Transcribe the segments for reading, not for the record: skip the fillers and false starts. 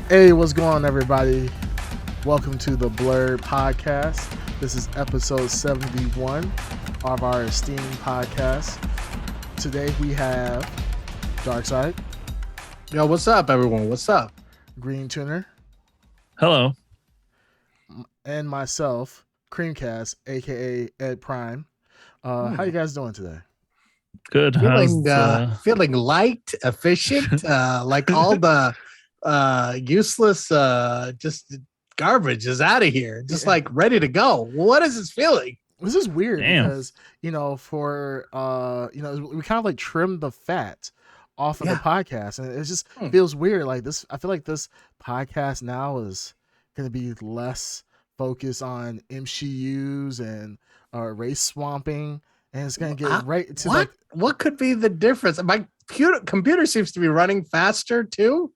Hey, what's going on, everybody? Welcome to the Blurred Podcast. This is episode 71 of our esteemed podcast. Today we have Darkside, Yo, what's up, everyone? What's up? Green Tuner, Hello. and myself, Creamcast, aka Ed Prime. How you guys doing today? Good. Feeling light, efficient, like all the useless just garbage is out of here, just like ready to go. What is this feeling? This is weird Damn. because we kind of like trimmed the fat off of the podcast, and it just feels weird. Like this, I feel like this podcast now is going to be less focused on MCUs and race swamping, and it's going to get right to what could be the difference? My computer seems to be running faster too.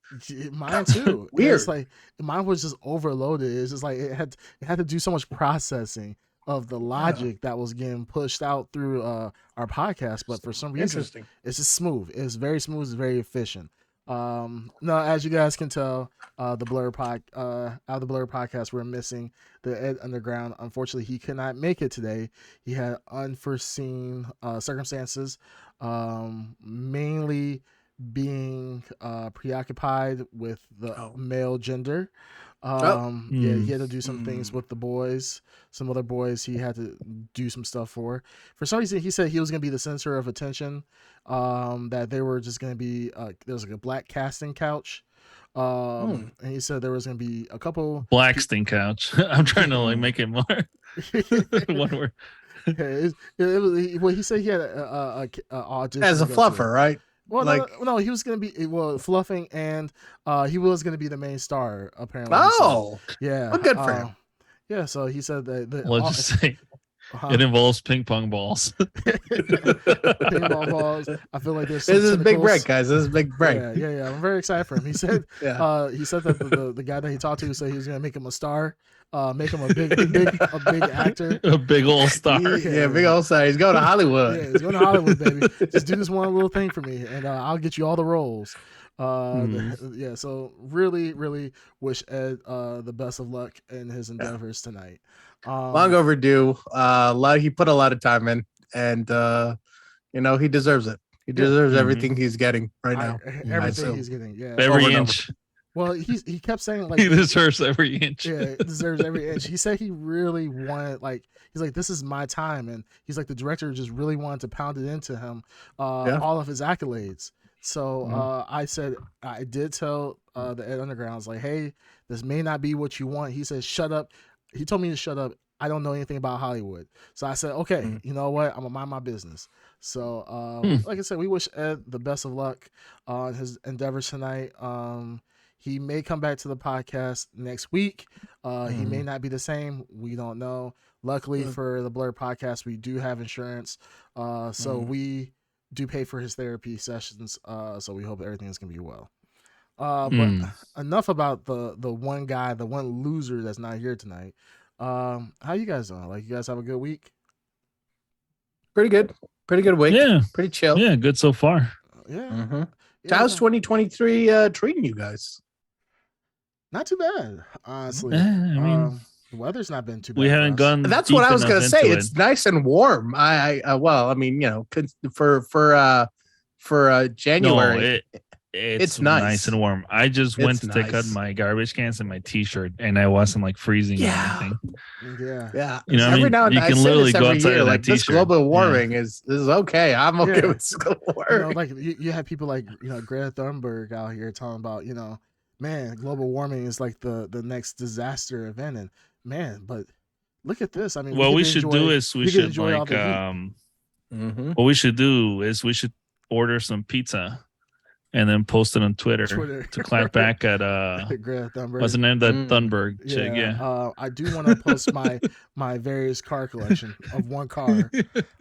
Mine too. Weird. It's like mine was just overloaded. It's just like it had to do so much processing of the logic that was getting pushed out through our podcast, but for some reason it's just smooth. It's very smooth. It's very efficient. No, as you guys can tell, out of the Blur podcast, we're missing the Ed Underground. Unfortunately, he could not make it today. He had unforeseen circumstances, mainly being preoccupied with the male gender. He had to do some things with the boys. Some other boys he had to do some stuff for. For some reason, he said he was going to be the center of attention. That they were just going to be there's like a black casting couch. And he said there was going to be a couple Blacksting couch. I'm trying to like make it more one word. Well, he said he had a audition as a fluffer, right? Well, no, he was going to be fluffing, and he was going to be the main star, apparently. Oh, yeah. Well, good for him. Yeah, so he said that. Let's just say it involves ping pong balls. Ping pong balls. I feel like there's. This is big break, guys. This is big break. Yeah. I'm very excited for him. He said, he said that the guy that he talked to said he was going to make him a star. Make him a big actor, a big old star. Big old star. He's going to Hollywood. Yeah, he's going to Hollywood, baby. Just do this one little thing for me, and I'll get you all the roles. So really wish Ed the best of luck in his endeavors tonight. Long overdue. He put a lot of time in, and he deserves it. He deserves everything he's getting right now. Everything he's getting, every inch. Well, he kept saying like he deserves every inch. Yeah, he deserves every inch. He said he really wanted, like, he's like, this is my time, and he's like, the director just really wanted to pound it into him, all of his accolades. So I did tell the Ed Underground, I was like, hey, this may not be what you want. He said, shut up. He told me to shut up. I don't know anything about Hollywood. So I said, okay, you know what? I'm gonna mind my business. So like I said, we wish Ed the best of luck on his endeavors tonight. He may come back to the podcast next week. He may not be the same. We don't know. Luckily for the Blur podcast, we do have insurance. So we do pay for his therapy sessions. So we hope everything is going to be well. But enough about the one guy, the one loser that's not here tonight. How you guys doing? Like, you guys have a good week? Pretty good week. Yeah. Pretty chill. Yeah, good so far. Yeah. So how's 2023 treating you guys? Not too bad, honestly. I mean, the weather's not been too bad. We haven't gone. That's what I was gonna say. It's nice and warm. For January, it's nice and warm. I just went to cut my garbage cans in my t-shirt, and I wasn't like freezing or anything. Yeah. Every now and then, you can literally go outside in like that this t-shirt. global warming is okay. I'm okay with global warming. Like you have people like Greta Thunberg out here talking about man, global warming is like the next disaster event, and man, but look at this. I mean, what we should do is we should order some pizza and then post it on Twitter. To clap back at Greta Thunberg. What's the name? That Thunberg chick. Yeah. I do want to post my various car collection of one car.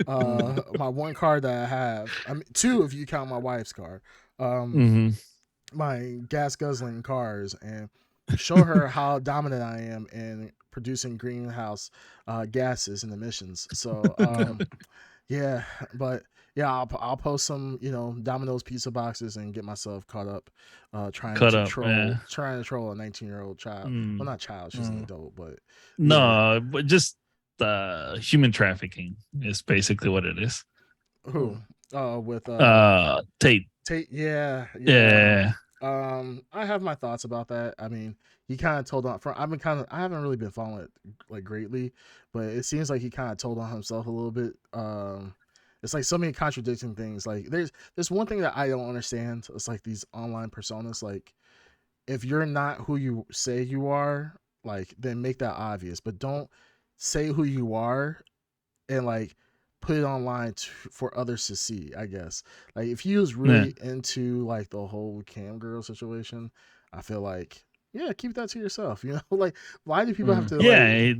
My one car that I have. I mean, two if you count my wife's car. My gas guzzling cars, and show her how dominant I am in producing greenhouse gases and emissions. So but Yeah, I'll post some, Domino's pizza boxes and get myself caught up, trying Cut to up, yeah. troll a 19-year-old child. Well, not child, she's an adult, but no, but just human trafficking is basically what it is. Who? With Tate. Yeah. Yeah. I have my thoughts about that. I mean, he kind of told on. I haven't really been following it like greatly, but it seems like he kind of told on himself a little bit. It's like so many contradicting things. Like there's one thing that I don't understand. It's like these online personas. Like if you're not who you say you are, like then make that obvious. But don't say who you are and like put it online for others to see. I guess like if he was really into like the whole cam girl situation, I feel like keep that to yourself. Like why do people have to? Yeah,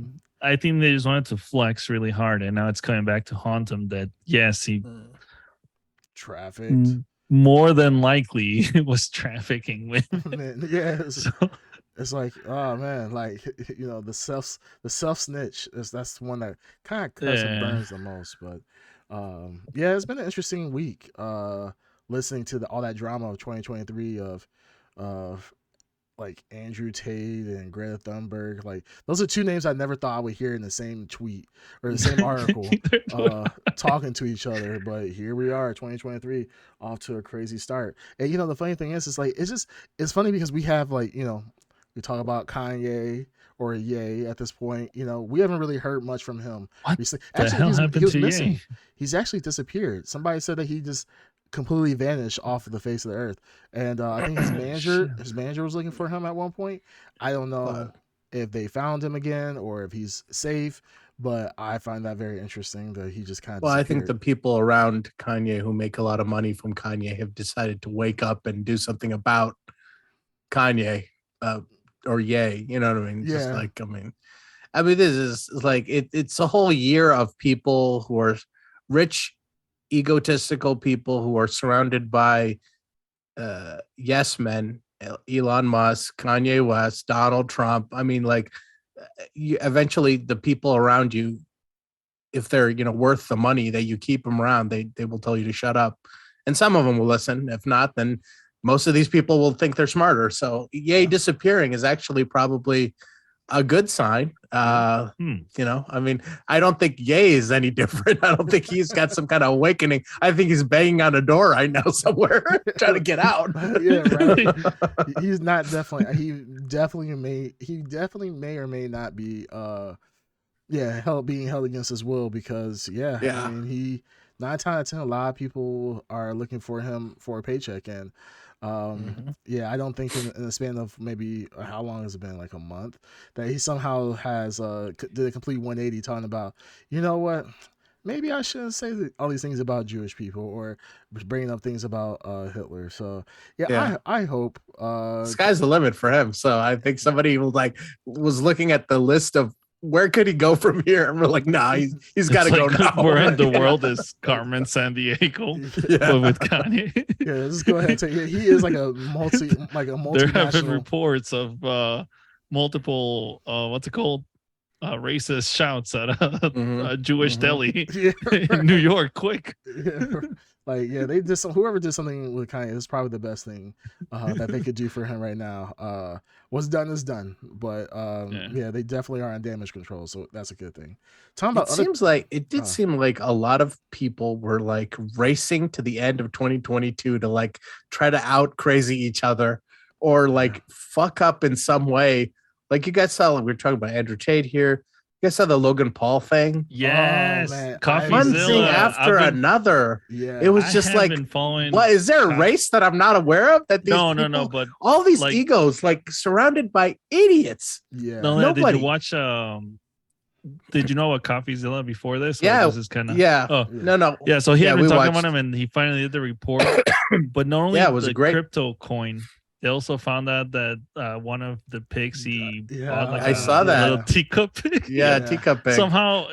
I think they just wanted to flex really hard, and now it's coming back to haunt him. That yes, he trafficked. More than likely, it was trafficking women. Yeah. It's like, oh man, like the self snitch that's the one that kind of cuts and burns the most. But it's been an interesting week. Listening to all that drama of 2023 of like Andrew Tate and Greta Thunberg. Like those are two names I never thought I would hear in the same tweet or the same article talking to each other. But here we are, 2023, off to a crazy start. And the funny thing is, it's funny because we have like, we talk about Kanye or Ye at this point. We haven't really heard much from him. What the hell happened he was to missing. Ye? He's actually disappeared. Somebody said that he just completely vanished off of the face of the earth. And I think his manager was looking for him at one point. I don't know if they found him again or if he's safe, but I find that very interesting that he just kind of I think the people around Kanye who make a lot of money from Kanye have decided to wake up and do something about Kanye. Or Ye, you know what I mean? Yeah. Just like, this is like it's a whole year of people who are rich, egotistical people who are surrounded by yes men, Elon Musk, Kanye West, Donald Trump. I mean, like eventually the people around you, if they're worth the money that you keep them around, they will tell you to shut up, and some of them will listen. If not, then most of these people will think they're smarter. So Ye disappearing is actually probably a good sign. I mean, I don't think Ye is any different. I don't think he's got some kind of awakening. I think he's banging on a door right now somewhere trying to get out. Yeah, right. He's not definitely. He definitely may or may not be. Being held against his will because I mean, he 9 times out of 10, a lot of people are looking for him for a paycheck, and I don't think in the span of maybe how long has it been, like a month, that he somehow has did a complete 180 talking about, what, maybe I shouldn't say all these things about Jewish people or bringing up things about Hitler. So I hope sky's the limit for him. So I think somebody was looking at the list of where could he go from here? And we're like, nah, he's got to go now. We're in the world is Carmen Sandiego with Kanye. Just go ahead and take it. He is like a multinational. They're having reports of multiple what's it called? Racist shouts at a Jewish deli in New York. Quick. They did whoever did something with Kanye is probably the best thing that they could do for him right now. What's done is done, but they definitely are on damage control, so that's a good thing. It did seem like a lot of people were like racing to the end of 2022 to like try to out crazy each other or like fuck up in some way. Like you guys saw, we were talking about Andrew Tate here. You guys saw the Logan Paul thing? Yes. One thing after another. Yeah. It was just like, what is there a race that I'm not aware of? That no, but all these egos like surrounded by idiots. Yeah. No, nobody. Did you watch did you know what CoffeeZilla before this? Yeah. This is kind of No. Yeah, so he had been talking about him and he finally did the report. But not only it was the great crypto coin, they also found out that one of the pigs he bought, like I saw that little teacup pig. Teacup pig. Somehow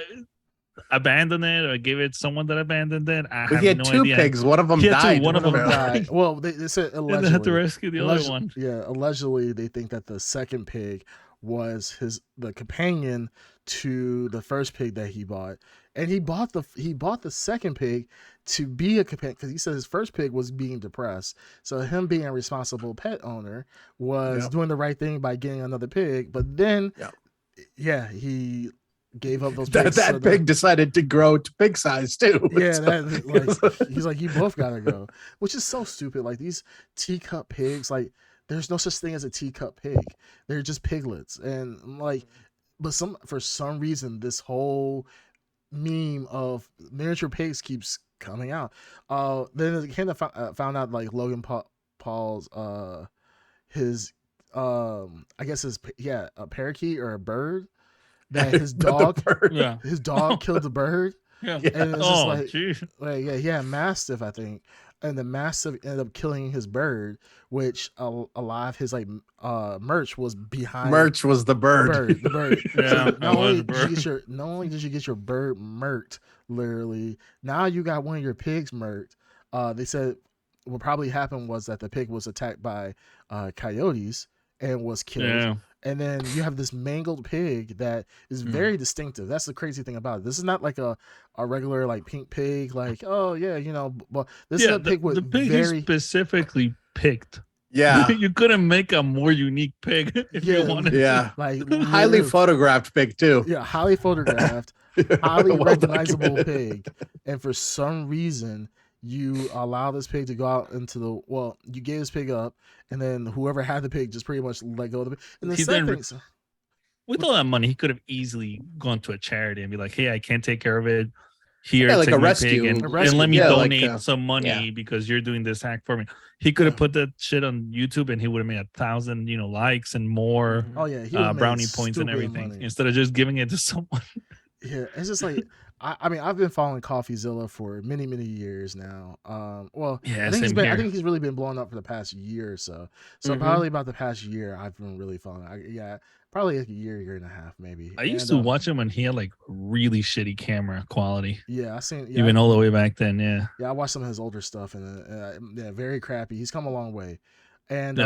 abandoned it or gave it someone that abandoned it. He had two pigs. One of them died. One of them died. Well, they said allegedly. And they had to rescue the other one. Yeah, allegedly they think that the second pig was the companion to the first pig that he bought, and he bought the second pig to be a companion because he said his first pig was being depressed. So him being a responsible pet owner was doing the right thing by getting another pig, but then he gave up those pigs. That pig decided to grow to pig size too. Yeah, he's like, you both gotta go, which is so stupid. Like these teacup pigs, like there's no such thing as a teacup pig. They're just piglets, and like, but for some reason this whole meme of miniature pigs keeps coming out. Then it kind of found out like Logan Paul's his I guess a parakeet or a bird that his dog killed the bird. Yeah. And it's just he had a mastiff, I think, and the mastiff ended up killing his bird, which a lot of his like merch was behind. Merch was the bird. The bird. Yeah, So not only did you get your bird murked, literally, now you got one of your pigs murked. They said what probably happened was that the pig was attacked by coyotes and was killed. Yeah. And then you have this mangled pig that is very distinctive. That's the crazy thing about it. This is not like a regular like pink pig, like, oh yeah, but this is a pig with the pig very is specifically picked. Yeah. You couldn't make a more unique pig if you wanted. Yeah. like Highly photographed pig too. Yeah, highly photographed, highly recognizable pig. And for some reason you allow this pig to go out into you gave this pig up, and then whoever had the pig just pretty much let go of the pig. And with all that money, he could have easily gone to a charity and be like, "Hey, I can't take care of it. Here, like take a my rescue. pig and let me donate some money because you're doing this act for me." He could have put that shit on YouTube and he would have made 1,000, likes and more. Oh yeah, brownie points and everything instead of just giving it to someone. Yeah, it's just like I mean, I've been following CoffeeZilla for many years now. I think he's really been blowing up for the past year or so. So probably about the past year, I've been really following. Probably like a year and a half, maybe. I used to watch him when he had like really shitty camera quality. Yeah, I seen even all the way back then. Yeah, I watched some of his older stuff, and very crappy. He's come a long way, and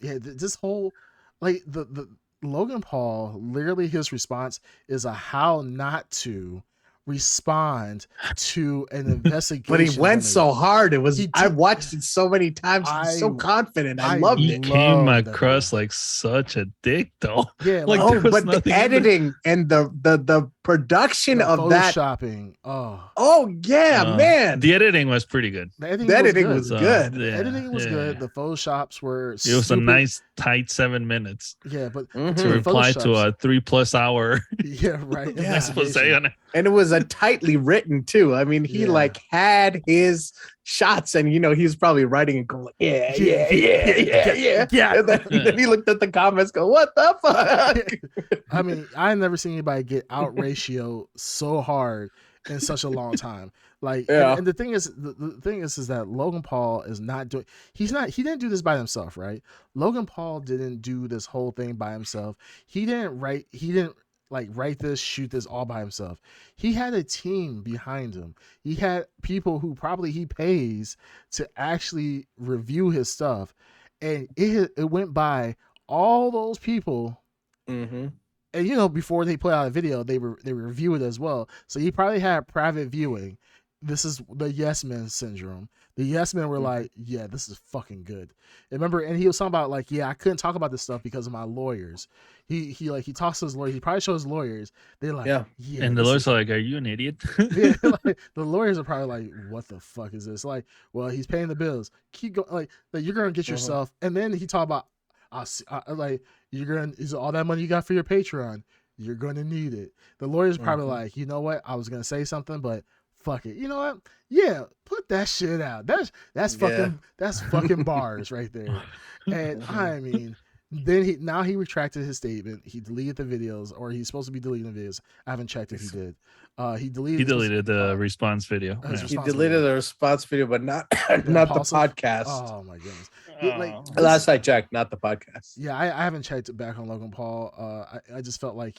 this whole like the Logan Paul, literally his response is a how not to respond to an investigation. But he went so hard. I watched it so many times. He's so confident. I loved it. He came across like such a dick though. Yeah, but the editing and the production of that shopping. Man. The editing was pretty good. The editing was good. The editing was good. The Photoshops were It was a nice tight 7 minutes. Yeah, but to reply to a 3+ hour expose on it. And it was a tightly written too. I mean, he had his shots, and he's probably writing and going, yeah. And then he looked at the comments, go, what the fuck? I mean, I've never seen anybody get out ratio so hard in such a long time. Like, and the thing is, is that Logan Paul is not doing. He didn't do this by himself, right? Logan Paul didn't do this whole thing by himself. He didn't write this, shoot this all by himself. He had a team behind him. He had people who probably he pays to actually review his stuff, and it went by all those people. And before they put out a video, they review it as well. So he probably had private viewing. This is the yes men syndrome. The yes men were like, yeah, this is fucking good. And he was talking about like, yeah, I couldn't talk about this stuff because of my lawyers. He talks to his lawyers. He probably shows his lawyers. They're like, yeah. And the lawyers are like, are you an idiot? The lawyers are probably like, what the fuck is this? Like, well, he's paying the bills. Keep going. Like you're gonna get yourself. And then he talked about, you're gonna is all that money you got for your Patreon. You're gonna need it. The lawyers probably like, you know what? I was gonna say something, but fuck it. You know what? Yeah, put that shit out. That's fucking bars right there. And I mean, then he retracted his statement. He deleted the videos, or he's supposed to be deleting the videos. I haven't checked if he did. He deleted the response video. He deleted the response video, but not the podcast. Oh my goodness. Last I checked, not the podcast. Yeah, I haven't checked it back on Logan Paul. I just felt like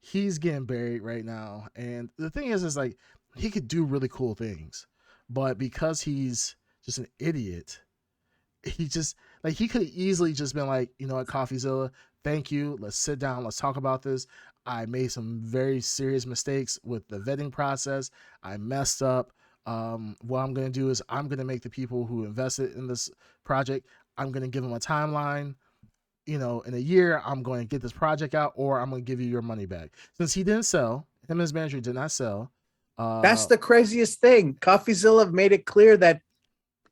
he's getting buried right now. And the thing is like, he could do really cool things, but because he's just an idiot, he just like he could easily just been like, you know what, CoffeeZilla, thank you. Let's sit down. Let's talk about this. I made some very serious mistakes with the vetting process. I messed up. What I'm going to do is I'm going to make the people who invested in this project, I'm going to give them a timeline. In a year, I'm going to get this project out, or I'm going to give you your money back. Since he didn't sell, him and his manager did not sell. That's the craziest thing. CoffeeZilla made it clear that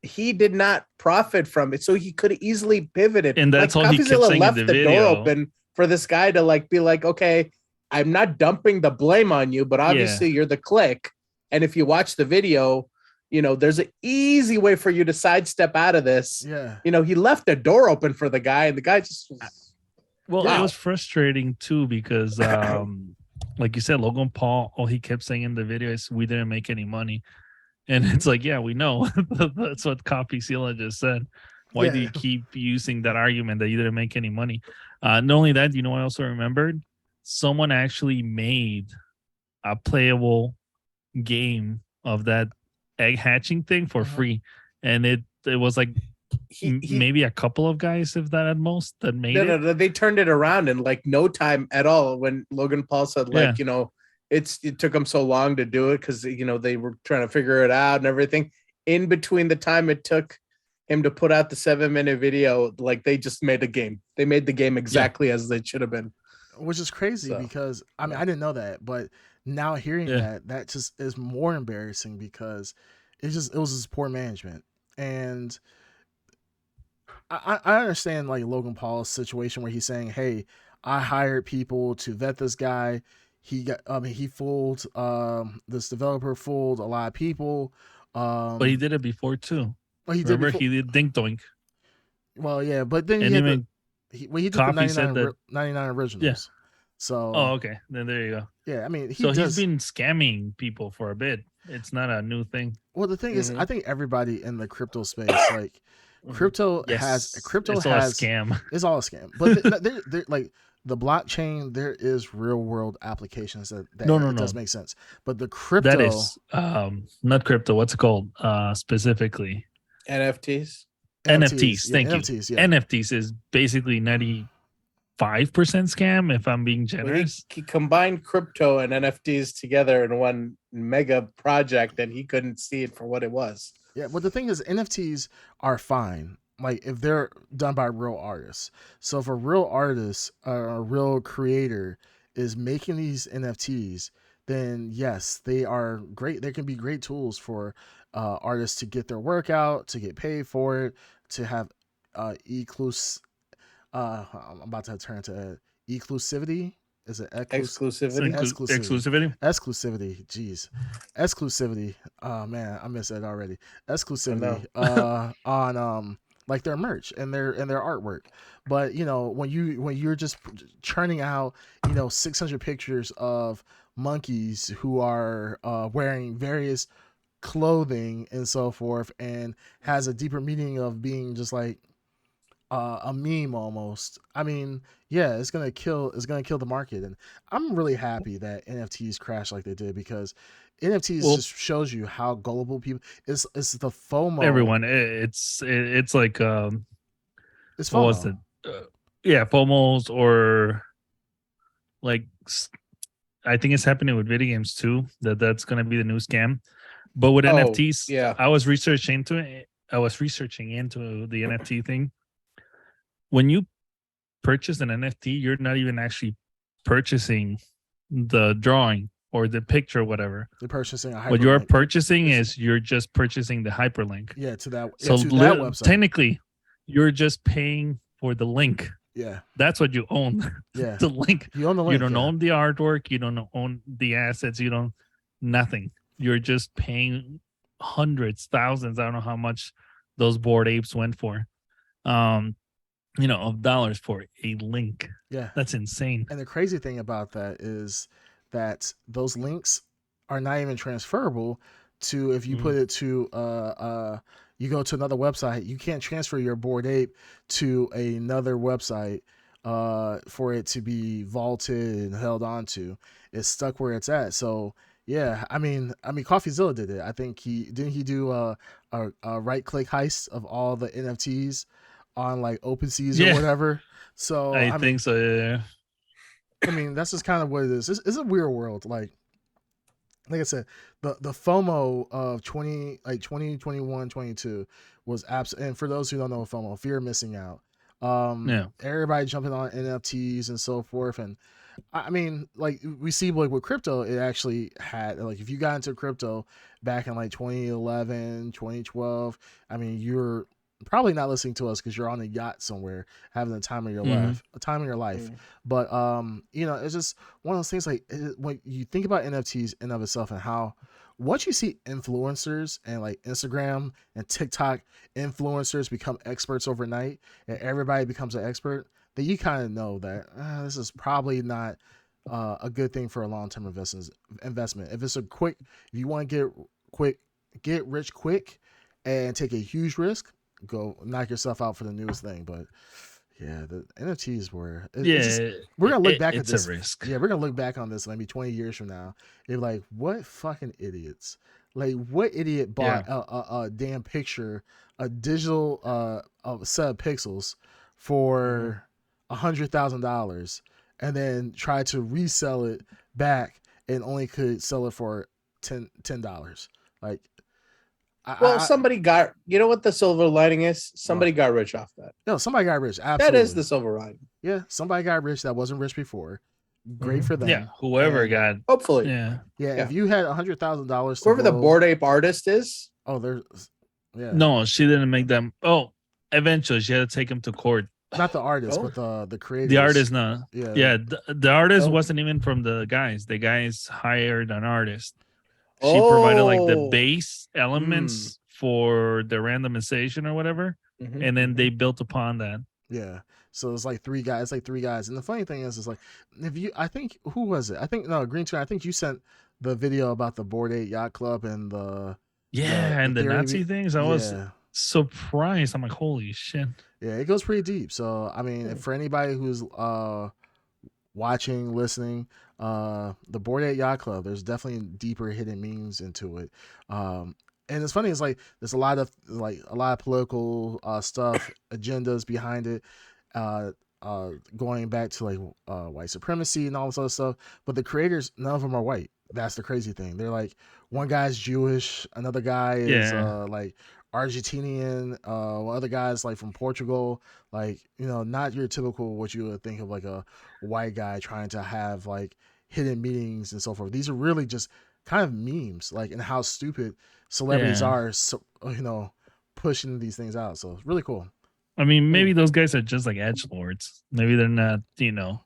he did not profit from it, so he could have easily pivoted. And that's all he kept saying left in the door video. open for this guy to be like, okay, I'm not dumping the blame on you, but obviously you're the click. And if you watch the video, there's an easy way for you to sidestep out of this. Yeah. He left the door open for the guy, and the guy just Well, it was frustrating too because, like you said, Logan Paul, all he kept saying in the video is, "We didn't make any money," and it's like, yeah, we know. That's what CoffeeZilla just said. Why do you keep using that argument that you didn't make any money? Not only that, I also remembered someone actually made a playable game of that egg hatching thing for free, and it was like maybe a couple of guys, if that at most, that made it. No, they turned it around in no time at all. When Logan Paul said it took them so long to do it because they were trying to figure it out and everything. In between the time it took him to put out the 7-minute video, they just made a game. They made the game exactly as it should have been, which is crazy because I didn't know that, but now hearing that just is more embarrassing because it was just poor management. And I understand Logan Paul's situation where he's saying, hey, I hired people to vet this guy. He fooled this developer, fooled a lot of people. But he did it before too. Well, he did Dink Doink. Well, yeah, but then he did the 99 originals. Yeah. So. Oh, okay. Then there you go. Yeah, he's been scamming people for a bit. It's not a new thing. Well, the thing is, I think everybody in the crypto space, crypto has all a scam. It's all a scam. But they're the blockchain, there is real world applications that does make sense. But the crypto, that is not crypto. What's it called? Specifically NFTs. NFTs. Thank you. NFTs, yeah. NFTs is basically 95% scam, if I'm being generous. He combined crypto and NFTs together in one mega project, and he couldn't see it for what it was. Yeah, but the thing is, NFTs are fine, if they're done by real artists. So if a real artist or a real creator is making these NFTs, then yes, they are great. They can be great tools for artists to get their work out, to get paid for it, to have I'm about to turn to exclusivity. Is it exclusivity? Exclusivity. Jeez. Exclusivity. Oh man, I missed that already. Exclusivity on their merch and their artwork. But when you're just churning out 600 pictures of monkeys who are wearing various clothing and so forth, and has a deeper meaning of being just a meme almost. It's gonna kill the market, and I'm really happy that NFTs crashed like they did, because NFTs just shows you how gullible people. It's the FOMO. Everyone, it's like it's FOMO. What was it? FOMOs, or I think it's happening with video games too. That's gonna be the new scam. But with NFTs, I was researching into it. I was researching into the NFT thing. When you purchase an NFT, you're not even actually purchasing the drawing or the picture or whatever. You're purchasing a hyperlink. What you're purchasing is you're just purchasing the hyperlink. Yeah, to that. So to that website. Technically, you're just paying for the link. Yeah, that's what you own. Yeah, the link. You own the link. You don't own the artwork. You don't own the assets. You don't nothing. You're just paying hundreds, thousands. I don't know how much those Bored Apes went for. Of dollars for a link. Yeah, that's insane. And the crazy thing about that is that those links are not even transferable to, if you put it to you go to another website, you can't transfer your Bored Ape to another website for it to be vaulted and held onto. It's stuck where it's at. So yeah, CoffeeZilla did it. I think he do a right click heist of all the NFTs on OpenSeas or whatever, So I think so. Yeah. I mean, that's just kind of what it is. It's a weird world. Like I said, the FOMO of 2021, 22 was absolutely. And for those who don't know FOMO, fear of missing out. Everybody jumping on NFTs and so forth, and I mean, like we see like with crypto, it actually had like if you got into crypto back in like 2011, 2012, I mean, you're probably not listening to us because you're on a yacht somewhere having the time of your life, But you know, it's just one of those things like when you think about NFTs in of itself and how once you see influencers and like Instagram and TikTok influencers become experts overnight and everybody becomes an expert, then you kind of know that this is probably not a good thing for a long-term investment. If it's a quick, if you want to get rich quick and take a huge risk, go knock yourself out for the newest thing. But yeah, the NFTs were we're gonna look back at this. It's a risk. Yeah, we're gonna look back on this maybe 20 years from now. You're like, what fucking idiots? Like, what idiot bought a damn picture, a digital a set of pixels for $100,000 and then tried to resell it back and only could sell it for $10. Like, somebody got, you know what the silver lining is? Somebody got rich off that. No, somebody got rich. Absolutely. That is the silver lining. Yeah, somebody got rich that wasn't rich before. Great for them. Yeah, whoever got. Hopefully. Yeah. If you had $100,000, whoever the Bored Ape artist is. Oh, there's. Yeah. No, she didn't make them. Oh, eventually she had to take him to court. Not the artist, but the creator. The artist, no. Yeah. The artist wasn't even from the guys. The guys hired an artist. She provided like the base elements for the randomization or whatever, and then they built upon that. Yeah. So it's like three guys. And the funny thing is like, I think who was it? I think Green Tune. I think you sent the video about the Bored Ape Yacht Club and the Nazi things. I was surprised. I'm like, holy shit. Yeah, it goes pretty deep. So I mean, for anybody who's watching, listening, the Bored Ape Yacht Club, there's definitely deeper hidden meanings into it. And it's funny, it's like there's a lot of political stuff, agendas behind it, going back to like white supremacy and all this other stuff. But the creators, none of them are white. That's the crazy thing. They're like, one guy's Jewish, another guy is like Argentinian, other guys like from Portugal, like, you know, not your typical what you would think of like a white guy trying to have like hidden meanings and so forth. These are really just kind of memes, like, and how stupid celebrities are, so, you know, pushing these things out. So it's really cool. I mean, maybe those guys are just like edgelords. Maybe they're not, you know,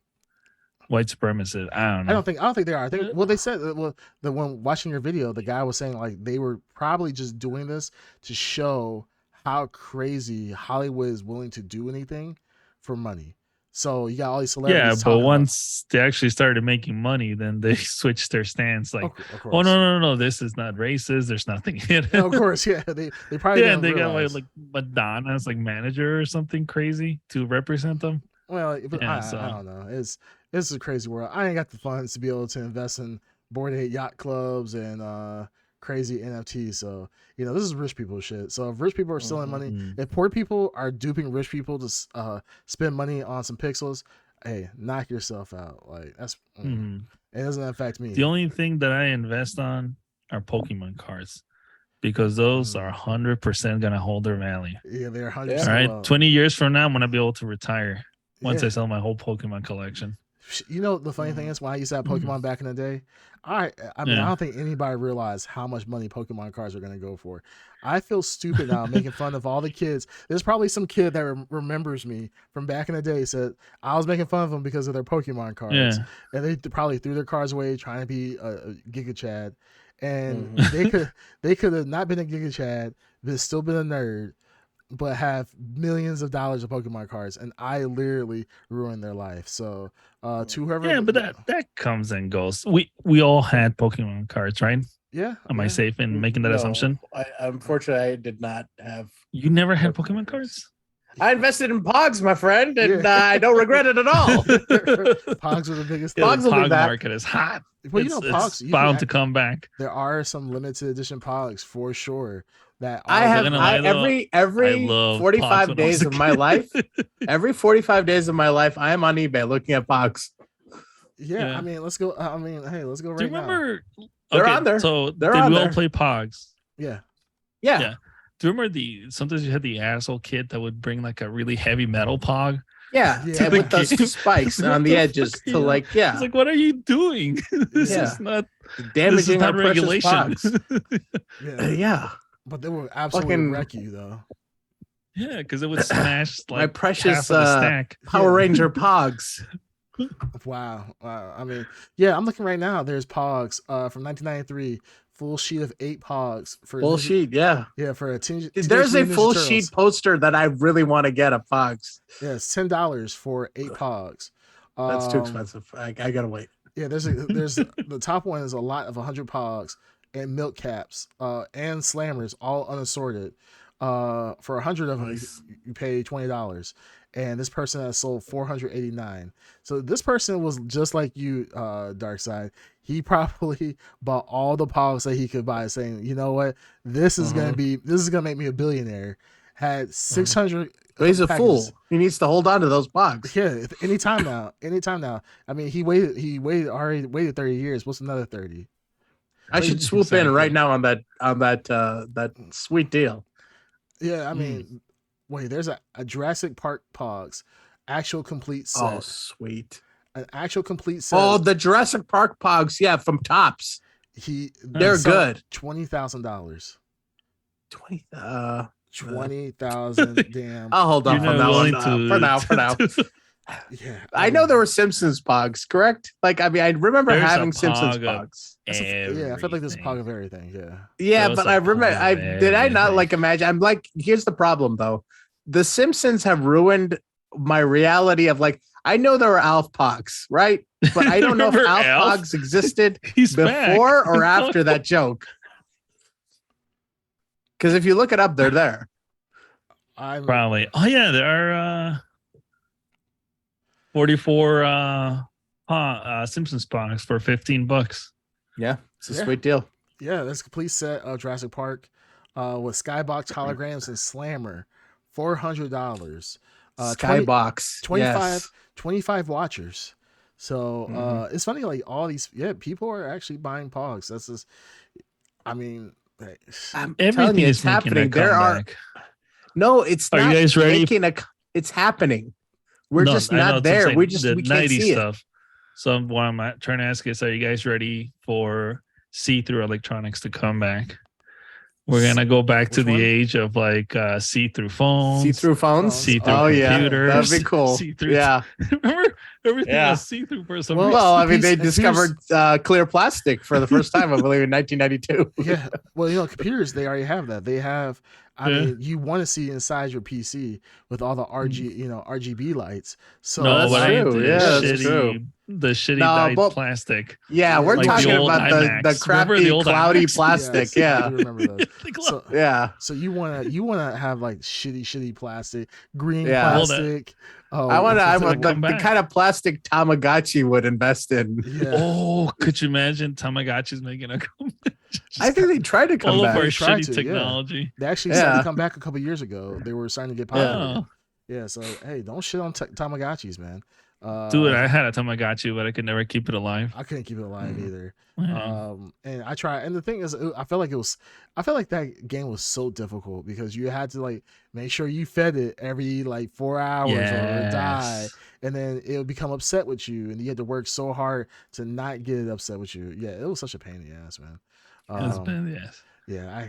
white supremacists. I don't know. I don't think they are. I think they said that when watching your video, the guy was saying like they were probably just doing this to show how crazy Hollywood is willing to do anything for money. So you got all these celebrities. Yeah, but once they actually started making money, then they switched their stance. Like, oh no, this is not racist. There's nothing in it. No, of course, yeah. They probably they got like Madonna as like manager or something crazy to represent them. Well, I don't know. It's a crazy world. I ain't got the funds to be able to invest in Bored Ape Yacht Clubs and crazy NFTs. So, you know, this is rich people shit. So if rich people are stealing money, if poor people are duping rich people to spend money on some pixels, hey, knock yourself out. Like, that's it doesn't affect me. The only thing that I invest on are Pokemon cards, because those are 100% gonna hold their value. Yeah, they're 100%. All right, 20 years from now, I'm gonna be able to retire once I sell my whole Pokemon collection. You know, the funny thing is, when I used to have Pokemon back in the day, I mean, I don't think anybody realized how much money Pokemon cards are going to go for. I feel stupid now making fun of all the kids. There's probably some kid that remembers me from back in the day, said I was making fun of them because of their Pokemon cards. Yeah. And they probably threw their cards away trying to be a Giga Chad. And they could have not been a Giga Chad, but still been a nerd, but have millions of dollars of Pokemon cards, and I literally ruined their life. So to whoever, but that comes and goes. We all had Pokemon cards, right? Yeah. Am I safe in making that assumption? Unfortunately, I did not have. You never had Pokemon cards? I invested in Pogs, my friend, and I don't regret it at all. Pogs are the biggest thing. Pogs the Pog market is hot. Well, you know, Pogs bound to come back. There are some limited edition Pogs for sure that I have gonna lie, though, every love 45 Pogs when I was days a of my kid. life. Every 45 days of my life, I am on eBay looking at Pogs. Yeah, Yeah. I mean, let's go. I mean, hey, let's go right Do you now. remember? They're Okay, on there. so They're did on we all there. play Pogs? Yeah. Yeah. Yeah. Do you remember sometimes you had the asshole kid that would bring like a really heavy metal Pog? Yeah, Yeah. and with the those game. spikes What on the the edges fuck, to yeah. like, yeah, It's like, what are you doing? This Yeah. is not damaging this our is not precious regulation. Pogs. Yeah. Yeah, But they will absolutely Fucking- wreck you though. Yeah, because it would smash like my precious half of the stack. Power Yeah. Ranger Pogs. Wow. I mean, yeah, I'm looking right now. There's Pogs from 1993, full sheet of 8 Pogs for Bullshit. Yeah, Yeah, for a Teenage there's a Mutant Ninja full Turtles. sheet poster that I really want to get of Pogs. Yeah, it's $10 for 8 Pogs. That's too expensive. I gotta wait. Yeah, there's the top one is a lot of 100 Pogs and milk caps and slammers all unassorted. For 100 of them, Nice. you pay $20. And this person has sold 489. So this person was just like you, Darkseid. He probably bought all the Pogs that he could buy, saying, "You know what? This is gonna make me a billionaire." Had 600. But he's a fool. packages. He needs to hold on to those Pogs. Yeah, anytime now. I mean, he already waited 30 years. What's another 30? I should swoop in Exactly. right now on that sweet deal. Yeah, I mean, wait, there's a Jurassic Park Pogs, actual complete set. Oh, sweet. An actual complete set. Oh, the Jurassic Park Pogs. Yeah, from Tops. They're good. $20,000. 20. 20,000 damn. I'll hold You're off on not that willing one to for now. Yeah, I know there were Simpsons Pogs, correct? Like, I mean, I remember There's a having Simpsons Pog of Pogs. yeah, I feel like there's a everything. Pog of everything. Yeah. Yeah, Those but are I remember. Pog of Did I not everything. like imagine? I'm like, here's the problem though. The Simpsons have ruined my reality of like. I know there were Alf Pogs, right? But I don't know if Remember Alf Alf? Pogs existed He's back. before or after that joke. Because if you look it up, they're there. I'm Probably. Oh yeah, there are 44 Simpsons Pogs for $15. Yeah, it's a Yeah. sweet deal. Yeah, there's a complete set of Jurassic Park with skybox holograms and Slammer, $400. 20 Skybox, 25, yes. 25 watchers. So Mhm. it's funny, like all these, people are actually buying Pogs. That's just, I mean, hey, I'm telling Everything you, is it's making happening. that There are comeback. no. It's Are you not guys ready? It's happening. We're No, just I know, not it's what I'm there. saying, We the can't 90s see it. stuff. So what I'm trying to ask is, are you guys ready for see-through electronics to come back? We're gonna go back to Which the one? age of like see-through phones, See-through phones. see-through Oh yeah, computers, that'd be cool. see-through. Yeah. Remember, everything Yeah. was see-through for some Well, reason. Well, I mean, they computers- discovered clear plastic for the first time, I believe, in 1992. yeah. Well, computers, they already have that. They have, I Yeah. mean, you want to see inside your PC with all the RGB lights. So No, that's but I mean true. the Yeah, that's shitty, true. the shitty No, dyed but- plastic. Yeah, we're Like the talking old about the IMAX. Remember crappy, the old cloudy IMAX? plastic. Yes, I do Yeah, remember those. So, yeah. so you wanna have like shitty plastic, green Yeah. Hold it. plastic. Oh, I want it's gonna the come back. kind of plastic Tamagotchi would invest in. Yeah. Oh, could you imagine Tamagotchi's making a comeback? I think they tried to come all of back. our Tried shitty to, yeah. technology. They actually started Yeah. to come back a couple years ago. They were starting to get popular. Oh, Yeah. So hey, don't shit on Tamagotchis, man. dude, I had a Tamagotchi, but I could never keep it alive. I couldn't keep it alive Mhm. either. Yeah. And I tried, and the thing is, I felt like that game was so difficult because you had to like make sure you fed it every like 4 hours or it would die, Yes. and then it would become upset with you, and you had to work so hard to not get it upset with you. Yeah, it was such a pain in the ass, man. It's been- yes. Yeah, I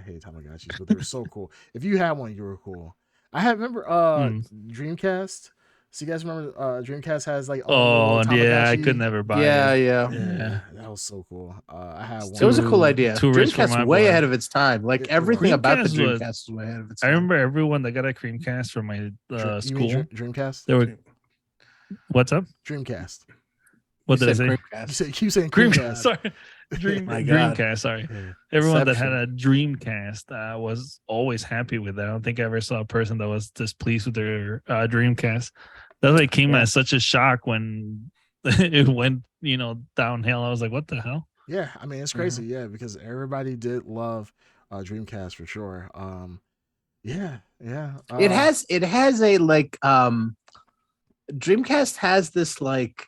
hate Tamagotchis, but they were so cool. If you had one, you were cool. I remember Dreamcast. So you guys remember Dreamcast has like Oh, little yeah, I Tamagotchi? could never buy Yeah, it. yeah. Yeah, that was so cool. I had one. It was a cool idea. Too rich for Dreamcast my way blood. ahead of its time. Like It everything was. about the Dreamcast was- Dreamcast was way ahead of its I time. remember everyone that got a Creamcast from my You mean school. Dreamcast? They were, what's up? Dreamcast. What You did I said say? Dreamcast. You keep saying Dreamcast. Creamcast. Sorry. My God. Dreamcast. Sorry. Yeah. Everyone that Inception. had a Dreamcast was always happy with that. I don't think I ever saw a person that was displeased with their Dreamcast. That like came Yeah. as such a shock when it went, downhill. I was like, what the hell? Yeah, I mean it's crazy, yeah, because everybody did love Dreamcast for sure. Yeah, yeah. It has a like Dreamcast has this like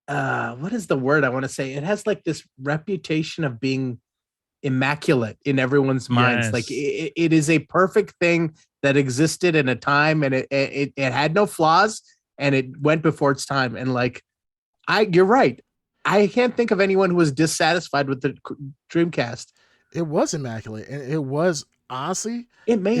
what is the word I want to say? It has like this reputation of being immaculate in everyone's minds. Like it is a perfect thing that existed in a time, and it had no flaws, and it went before its time. And like you're right. I can't think of anyone who was dissatisfied with the Dreamcast. It was immaculate, and it was honestly, it been.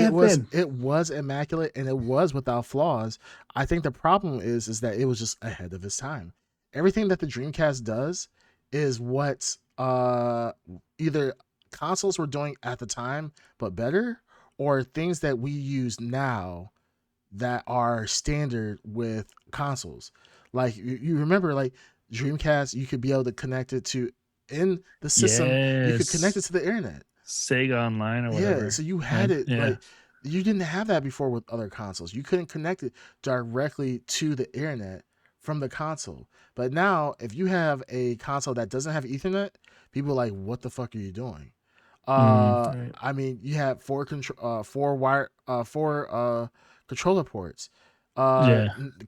It was immaculate, and it was without flaws. I think the problem is that it was just ahead of its time. Everything that the Dreamcast does is what either consoles were doing at the time, but better, or things that we use now that are standard with consoles. Like you remember, like Dreamcast, you could be able to connect it to in the system. You could connect it to the internet, Sega Online or whatever. Yeah, so you had it. Yeah. Like you didn't have that before with other consoles. You couldn't connect it directly to the internet from the console. But now, if you have a console that doesn't have Ethernet, people are like, "What the fuck are you doing?" Right. I mean, you have four controller ports.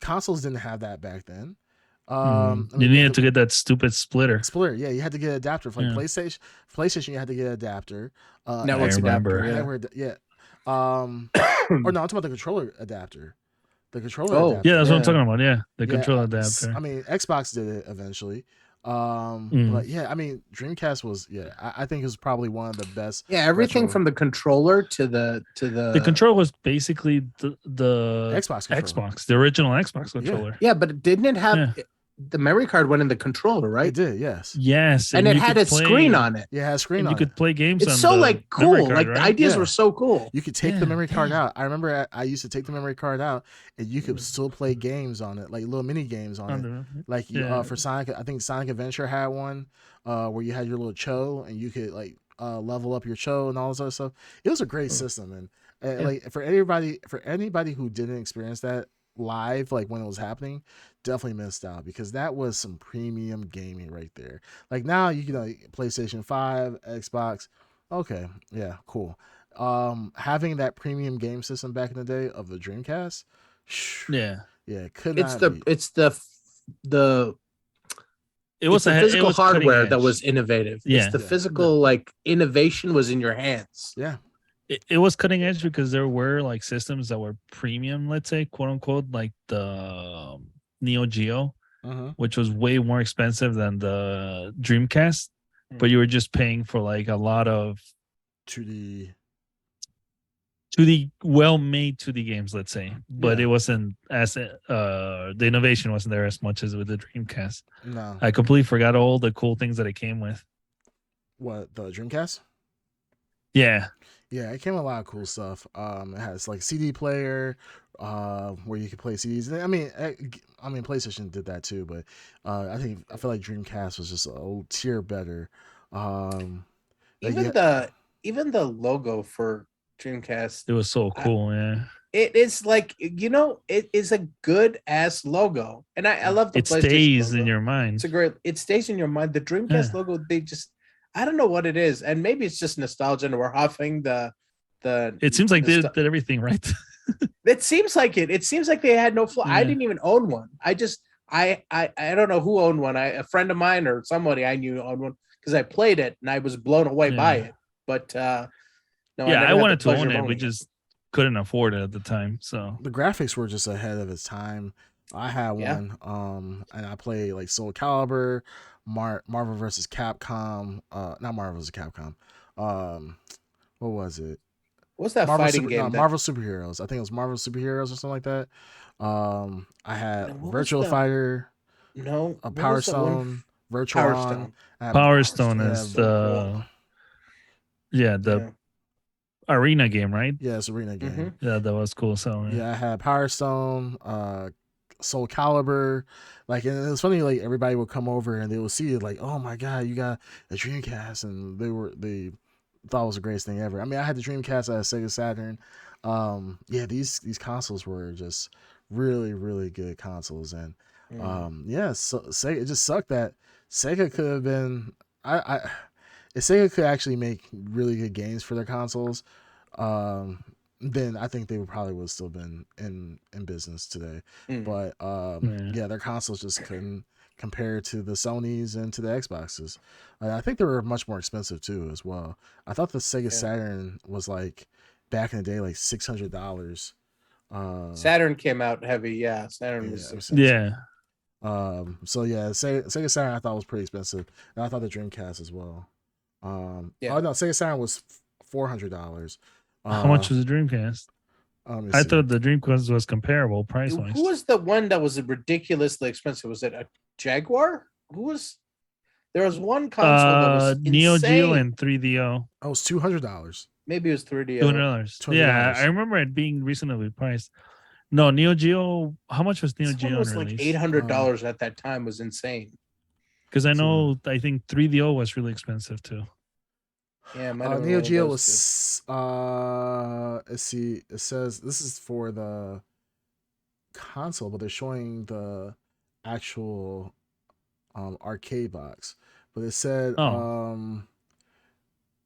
Consoles didn't have that back then. You needed to get that stupid splitter. Yeah, you had to get an adapter for like PlayStation. You had to get an adapter. Network adapter. Yeah. Or no, I'm talking about the controller adapter. The controller adapter. Yeah, that's what I'm talking about. Yeah, the controller adapter. I mean, Xbox did it eventually. But yeah, I mean, Dreamcast was I think it was probably one of the best. Yeah, everything from the controller to the controller was basically the Xbox controller. The original Xbox controller. Yeah, but didn't it have the memory card went in the controller, right? It did, yes. Yes, and it had a screen on it. Yeah, it had a screen on it. You could play games it's on so the like cool. Card, like right? the ideas were so cool. You could take the memory card out. I remember I used to take the memory card out and you could still play games on it, like little mini games on it. Like for Sonic, I think Sonic Adventure had one where you had your little Cho and you could like level up your Cho and all this other stuff. It was a great system, and like for anybody who didn't experience that live, like when it was happening, definitely missed out, because that was some premium gaming right there. Like now you know, PlayStation 5, Xbox, okay, yeah, cool. Having that premium game system back in the day of the Dreamcast, it was the physical hardware that was innovative. Yeah. It's the physical like innovation was in your hands. Yeah. It was cutting edge because there were like systems that were premium, let's say, quote unquote, like the Neo Geo, which was way more expensive than the Dreamcast, but you were just paying for like a lot of 2D well-made 2D games, let's say, but it wasn't as the innovation wasn't there as much as with the Dreamcast. No, I completely forgot all the cool things that it came with. What, the Dreamcast? Yeah, it came with a lot of cool stuff. It has like CD player, where you could play CDs. I mean, PlayStation did that too, but I feel like Dreamcast was just a tier better. Even the logo for Dreamcast, it was so cool. It is like, you know, it is a good ass logo, and I love the PlayStation stays logo. In your mind. It stays in your mind. The Dreamcast logo, I don't know what it is, and maybe it's just nostalgia, and we're huffing the. It seems like they did everything right. It seems like it. It seems like they had no flaw. I didn't even own one. I don't know who owned one. A friend of mine or somebody I knew owned one because I played it and I was blown away by it. But no, I wanted to own it. We just couldn't afford it at the time. So the graphics were just ahead of its time. I had one, and I played like Soul Calibur, Marvel vs. Capcom, not Marvel vs. Capcom. What was it? What's that fighting game? Marvel Superheroes. I think it was Marvel Superheroes or something like that. I had Virtual Fighter. No, Power Stone. Virtual Power Stone is the arena game, right? Yeah, it's arena game. Mm-hmm. Yeah, that was cool. So yeah, I had Power Stone, Soul Calibur, like, and it was funny, like everybody would come over and they would see it, like, oh my god, you got a Dreamcast, and they thought it was the greatest thing ever. I mean, I had the Dreamcast, I had Sega Saturn. These consoles were just really, really good consoles, and so Sega, it just sucked that Sega could have been. if Sega could actually make really good games for their consoles, then I think they would probably still been in business today. But yeah, their consoles just couldn't compare to the Sonys and to the Xboxes. I think they were much more expensive too as well. I thought the Sega Saturn was like back in the day like $600. Saturn came out heavy. Yeah, Saturn was expensive. Yeah. So yeah, Sega Saturn I thought was pretty expensive, and I thought the Dreamcast as well. Oh no, Sega Saturn was $400. How much was the Dreamcast? I thought the Dreamcast was comparable price wise. Who was the one that was ridiculously expensive? Was it a Jaguar? There was one console that was Neo insane. Geo and 3DO. Oh, it was $200. Maybe it was 3DO. $200. Yeah, I remember it being reasonably priced. No, Neo Geo. How much was Neo Geo? It was like $800 at that time. Was insane. Because I think 3DO was really expensive too. Yeah, Neo Geo was. Let's see. It says this is for the console, but they're showing the actual arcade box. But it said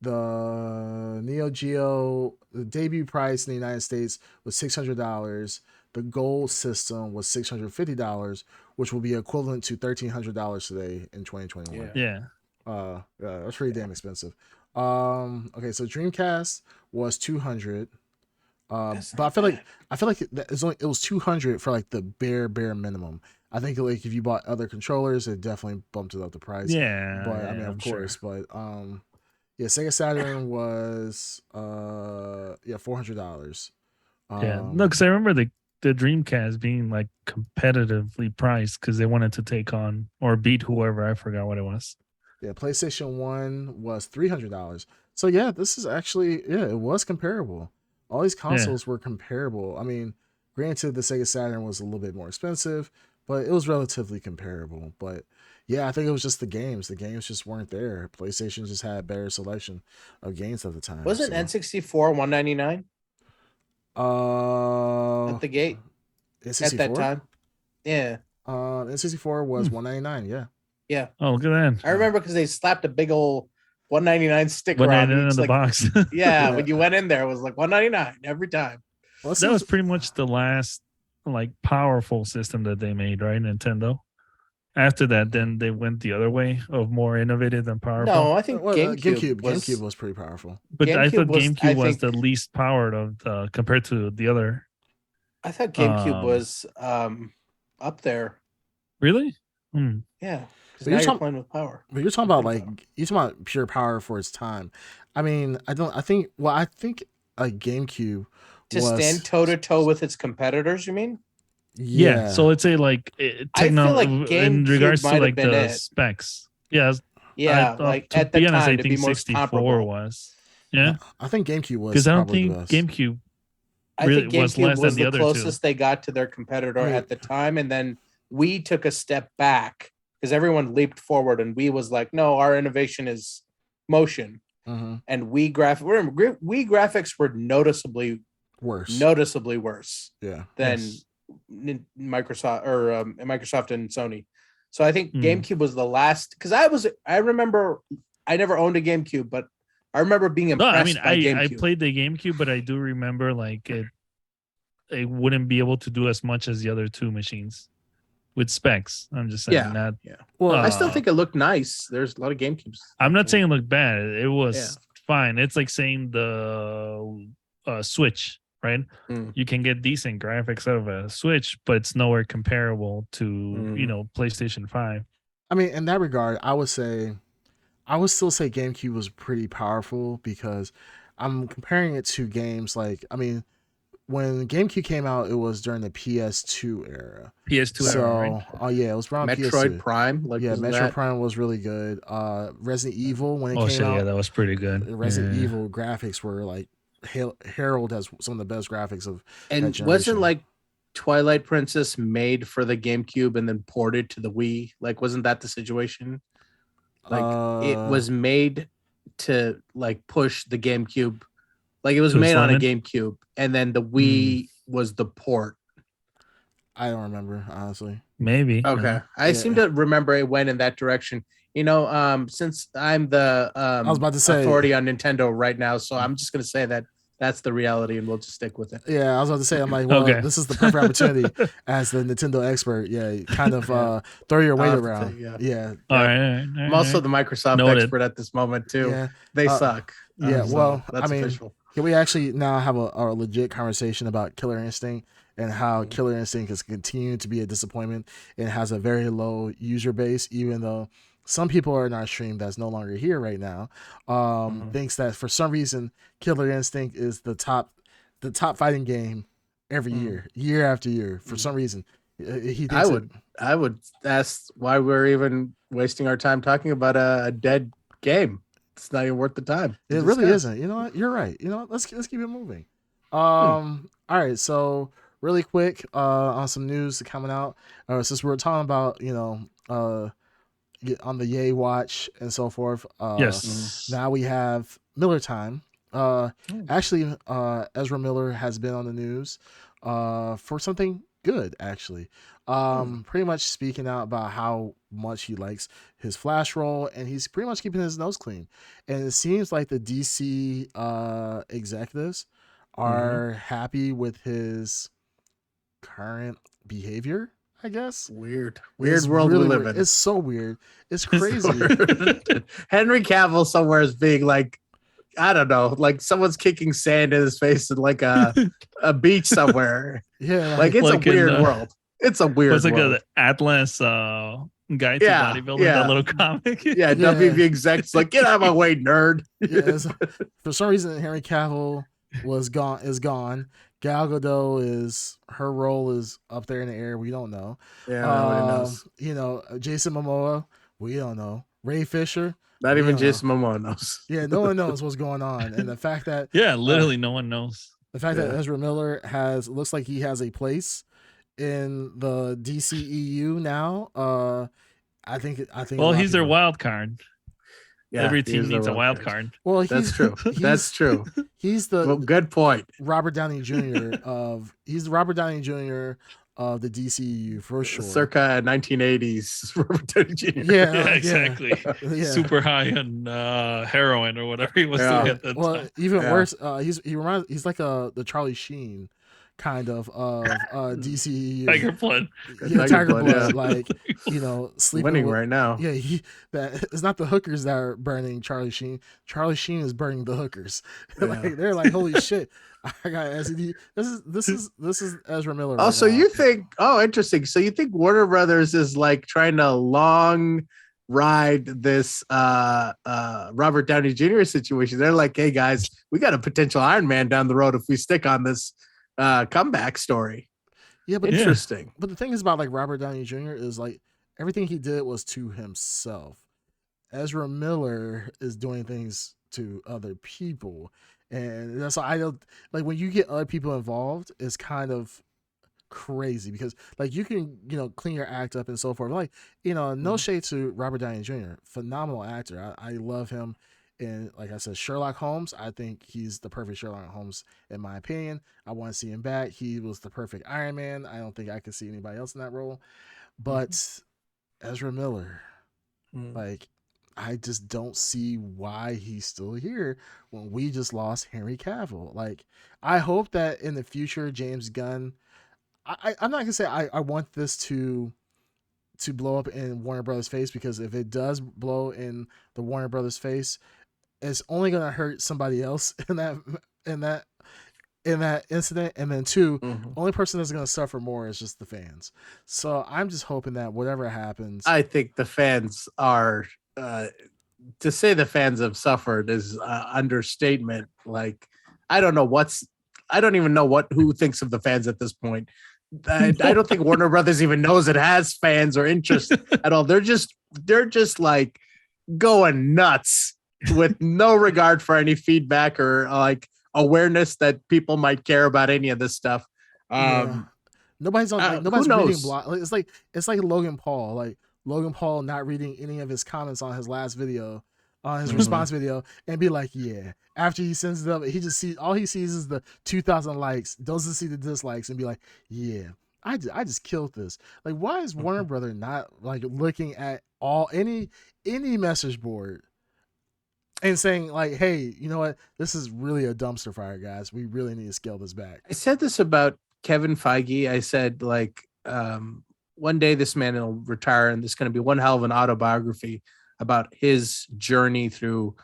the Neo Geo, the debut price in the United States was $600. The gold system was $650, which will be equivalent to $1,300 today in 2021. Yeah. That's pretty damn expensive. Okay, so Dreamcast was $200. But I feel like it was $200 for like the bare minimum. I think like if you bought other controllers, it definitely bumped it up the price. Yeah. But I mean, of course, but yeah, Sega Saturn was $400. No, because I remember the Dreamcast being like competitively priced because they wanted to take on or beat whoever. I forgot what it was. Yeah, PlayStation 1 was $300. So yeah, this is actually it was comparable. All these consoles were comparable. I mean, granted, the Sega Saturn was a little bit more expensive, but it was relatively comparable. But yeah, I think it was just the games. The games just weren't there. PlayStation just had a better selection of games at the time. Wasn't N64 $199? At the gate. N64? At that time. Yeah. N64 was $199. Yeah. Yeah. Oh, look at that! I remember because they slapped a big old $199 sticker on in the box. Yeah, when you went in there, it was like $199 every time. Well, that was pretty much the last like powerful system that they made, right? Nintendo. After that, then they went the other way of more innovative than powerful. No, I think GameCube was pretty powerful. But I thought GameCube was the least powered of compared to the other. I thought GameCube was up there. Really? Yeah. But you're playing with power. But you're talking about pure power for its time. I mean, I think like GameCube to stand toe to toe with its competitors. You mean? Yeah. So let's say like I feel like in regards to like the specs. Yeah. Yeah. Like at the time, I think 64 was. Yeah. I think GameCube was because I don't think GameCube. I think GameCube was the closest they got to their competitor at the time, and then we took a step back. Because everyone leaped forward, and Wii was like, "No, our innovation is motion." And Wii graphics were noticeably worse. Yeah. Than Microsoft or Microsoft and Sony. So I think GameCube was the last. Because I remember I never owned a GameCube, but I remember being impressed. No, I mean, I played the GameCube, but I do remember like it wouldn't be able to do as much as the other two machines. With specs, I'm just saying that. Yeah. Well, I still think it looked nice. There's a lot of GameCubes. I'm not saying it looked bad. It was fine. It's like saying the Switch, right? You can get decent graphics out of a Switch, but it's nowhere comparable to PlayStation 5. I mean, in that regard, I would still say GameCube was pretty powerful because I'm comparing it to games like when GameCube came out, it was during the PS2 era. Right? Oh yeah, it was around Metroid PS2. Prime. Metroid Prime was really good. Resident Evil when it came out. Yeah, that was pretty good. Resident Evil graphics were like heralded as some of the best graphics of. And wasn't like Twilight Princess made for the GameCube and then ported to the Wii? Like, wasn't that the situation? Like, it was made to like push the GameCube. Like it was made on a GameCube, and then the Wii was the port. I don't remember, honestly. Maybe. Okay. I seem to remember it went in that direction. Since I'm the I was about to say authority on Nintendo right now, so I'm just gonna say that that's the reality, and we'll just stick with it. Yeah, I was about to say, I'm like, well, this is the perfect opportunity as the Nintendo expert. Yeah, kind of throw your weight around. Yeah. All right. I'm also the Microsoft expert at this moment too. Yeah. They suck. Yeah, well, that's official. Can we actually now have a legit conversation about Killer Instinct and how Killer Instinct has continued to be a disappointment and has a very low user base, even though some people are in our stream that's no longer here right now, thinks that for some reason Killer Instinct is the top fighting game every year after year. For some reason, he thinks I would ask why we're even wasting our time talking about a dead game. It's not even worth the time. It really isn't. You know what? You're right. You know what? Let's keep it moving. All right. So really quick on some news coming out. Since we're talking about on the Yay Watch and so forth. Yes. Now we have Miller time. Actually, Ezra Miller has been on the news for something good, actually. Pretty much speaking out about how much he likes his Flash role, and he's pretty much keeping his nose clean. And it seems like the DC executives are happy with his current behavior, I guess. Weird world we live in. It's so weird. It's crazy. Henry Cavill somewhere is being like, I don't know, like someone's kicking sand in his face in like a beach somewhere. Yeah, like it's a weird world. It's a weird. It's like world. an Atlas guy to bodybuilding, that little comic. WB execs like, get out of my way, nerd. For some reason, Henry Cavill is gone. Gal Gadot her role is up there in the air. We don't know. Yeah, nobody knows. Jason Momoa, we don't know. Ray Fisher, not even Jason Momoa knows. Yeah, no one knows what's going on, and the fact that literally no one knows. The fact that Ezra Miller looks like he has a place in the DCEU now. I think. Well, he's their wild card. Yeah, every team needs a wild card. Well, that's true. That's true. He's the good point. Robert Downey Jr. He's the Robert Downey Jr. of the DCU for sure. Circa 1980s Robert Downey Jr. Yeah, exactly. Super high on heroin or whatever he was doing at that time. Even worse, he's like the Charlie Sheen kind of DCEU. Tiger Blood. Yeah, Tiger Blood. Like, sleeping winning right now. Yeah, it's not the hookers that are burning Charlie Sheen. Charlie Sheen is burning the hookers. Like, they're like, holy shit, I got SED. This is Ezra Miller. Right so you think? Oh, interesting. So you think Warner Brothers is like trying to long ride this Robert Downey Jr. situation? They're like, hey guys, we got a potential Iron Man down the road if we stick on this comeback story. Yeah, but interesting. But the thing is about like Robert Downey Jr. is like everything he did was to himself. Ezra Miller is doing things to other people, and that's why I don't like when you get other people involved. It's kind of crazy because like you can clean your act up and so forth. Like no shade to Robert Downey Jr. Phenomenal actor. I love him. And like I said, Sherlock Holmes, I think he's the perfect Sherlock Holmes, in my opinion. I want to see him back. He was the perfect Iron Man. I don't think I could see anybody else in that role. But Ezra Miller, like, I just don't see why he's still here when we just lost Henry Cavill. Like, I hope that in the future, James Gunn, I'm not going to say I want this to blow up in Warner Brothers' face, because if it does blow in the Warner Brothers' face, it's only going to hurt somebody else in that incident. And then two, only person that's going to suffer more is just the fans. So I'm just hoping that whatever happens, I think the fans are, to say the fans have suffered is understatement. Like, I don't even know who thinks of the fans at this point. I don't think Warner Brothers even knows it has fans or interest at all. They're just like going nuts with no regard for any feedback or like awareness that people might care about any of this stuff. Nobody's reading blog. It's like Logan Paul. Like Logan Paul not reading any of his comments on his last video, on his response video, and be like, yeah. After he sends it up, he sees is the 2,000 likes, doesn't see the dislikes, and be like, yeah. I just killed this. Like, why is Warner Brother not like looking at any message board and saying like, hey, you know what? This is really a dumpster fire, guys. We really need to scale this back. I said this about Kevin Feige. I said like, one day this man will retire, and there's going to be one hell of an autobiography about his journey through,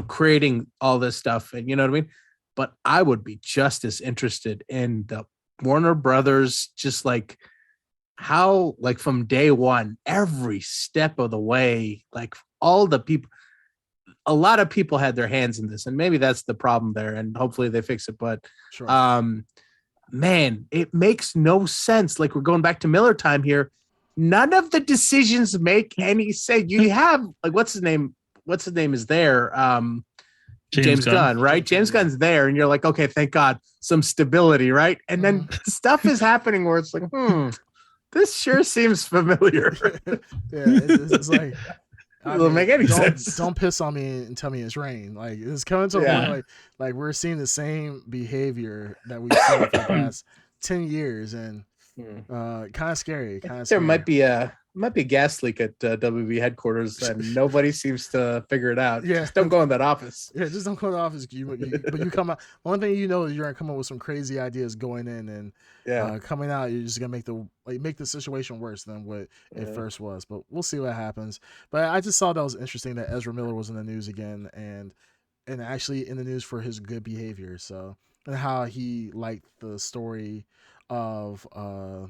creating all this stuff, and you know what I mean. But I would be just as interested in the Warner Brothers, just like how, like from day one, every step of the way, like all the people. A lot of people had their hands in this, and maybe that's the problem there, and hopefully they fix it. But Sure. Man, it makes no sense. Like, we're going back to Miller time here. None of the decisions make any sense. You have like, what's his name is there? James Gunn, right? James Gunn's there, and you're like, okay, thank God, some stability, right? And then stuff is happening where it's like, this sure seems familiar. It's like, it doesn't make any sense. Don't piss on me and tell me it's rain. Like, it's coming to a point like we're seeing the same behavior that we've seen for the past 10 years, and kind of scary. There might be a gas leak at WB headquarters, and nobody seems to figure it out. Yeah, just don't go in that office. Yeah, just don't go in the office. But you come out. One thing you know is you're gonna come up with some crazy ideas going in, and coming out, you're just gonna make the situation worse than what it first was. But we'll see what happens. But I just thought that was interesting that Ezra Miller was in the news again, and actually in the news for his good behavior. So, and how he liked the story of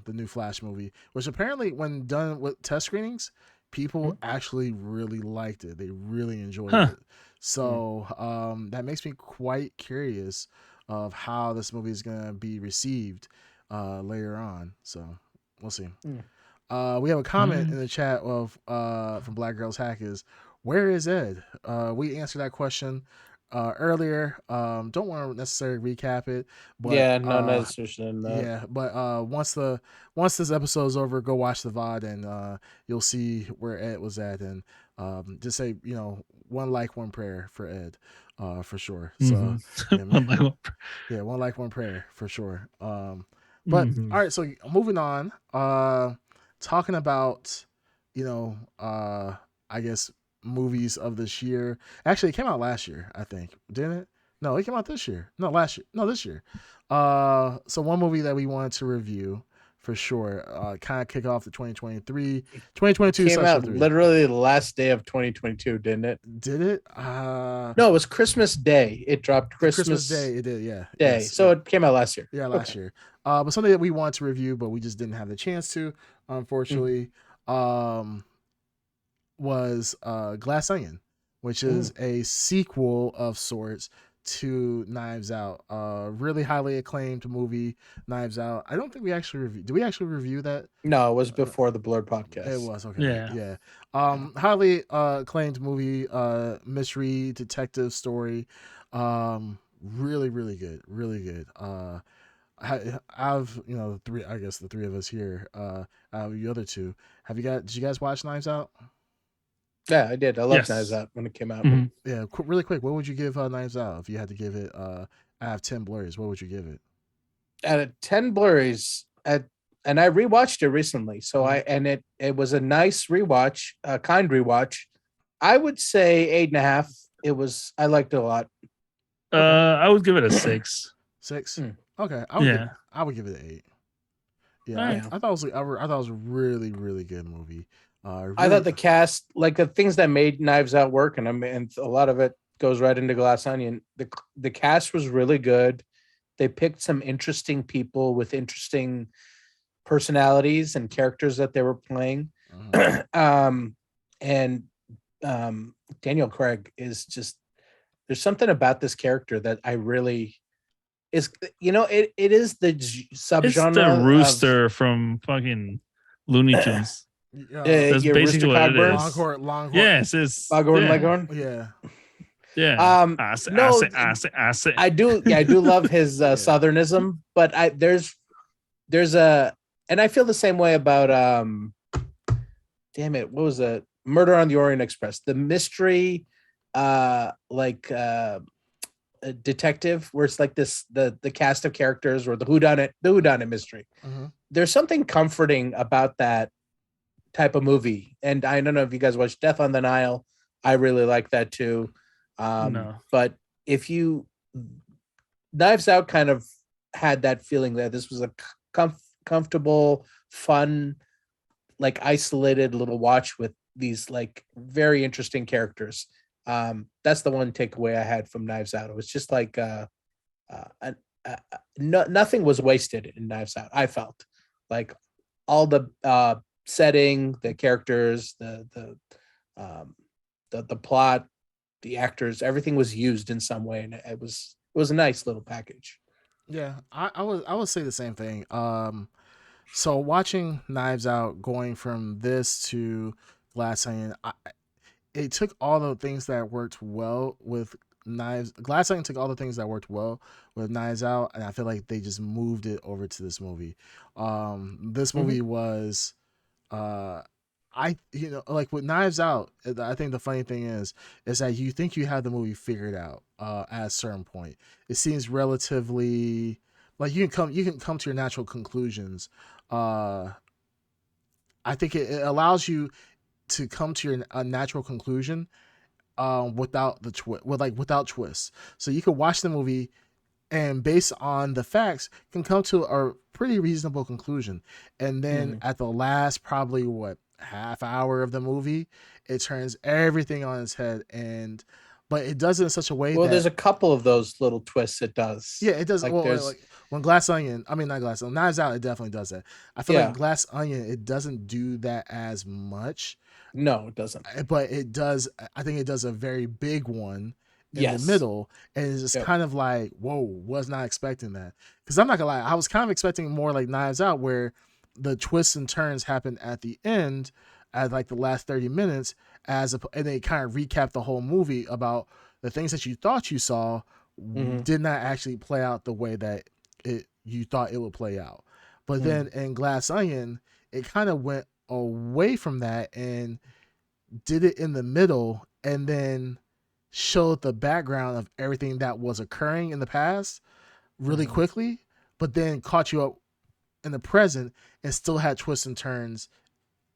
the new Flash movie, which apparently when done with test screenings, people actually really liked it. They really enjoyed it. So that makes me quite curious of how this movie is going to be received later on. So we'll see. We have a comment in the chat of from Black Girls Hack is, where is Ed? We answered that question earlier. Don't want to necessarily recap it, but but once this episode is over, go watch the VOD, and you'll see where Ed was at, and just say, one like, one prayer for Ed, for sure. So one like, one prayer for sure. But all right, so moving on, talking about I guess movies of this year. Actually, it came out last year, I think. Didn't it? No, it came out this year. No, last year. No, this year. So one movie that we wanted to review for sure, kind of kick off the 2022 came out literally the last day of 2022, didn't it? Did it? No, it was Christmas Day. It dropped Christmas Day. It did, yeah. Day. Yes, so it came out last year. Yeah, last year. But something that we wanted to review, but we just didn't have the chance to, unfortunately. Was Glass Onion, which is a sequel of sorts to Knives Out. Really highly acclaimed movie, Knives Out. I don't think we actually reviewed. Did we actually review that? No, it was before the Blurred podcast. It was, okay. Yeah. Highly acclaimed movie, mystery detective story. Really, really good. Really good. I've the three of us here. The other two. Did you guys watch Knives Out? Yeah, I did. I loved Knives Out when it came out. Yeah, really quick. What would you give Knives Out if you had to give it? I have 10 blurries. What would you give it? At a 10 blurries, and I rewatched it recently. So it was a nice rewatch, a kind rewatch. I would say 8.5. I liked it a lot. I would give it a 6. 6. Okay. I would give it an 8. Yeah, right. I thought it was a really, really good movie. I thought the cast, like the things that made Knives Out work, and a lot of it goes right into Glass Onion. The cast was really good. They picked some interesting people with interesting personalities and characters that they were playing. And Daniel Craig is just, there's something about this character that I really is, it is the subgenre. It's the rooster from fucking Looney Tunes. That's basically what it is. Longhorn. Yes, it's Leghorn. Yeah. Yeah. I do love his southernism, but there's and I feel the same way about damn it, what was it? Murder on the Orient Express. The mystery, detective, where it's like this the cast of characters or the whodunit mystery. Mm-hmm. There's something comforting about that type of movie. And I don't know if you guys watched Death on the Nile. I really like that too. No. But if you Knives Out kind of had that feeling that this was a comfortable, fun, like isolated little watch with these like very interesting characters. That's the one takeaway I had from Knives Out. It was just like nothing was wasted in Knives Out. I felt like all the setting, the characters, the plot, the actors, everything was used in some way, and it was a nice little package. Yeah, I would say the same thing. So watching Knives Out, going from this to Glass Onion, it took all the things that worked well with Glass Onion took all the things that worked well with Knives Out, and I feel like they just moved it over to this movie. This movie was, like with Knives Out, I think the funny thing is that you think you have the movie figured out at a certain point. It seems relatively like you can come to your natural conclusions. I think it allows you to come to a natural conclusion without the without twists. So you can watch the movie and based on the facts can come to a pretty reasonable conclusion. And then at the last probably half hour of the movie, it turns everything on its head, but it does it in such a way there's a couple of those little twists it does. Yeah, it does. Like, like when Glass Onion, I mean not Glass Onion, Knives Out, it definitely does that. I feel like Glass Onion, it doesn't do that as much. No, it doesn't. But it does. I think it does a very big one in the middle, and it's just kind of like, whoa, was not expecting that. Because I'm not gonna lie, I was kind of expecting more like Knives Out, where the twists and turns happen at the end, at like the last 30 minutes, and they kind of recap the whole movie about the things that you thought you saw did not actually play out the way that you thought it would play out. But then in Glass Onion, it kind of went away from that and did it in the middle, and then showed the background of everything that was occurring in the past really quickly, but then caught you up in the present and still had twists and turns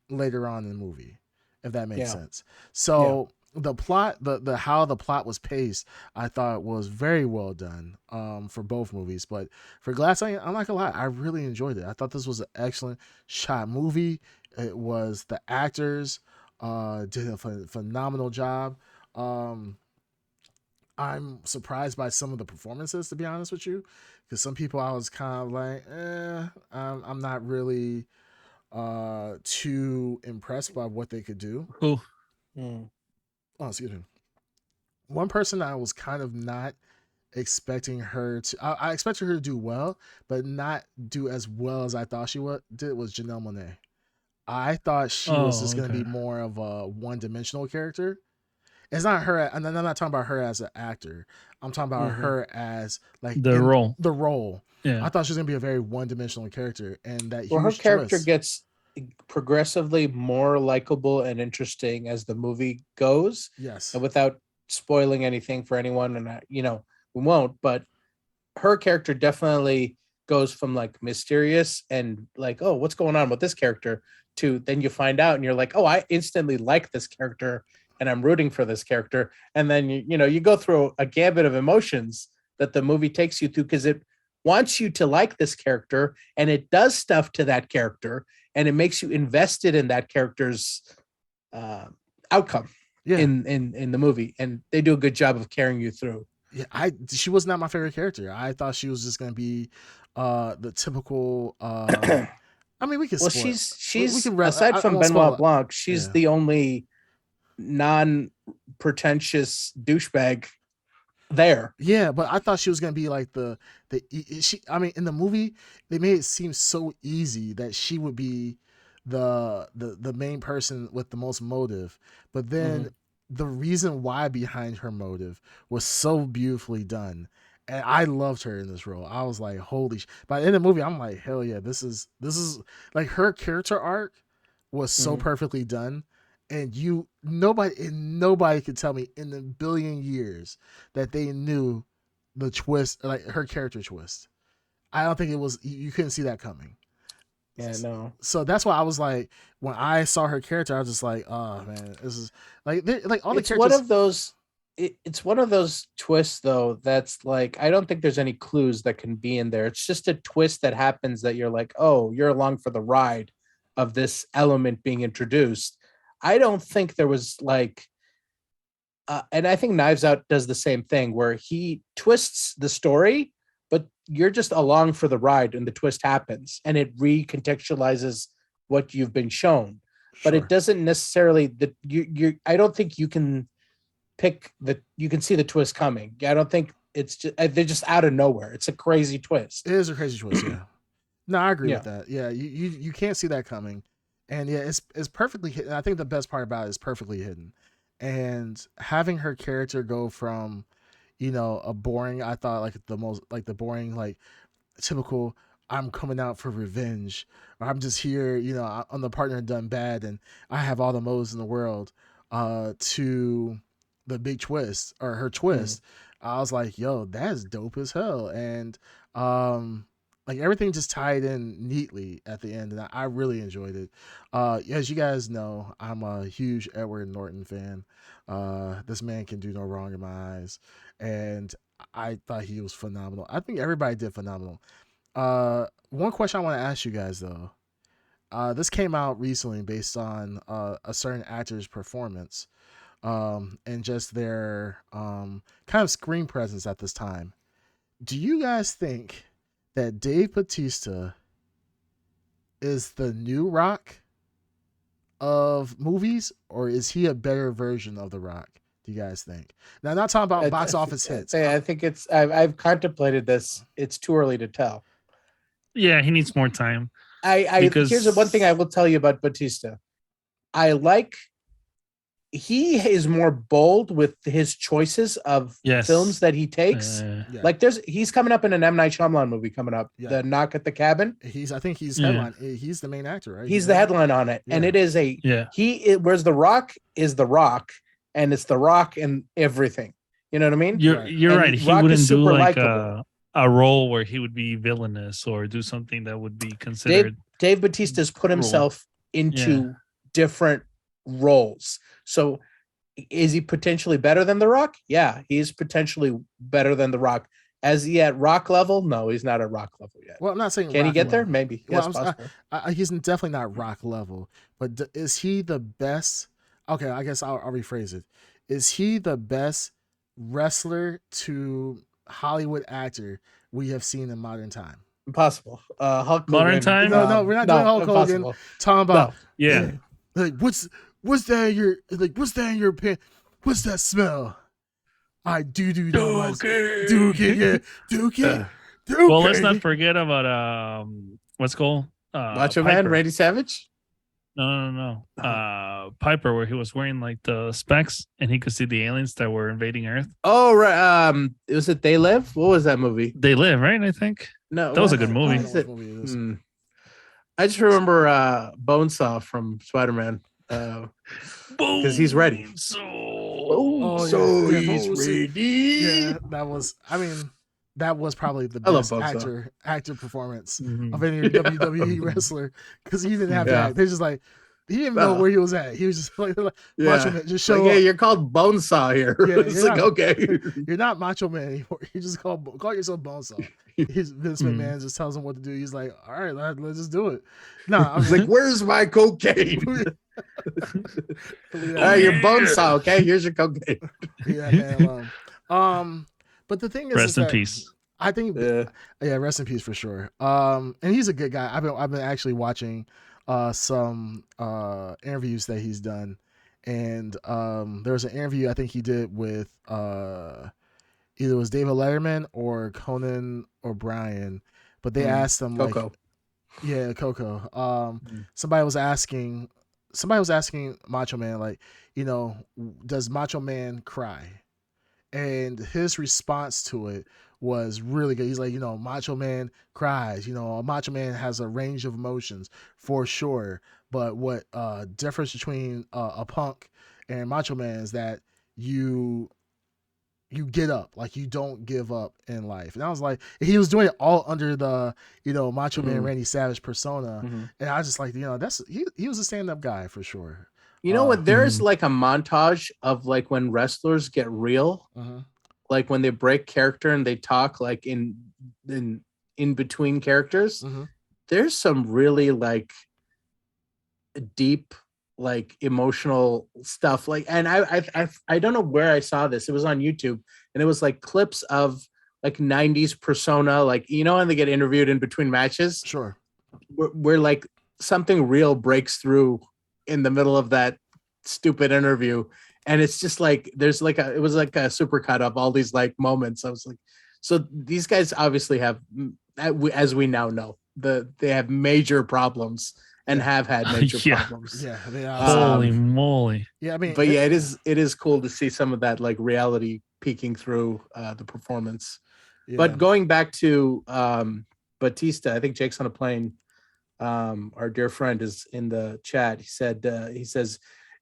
later on in the movie, if that makes sense. So the plot, the how the plot was paced, I thought was very well done for both movies. But for Glass Onion, I'm not gonna lie, I really enjoyed it. I thought this was an excellent shot movie. It was, the actors did a phenomenal job. I'm surprised by some of the performances, to be honest with you, because some people I was kind of like, I'm not really too impressed by what they could do. Who? Oh, excuse me. One person I was kind of not expecting her to. I expected her to do well, but not do as well as I thought she did, was Janelle Monáe. I thought she was just going to be more of a one-dimensional character. It's not her, and I'm not talking about her as an actor. I'm talking about her as like the role. The role. Yeah, I thought she was going to be a very one-dimensional character, and that her character gets progressively more likable and interesting as the movie goes. Yes, and without spoiling anything for anyone, and we won't. But her character definitely goes from like mysterious and like, oh, what's going on with this character, to then you find out and you're like, oh, I instantly like this character and I'm rooting for this character. And then you go through a gambit of emotions that the movie takes you through, because it wants you to like this character and it does stuff to that character and it makes you invested in that character's outcome in the movie, and they do a good job of carrying you through. Yeah, she was not my favorite character. I thought she was just going to be the typical I mean, we can. Well, she's aside from Benoit Blanc, she's the only non-pretentious douchebag there. Yeah, but I thought she was gonna be like I mean, in the movie, they made it seem so easy that she would be the main person with the most motive, but then the reason why behind her motive was so beautifully done. And I loved her in this role. I was like, holy But in the movie, I'm like, hell yeah, this is like, her character arc was so perfectly done. And nobody could tell me in a billion years that they knew the twist, like her character twist. I don't think it was. You couldn't see that coming. Yeah, no. So that's why I was like, when I saw her character, I was just like, oh man, this is like all the It's characters. one of those. It's one of those twists though. That's like, I don't think there's any clues that can be in there. It's just a twist that happens that you're like, oh, you're along for the ride of this element being introduced. I don't think there was like, and I think Knives Out does the same thing where he twists the story, but you're just along for the ride and the twist happens and it recontextualizes what you've been shown. But it doesn't necessarily that you I don't think you can pick you can see the twist coming. I don't think it's just, they're just out of nowhere. It's a crazy twist. It is a crazy twist, yeah. No, I agree with that. Yeah, you can't see that coming. And yeah, it's perfectly hidden. I think the best part about it is perfectly hidden. And having her character go from, a boring, I thought like the boring, like typical, I'm coming out for revenge, or I'm just here, I'm the partner done bad and I have all the moves in the world, to the big twist or her twist. I was like, yo, that's dope as hell. And like everything just tied in neatly at the end, and I really enjoyed it. As you guys know, I'm a huge Edward Norton fan. This man can do no wrong in my eyes, and I thought he was phenomenal. I think everybody did phenomenal. One question I want to ask you guys though, this came out recently based on a certain actor's performance, and just their kind of screen presence at this time. Do you guys think that Dave Bautista is the new Rock of movies, or is he a better version of The Rock? Do you guys think? Now, I'm not talking about box office hits. I think it's. I've contemplated this. It's too early to tell. Yeah, he needs more time. Because here's the one thing I will tell you about Bautista. He is more bold with his choices of films that he takes. Like he's coming up in an M. Night Shyamalan movie coming up, The Knock at the Cabin. I think he's headline. He's the main actor, right? He's the headline on it. And it is whereas The Rock is The Rock, and it's The Rock and everything. You know what I mean? You're right. He wouldn't do like a role where he would be villainous or do something that would be considered. Dave Bautista's put himself into different roles. So is he potentially better than The Rock? Yeah, he's potentially better than The Rock. Is he at Rock level? No, he's not at Rock level yet. Well, I'm not saying can he get level. there? Maybe. Well, he's definitely not Rock level. But is he the best? Okay, I guess I'll rephrase it. Is he the best wrestler to Hollywood actor we have seen in modern time? Impossible. Hulk Hogan. Modern time? No, we're not doing Hulk Hogan. Talking about like what's that in your pen? What's that smell? I do Dookie. Well, let's not forget about what's called Macho Man, Randy Savage. No. Piper, where he was wearing like the specs and he could see the aliens that were invading Earth. Oh, right. Was it They Live? What was that movie? They Live, right? I think. No, that was a good movie. I just remember Bonesaw from Spider-Man. Because he's ready. He's ready. Yeah, that was probably the best actor performance of any WWE wrestler, because he didn't have that. They're just like, he didn't know where he was at. He was just like Macho Man, just show up. You're called Bonesaw here. It's like, okay, you're not Macho Man anymore. You just call yourself Bonesaw. Vince McMahon just tells him what to do. He's like, all right, let's just do it. No, I was like, where's my cocaine? You're Bonesaw, okay? Here's your cocaine. Yeah, man. But the thing is, rest in peace. I think, rest in peace for sure. And he's a good guy. I've been actually watching some interviews that he's done, and there was an interview I think he did with either it was David Letterman or Conan O'Brien, but they asked him Coco. Coco. Somebody was asking Macho Man, like, does Macho Man cry? And his response to it was really good. He's like, Macho Man cries. Macho Man has a range of emotions for sure. But what difference between a Punk and Macho Man is that you you get up, like you don't give up in life. And I was like, he was doing it all under the, Macho Man Randy Savage persona. And I was just like, he was a stand-up guy for sure. You know what? There's like a montage of like when wrestlers get real, like when they break character and they talk like in between characters. There's some really like deep, like emotional stuff. Like, and I don't know where I saw this. It was on YouTube, and it was like clips of like 90s persona, like, and they get interviewed in between matches. Sure. Where like something real breaks through in the middle of that stupid interview, and it's just like there's like it was like a supercut of all these like moments. I was like, so these guys obviously have, as we now know, they have major problems and have had major problems. Yeah, they holy moly. Yeah, I mean, but it is cool to see some of that like reality peeking through the performance. Yeah. But going back to Batista, I think Jake's on a plane. Our dear friend is in the chat. He says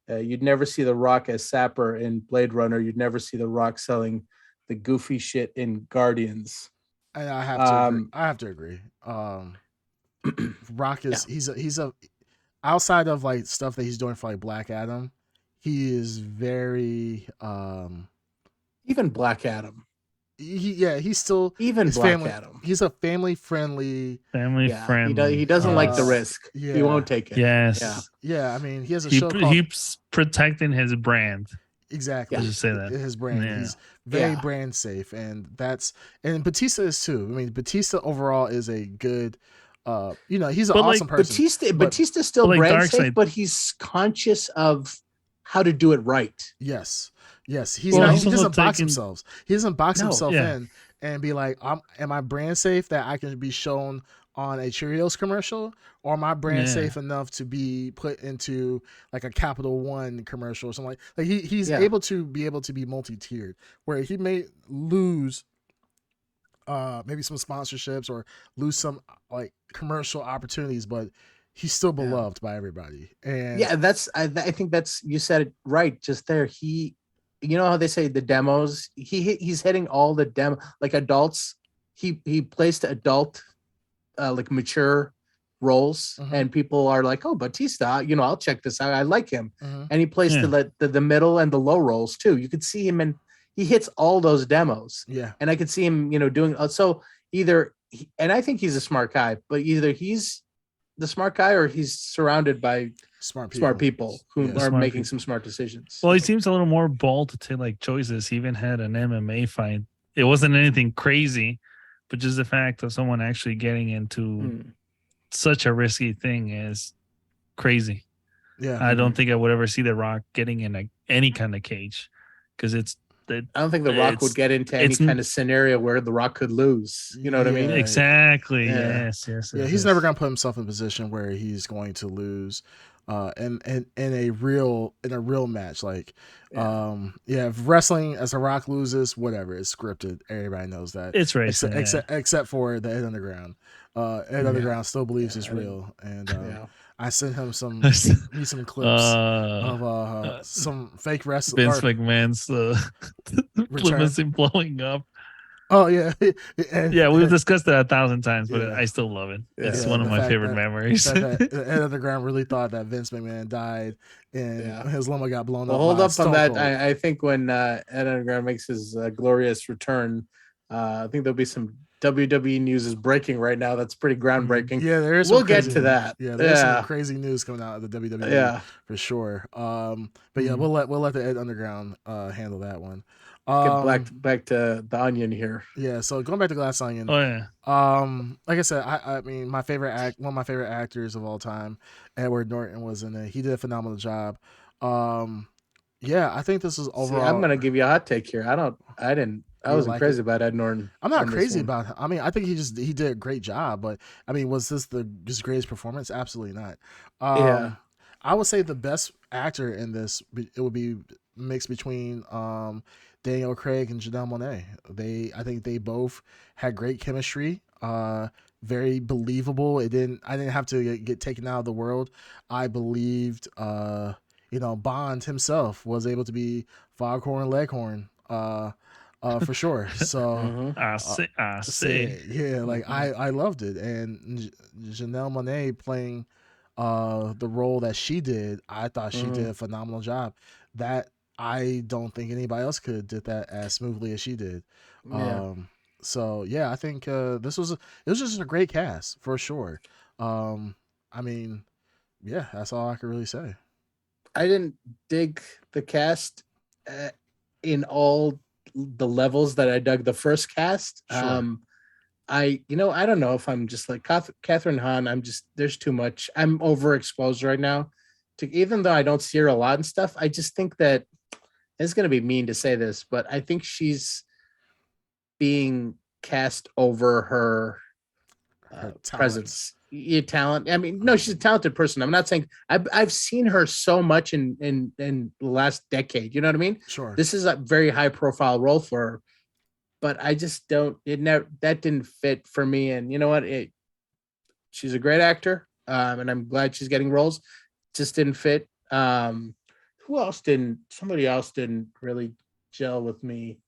you'd never see The Rock as Sapper in Blade Runner. You'd never see The Rock selling the goofy shit in Guardians. And I have to agree. Rock is he's a outside of like stuff that he's doing for like Black Adam, he is very even Black Adam. He's still even Black Adam. He's a family friendly. He doesn't like the risk. Yeah. He won't take it. Yes. Yeah. I mean, he has a show called... He's protecting his brand. Exactly. Let's just say that. His brand. Yeah. He's very brand safe, and Batista is too. I mean, Batista overall is a good. He's an awesome person. Batista's still brand safe, but he's conscious of how to do it right. Yes. He doesn't box himself. He doesn't box himself in and be like, am I brand safe that I can be shown on a Cheerios commercial, or am I brand safe enough to be put into like a Capital One commercial or something like he's able to be multi-tiered, where he may lose maybe some sponsorships or lose some like commercial opportunities, but he's still beloved by everybody. And I think that's, you said it right just there. You know how they say the demos, he's hitting all the demo, like adults. He placed adult like mature roles, and people are like, oh, Batista, I'll check this out, I like him. And he placed the middle and the low roles too. You could see him, and he hits all those demos. And I could see him doing so either and I think he's a smart guy, but either he's the smart guy or he's surrounded by smart people who are making some smart decisions. Well, he seems a little more bold to take like choices. He even had an MMA fight. It wasn't anything crazy, but just the fact of someone actually getting into such a risky thing is crazy. I don't think I would ever see The Rock getting in any kind of cage, because I don't think The Rock would get into any kind of scenario where The Rock could lose. You know what I mean? Exactly. Yes. He's never going to put himself in a position where he's going to lose in a real match. Like, if wrestling as The Rock loses, whatever, it's scripted. Everybody knows that. It's racing. Except for the Ed Underground. Ed Underground still believes it's real. And I sent him some clips of some fake wrestling. Vince McMahon's limousine blowing up. Oh yeah, we've discussed that 1,000 times, but I still love it. It's one of my favorite memories. Ed Underground really thought that Vince McMahon died and his limo got blown up. Hold up on that. I think when Ed Underground makes his glorious return, I think there'll be some WWE news is breaking right now. That's pretty groundbreaking. Yeah, there is. We'll get to that. Yeah, there's some crazy news coming out of the WWE. Yeah, for sure. But we'll let the Ed Underground handle that one. Get back to the Onion here. Yeah, so going back to Glass Onion. Oh yeah. Like I said, I mean, one of my favorite actors of all time, Edward Norton, was in it. He did a phenomenal job. I think this is overall. I'm gonna give you a hot take here. I wasn't crazy about Ed Norton. I'm not crazy about him. I mean, I think he did a great job, but I mean, was this his greatest performance? Absolutely not. I would say the best actor in this, it would be mixed between Daniel Craig and Janelle Monáe. I think they both had great chemistry. Very believable. I didn't have to get taken out of the world. I believed Bond himself was able to be Foghorn Leghorn. for sure. So I see. yeah, like I loved it, and Janelle Monáe playing the role that she did, I thought she did a phenomenal job. That I don't think anybody else could have did that as smoothly as she did. Yeah. So yeah, I think it was just a great cast for sure. I mean, yeah, that's all I could really say. I didn't dig the cast in all the levels that I dug the first cast. Sure. I don't know if I'm just like Catherine Hahn. There's too much. I'm overexposed right now to, even though I don't see her a lot and stuff. I just think that it's going to be mean to say this, but I think she's being cast over her presence. Talent. I mean, no, she's a talented person. I'm not saying I've seen her so much in the last decade. You know what I mean? Sure. This is a very high profile role for her, but I just don't. That didn't fit for me. And you know what? She's a great actor, and I'm glad she's getting roles. Just didn't fit. Who else didn't? Somebody else didn't really gel with me.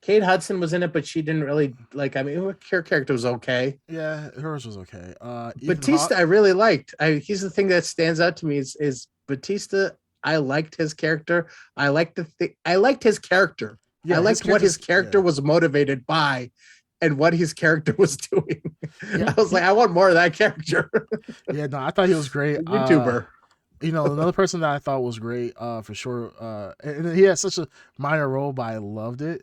Kate Hudson was in it, but she didn't really like. I mean, her character was okay. Yeah, hers was okay. Batista, I really liked. He's the thing that stands out to me is Batista. I liked his character. I liked his character. Yeah, I liked what his character was motivated by, and what his character was doing. Yeah. I was like, I want more of that character. Yeah, no, I thought he was great. YouTuber. Another person that I thought was great, for sure. And he had such a minor role, but I loved it.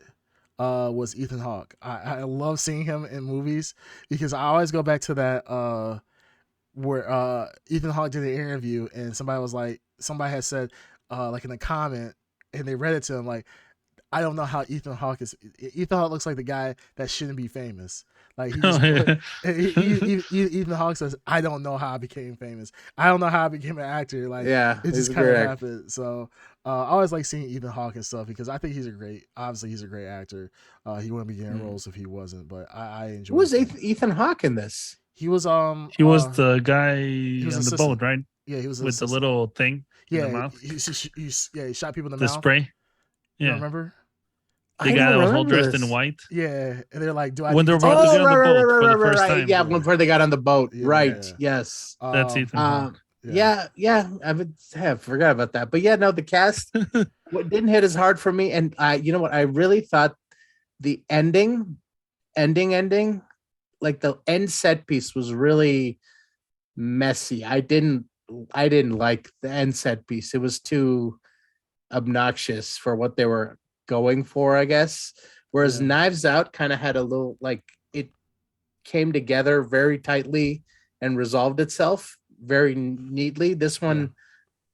Was Ethan Hawke. I love seeing him in movies because I always go back to that where Ethan Hawke did an interview and somebody had said like in a comment, and they read it to him like, I don't know how Ethan Hawke is. Ethan Hawke looks like the guy that shouldn't be famous. Like Ethan Hawke says, I don't know how I became famous. I don't know how I became an actor. Like, yeah, it just kind of happened. So I always like seeing Ethan Hawke and stuff because I think he's a great actor. He wouldn't be getting roles if he wasn't, but I enjoy. Who was Ethan Hawke in this? He was he was the guy on the boat, right? Yeah, he was with the little thing. Yeah, in the mouth. He shot people in the mouth. The spray. Yeah, remember? The guy that was all dressed in white. Yeah, and they're like, "Do I?" When they're about to get on the boat for the first time. Yeah, before they got on the boat. Yeah, right. Yeah. Yes. That's Ethan Hawke. Yeah. I forgot about that. But yeah, no, the cast what didn't hit as hard for me. And you know what? I really thought the ending, like the end set piece was really messy. I didn't like the end set piece. It was too obnoxious for what they were going for, I guess. Whereas Knives Out kind of had a little, like, it came together very tightly and resolved itself very neatly. This one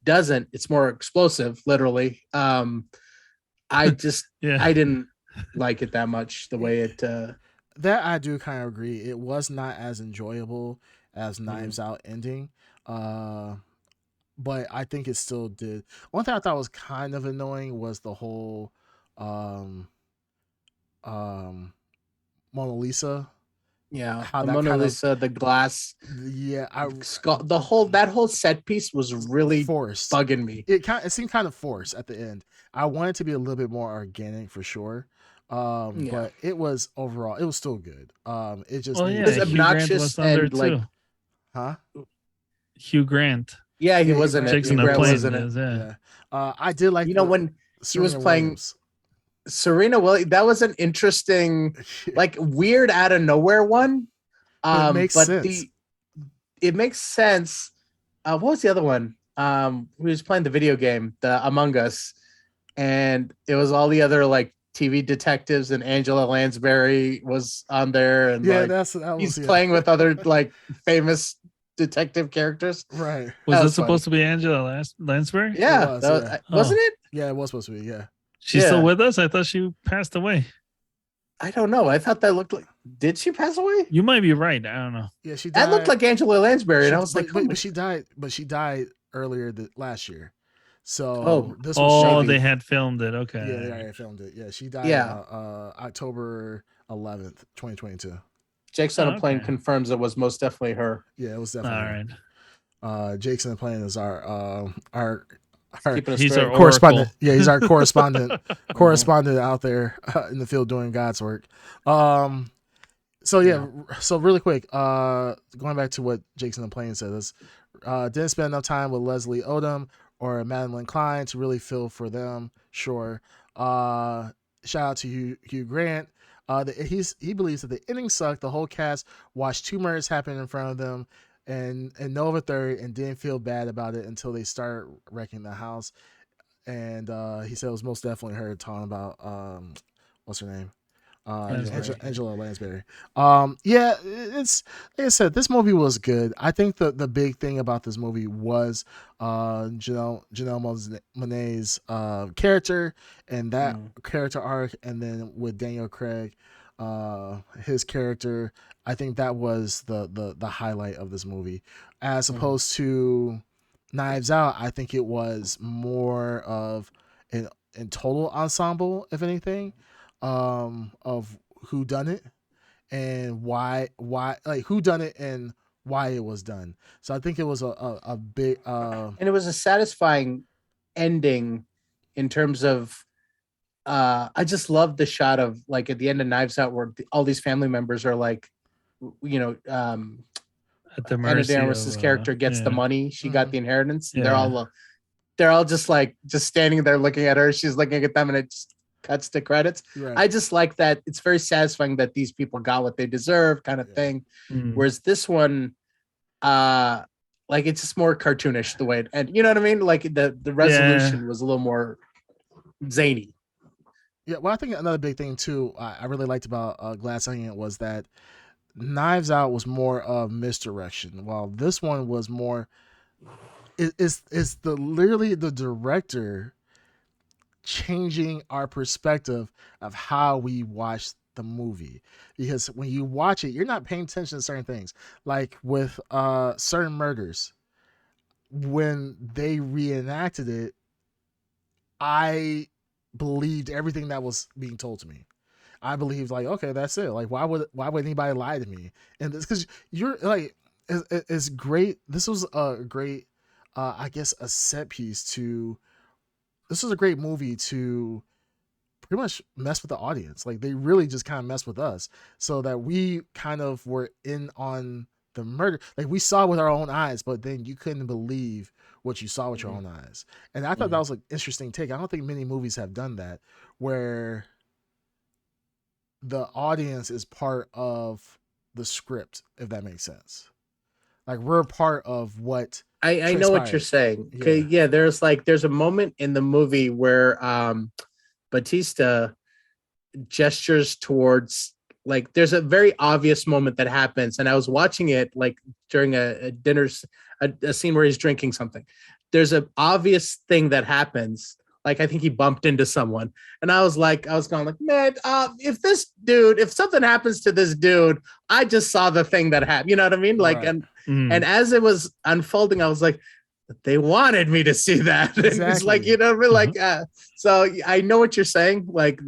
doesn't. It's more explosive, literally. I just I didn't like it that much, the way it that I do kind of agree. It was not as enjoyable as Knives Out ending. But I think it still did. One thing I thought was kind of annoying was the whole Mona Lisa. Yeah, how the Mona Lisa, the glass. Yeah, that whole set piece was really forced, bugging me. It seemed kind of forced at the end. I wanted to be a little bit more organic for sure. But it was overall, it was still good. It just it was obnoxious and like, huh? Hugh Grant. Yeah, he wasn't it. Jason wasn't it. Yeah. I did like when he was playing Serena Williams. That was an interesting, like, weird out of nowhere one. It makes sense. It makes sense. What was the other one? We was playing the video game, the Among Us, and it was all the other like TV detectives, and Angela Lansbury was on there, and he's playing with other like famous detective characters. Right. Was it supposed to be Angela Lansbury? Yeah. Wasn't it? Yeah, it was supposed to be. Yeah. She's still with us? I thought she passed away. I don't know. I thought that looked like. Did she pass away? You might be right. I don't know. Yeah, she died. That looked like Angela Lansbury, and I was like, but she died. But she died earlier last year. So this was they had filmed it. Okay. Yeah, they already filmed it. Yeah, she died. October 11th, 2022. Jake's on a Plane confirms it was most definitely her. Yeah, it was definitely. All right. Jake's on a Plane is our He's our correspondent. oracle. Yeah, he's our correspondent out there in the field doing God's work. So really quick, going back to what Jason the Plane says, didn't spend enough time with Leslie Odom or Madeline Klein to really feel for them. Sure. Shout out to Hugh Grant. He believes that the ending sucked. The whole cast watched 2 murders happen in front of them and know of a third and didn't feel bad about it until they started wrecking the house. And he said it was most definitely her talking about what's her name? Angela Lansbury. It's like I said, this movie was good. I think the big thing about this movie was Janelle Monáe's character and that character arc, and then with Daniel Craig, his character. I think that was the highlight of this movie, as opposed to Knives Out. I think it was more of an total ensemble, if anything, of who done it and why like who done it and why it was done. So I think it was a big and it was a satisfying ending in terms of I just love the shot of like at the end of Knives Out where all these family members are like, you know, at the mercy Anna de Armas's character gets the money. She got the inheritance. And Yeah. they're all just standing there looking at her. She's looking at them, and it just cuts to credits. Right. I just like that. It's very satisfying that these people got what they deserve, kind of thing. Whereas this one, like it's just more cartoonish the way it, and you know what I mean? Like the resolution was a little more zany. Yeah, well, I think another big thing too I really liked about Glass Onion was that Knives Out was more of misdirection, while this one was more is literally the director changing our perspective of how we watch the movie. Because when you watch it, you're not paying attention to certain things. Like with certain murders, when they reenacted it, I believed everything that was being told to me. I believed like, okay, that's it. Like, why would anybody lie to me? And it's because you're like, it's great. This was a great, I guess, a set piece to. This was a great movie to pretty much mess with the audience. Like they really just kind of messed with us, so that we kind of were in on the murder. Like we saw with our own eyes, but then you couldn't believe what you saw with your own eyes. And I thought that was an interesting take. I don't think many movies have done that, where the audience is part of the script, if that makes sense. Like we're part of what I know what you're saying. Okay, yeah, there's a moment in the movie where Batista gestures towards, like there's a very obvious moment that happens, and I was watching it like during a dinner, a scene where he's drinking something. There's an obvious thing that happens. Like I think he bumped into someone, and I was going like, man, if something happens to this dude, I just saw the thing that happened. You know what I mean? Like, right. And as it was unfolding, I was like, they wanted me to see that. Exactly. It's like, you know what I mean? Like, so I know what you're saying. Like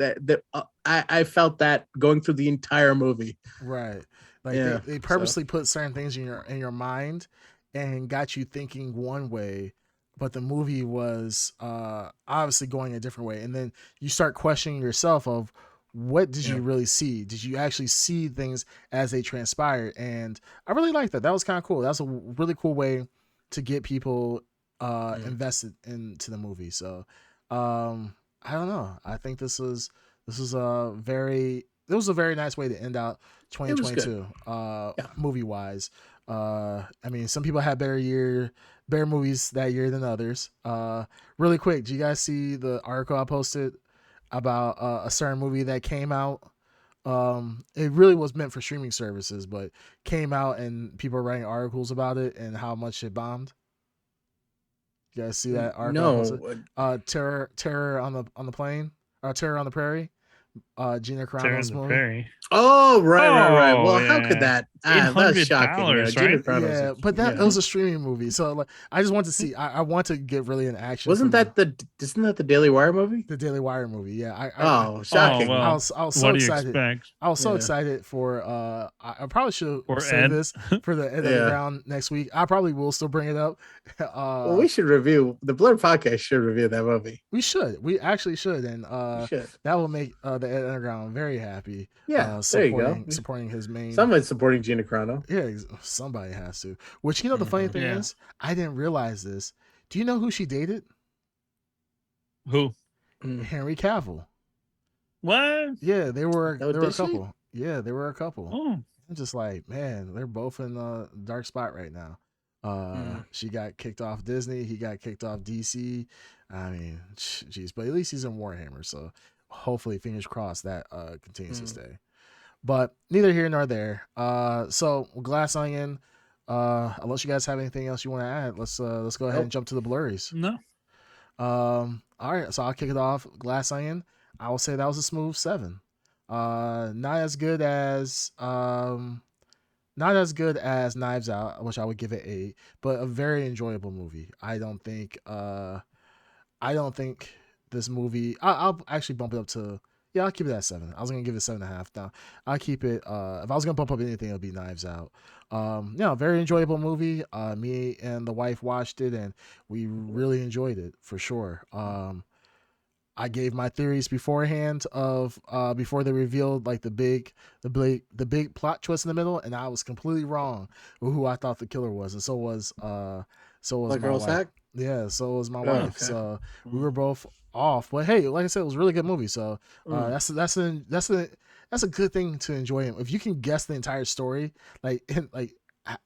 I felt that going through the entire movie. Right. Like they purposely put certain things in your mind and got you thinking one way, but the movie was obviously going a different way. And then you start questioning yourself of what did you really see? Did you actually see things as they transpired? And I really liked that. That was kind of cool. That was a really cool way to get people invested into the movie. So I don't know. I think this was a very nice way to end out 2022 movie wise. I mean, some people had better movies that year than others. Really quick, do you guys see the article I posted about a certain movie that came out? It really was meant for streaming services, but came out and people are writing articles about it and how much it bombed. You guys see that article? No. Terror on the plane, or Terror on the Prairie, Gina Carano's movie. Perry. Oh, right. Well, how could that? That's shocking. $800, right? Yeah, but that was a streaming movie, so like, I just want to see. I want to get really in action. Isn't that the Daily Wire movie? The Daily Wire movie, yeah. Shocking! Well, I was so excited. Expect? I was so excited for. I probably should save this for the Ed Underground next week. I probably will still bring it up. Well, we should review the Blur podcast. Should review that movie. We should. We actually should, and should. That will make the Ed Underground very happy. Yeah, there you go. Supporting his main. Somebody's supporting Gina Carano. Yeah, somebody has to. Which, the funny thing is, I didn't realize this. Do you know who she dated? Who? Henry Cavill. What? Yeah, they were a couple. Yeah, they were a couple. Oh. I'm just like, man, they're both in a dark spot right now. She got kicked off Disney. He got kicked off DC. I mean, geez, but at least he's in Warhammer, so hopefully, fingers crossed, that continues to stay. But neither here nor there. So Glass Onion. Unless you guys have anything else you want to add, let's go ahead and jump to the blurries. No. All right, so I'll kick it off. Glass Onion. I will say that was a smooth 7. Not as good as Knives Out, which I would give it 8, but a very enjoyable movie. I don't think this movie. I'll actually bump it up to. Yeah, I'll keep it at 7. I was gonna give it 7.5. Now I'll keep it. If I was gonna bump up anything, it would be Knives Out. Very enjoyable movie. Me and the wife watched it, and we really enjoyed it for sure. I gave my theories beforehand of before they revealed like the big plot twist in the middle, and I was completely wrong with who I thought the killer was, and so was my wife. Yeah, so was my wife. Okay. So we were both off, but hey, like I said, it was a really good movie. So that's a good thing to enjoy. If you can guess the entire story, like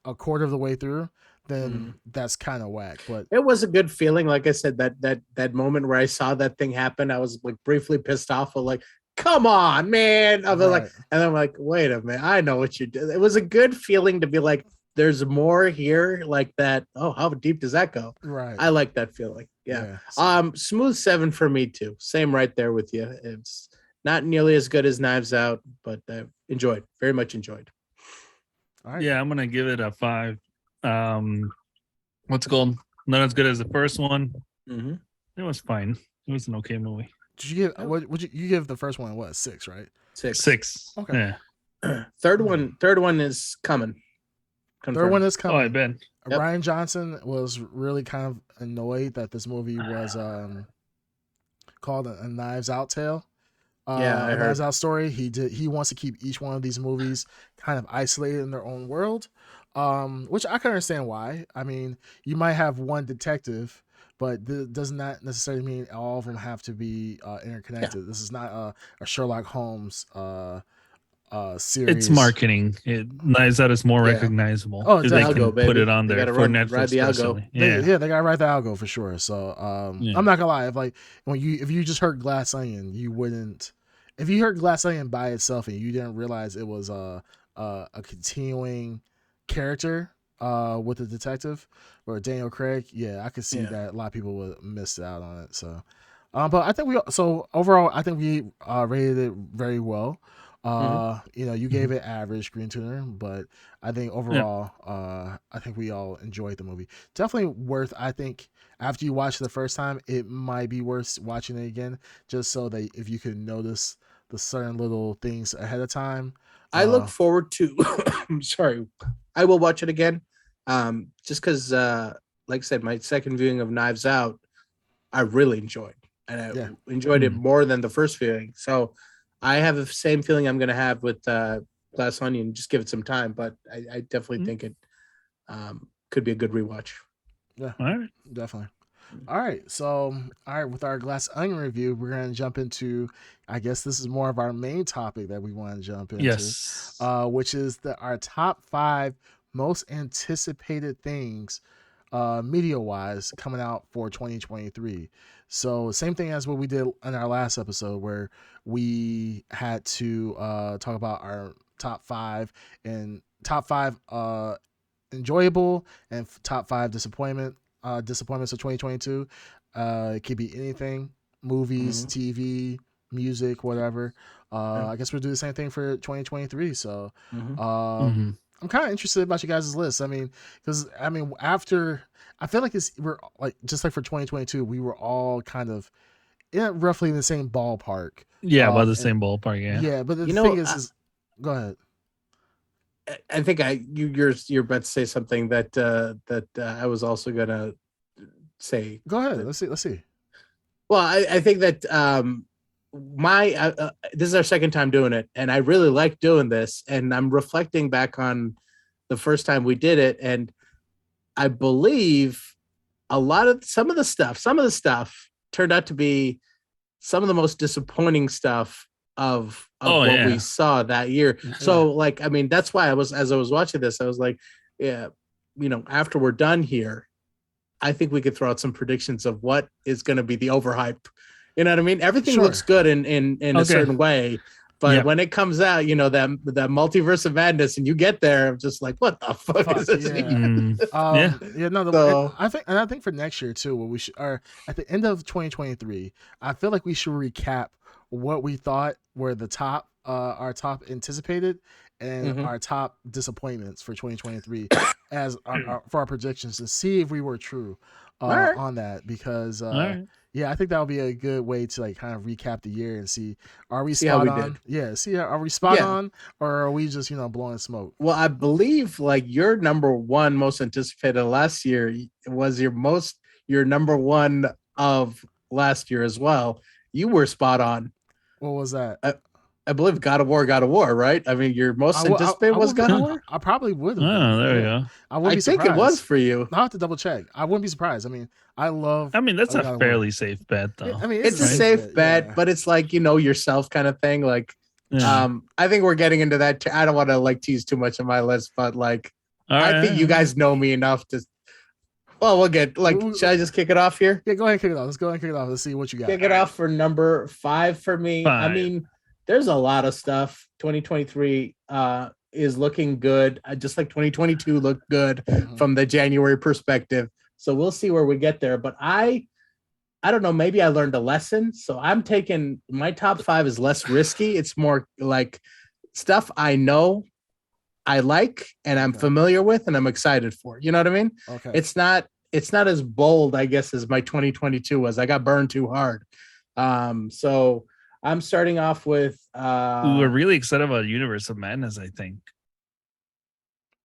a quarter of the way through, then that's kind of whack. But it was a good feeling. Like I said, that moment where I saw that thing happen, I was like briefly pissed off. But like, come on, man! I was like, and I'm like, wait a minute, I know what you did. It was a good feeling to be like, there's more here, like that. Oh, how deep does that go? Right. I like that feeling. Yeah. Smooth 7 for me too. Same right there with you. It's not nearly as good as Knives Out, but very much enjoyed. All right. Yeah, I'm gonna give it a 5. What's it called? Not as good as the first one. Mm-hmm. It was fine. It was an okay movie. Did you give what you give the first one? What, 6, right? 6. Okay. Yeah. Third one is coming. Confirmed. Third one is coming. Oh, I bet. Yep. Rian Johnson was really kind of annoyed that this movie was called a Knives Out tale. I heard. Knives Out story. He wants to keep each one of these movies kind of isolated in their own world, which I can understand why. I mean, you might have one detective, but does not necessarily mean all of them have to be interconnected. Yeah. This is not a Sherlock Holmes series. It's marketing. Knives Out is more recognizable. Oh, they can put it on there for Netflix. The algo. They gotta ride the algo for sure. So I'm not gonna lie. If you just heard Glass Onion, you wouldn't. If you heard Glass Onion by itself and you didn't realize it was a continuing character with the detective or Daniel Craig, I could see that a lot of people would miss out on it. So, but I think overall I think we rated it very well. You gave it average, Green Tuner, but I think overall, I think we all enjoyed the movie. Definitely worth. I think after you watch it the first time, it might be worth watching it again, just so that if you can notice the certain little things ahead of time. I look forward to. Sorry, I will watch it again, just because, like I said, my second viewing of Knives Out, I really enjoyed, and I enjoyed it more than the first viewing. So. I have the same feeling I'm going to have with Glass Onion. Just give it some time, but I definitely think it could be a good rewatch. Yeah, all right, definitely. All right, so with our Glass Onion review, we're going to jump into. I guess this is more of our main topic that we want to jump into. Yes, which is our top 5 most anticipated things, media-wise, coming out for 2023. So same thing as what we did in our last episode, where we had to talk about our top 5 enjoyable and top 5 disappointments of 2022. It could be anything: movies, TV, music, whatever. I guess we'll do the same thing for 2023. So Mhm. I'm kind of interested about you guys' list. I mean, because after I feel like we're like just like for 2022, we were all kind of roughly in the same ballpark. Yeah, about the same ballpark. Yeah. Yeah, but the thing is, go ahead. I think you're about to say something that I was also gonna say. Go ahead. Let's see. Well, I think that this is our second time doing it, and I really like doing this. And I'm reflecting back on the first time we did it, and I believe some of the stuff turned out to be some of the most disappointing stuff of what we saw that year. So like, I mean, that's why as I was watching this, I was like, yeah, after we're done here, I think we could throw out some predictions of what is going to be the overhype. You know what I mean? Everything looks good in a certain way, but when it comes out, that multiverse of madness, and you get there, I'm just like, what the fuck is this? I think for next year too, what we should, or at the end of 2023, I feel like we should recap what we thought were the top, our top anticipated and our top disappointments for 2023 as for our predictions to see if we were true on that, because I think that would be a good way to like kind of recap the year and see, are we spot on? Are we spot on, or are we just blowing smoke? Well, I believe like your number one most anticipated last year was your number one of last year as well. You were spot on. What was that? I believe God of War, right? I mean, your most anticipated was God of War? I probably would have. Oh, there you go. I think it was for you. I'll have to double check. I wouldn't be surprised. I mean, that's a fairly safe bet, though. Yeah, I mean, it's a safe bet, but it's like, yourself kind of thing. Like, I think we're getting into that. I don't want to like tease too much on my list, but like, I think you guys know me enough to. Well, we'll get should I just kick it off here? Yeah, go ahead and kick it off. Let's go ahead and kick it off. Let's see what you got. Kick it off for number 5 for me. 5. I mean, there's a lot of stuff. 2023 is looking good. Just like 2022 looked good from the January perspective. So we'll see where we get there. But I don't know, maybe I learned a lesson. So I'm taking my top 5 is less risky. It's more like stuff I know I like and I'm familiar with and I'm excited for. You know what I mean? Okay. It's not as bold, I guess, as my 2022 was. I got burned too hard. So I'm starting off with we're really excited about Universe of Madness, I think.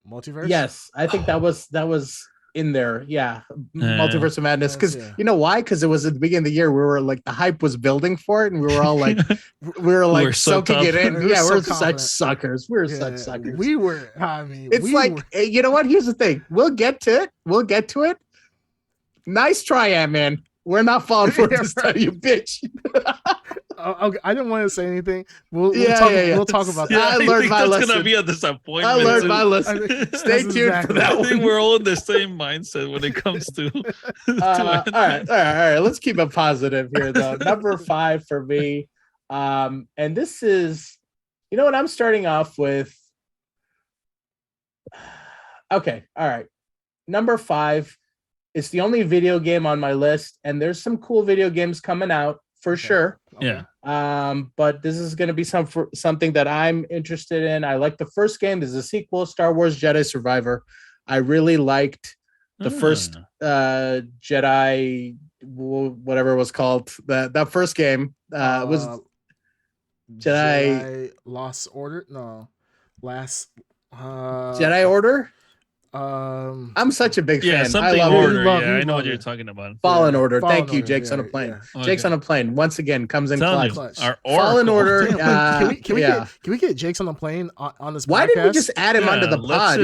Multiverse? Yes, I think that was in there. Yeah. Multiverse of Madness. Because you know why? Because it was at the beginning of the year. We were like, the hype was building for it, and we were all like, we're soaking it in. Yeah, we're such suckers. We're such suckers. We were. I mean, you know what? Here's the thing. We'll get to it. Nice try, Ant-Man. We're not falling for it this time, you bitch. I didn't want to say anything. We'll talk about that. I learned my lesson. That's gonna be a disappointment. I learned my lesson. Stay tuned for that. I think we're all in the same mindset when it comes to. All right. Let's keep it positive here, though. Number 5 for me, and this is, you know what? I'm starting off with. Okay, all right. Number 5. It's the only video game on my list, and there's some cool video games coming out for sure. Yeah. But this is going to be something that I'm interested in. I like the first game. There's a sequel, Star Wars Jedi Survivor. I really liked the first Jedi, whatever it was called. That first game was Jedi Lost Order. No, Jedi Order. I'm such a big fan. I love Order. I know what you're talking about. Fallen Order. Thank you, Jake's on a plane. Jake's on a plane once again comes in clutch. Fallen Order. Can we get Jake's on the plane on this? Why didn't we just add him onto the pod?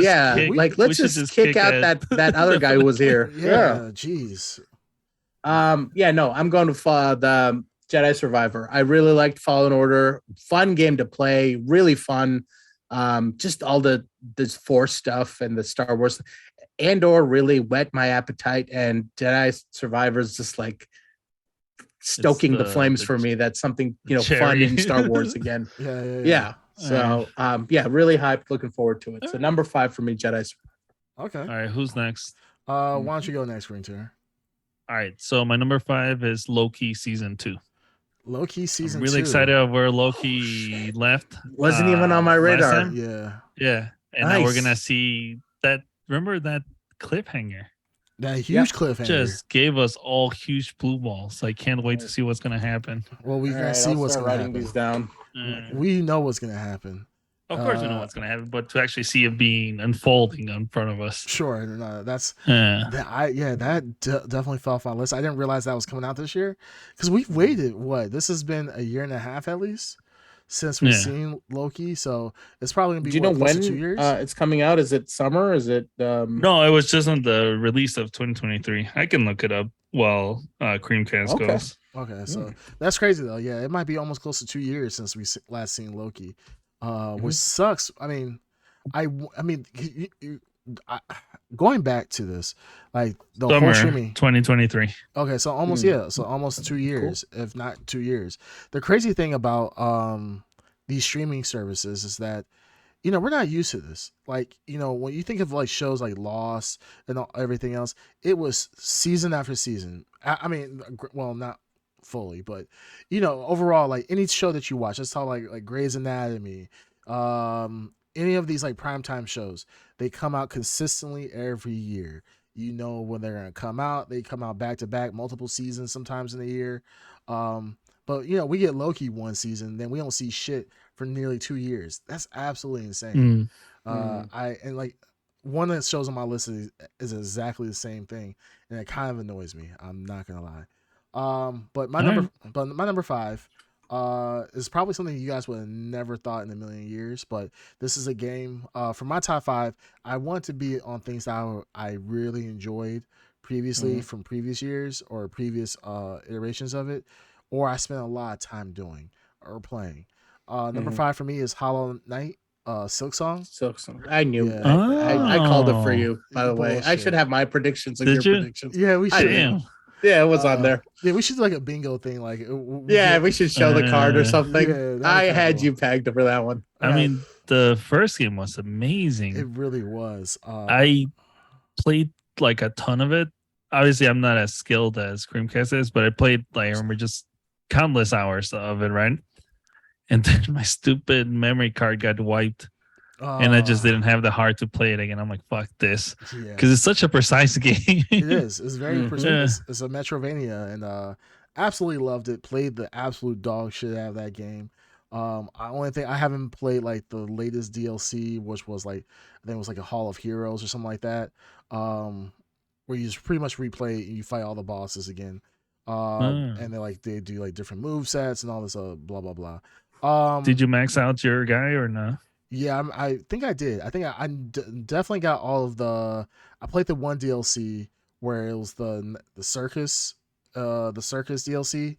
Let's just kick out that other guy who was here. Yeah, jeez. I'm going to the Jedi Survivor. I really liked Fallen Order. Fun game to play. Really fun. Just all the Force stuff and the Star Wars. Andor really whet my appetite, and Jedi Survivor is just like stoking the flames for me. That's something fun in Star Wars again. Yeah. So really hyped. Looking forward to it. So number 5 for me, Jedi Survivor. Okay. All right. Who's next? Why don't you go next, Green Tier? All right. So my number 5 is Loki season 2. Loki season. I'm really 2. excited of where Loki left. Wasn't even on my radar. Yeah. And now we're gonna see that. Remember that cliffhanger? That huge cliffhanger just gave us all huge blue balls. I can't wait to see what's gonna happen. Well, we're gonna see what's gonna happen. These down. We know what's gonna happen. Of course, we know what's gonna happen, but to actually see it being unfolding in front of us. Sure, that's that definitely fell off my list. I didn't realize that was coming out this year because we've waited. What, this has been a year and a half at least since we've seen Loki, so it's probably gonna be. Do you know when 2 years? It's coming out? Is it summer? Is it? No, it was just on the release of 2023. I can look it up while Creamcast goes. Okay, so that's crazy though. Yeah, it might be almost close to 2 years since we last seen Loki, which sucks. I mean, going back to this, like the Summer whole streaming 2023. Okay, so almost so almost 2 years, if not 2 years. The crazy thing about these streaming services is that we're not used to this. Like, when you think of like shows like Lost and everything else, it was season after season. I mean, well, not fully, but overall, like any show that you watch, let's talk like Grey's Anatomy, any of these like primetime shows, they come out consistently every year. When they're gonna come out. They come out back to back, multiple seasons sometimes in a year. But we get Loki one season, then we don't see shit for nearly 2 years. That's absolutely insane. And like one of the shows on my list is exactly the same thing, and it kind of annoys me. I'm not gonna lie. But my number 5 is probably something you guys would have never thought in a million years. But this is a game for my top 5. I want to be on things that I really enjoyed previously from previous years or previous iterations of it, or I spent a lot of time doing or playing. Number 5 for me is Hollow Knight, Silksong. Silksong. I knew. Yeah. I called it for you, by the way. I should have my predictions and your predictions. Yeah, we should. Yeah, it was on there. Yeah, we should do like a bingo thing. Like, we should show the card or something. Yeah, I had you pegged for that one. I mean, the first game was amazing. It really was. I played like a ton of it. Obviously, I'm not as skilled as Creamcast is, but I played, like, I remember just countless hours of it, right? And then my stupid memory card got wiped. And I just didn't have the heart to play it again. I'm like, fuck this. Because it's such a precise game. It is. It's very precise. It's a Metrovania, and absolutely loved it. Played the absolute dog shit out of that game. Only thing I haven't played like the latest DLC, which was like, I think it was like a Hall of Heroes or something like that, where you just pretty much replay and you fight all the bosses again. And they do like different move sets and all this blah blah blah. Did you max out your guy or no? Yeah, I think I did. I think I definitely got all of the. I played the one DLC where it was the circus DLC.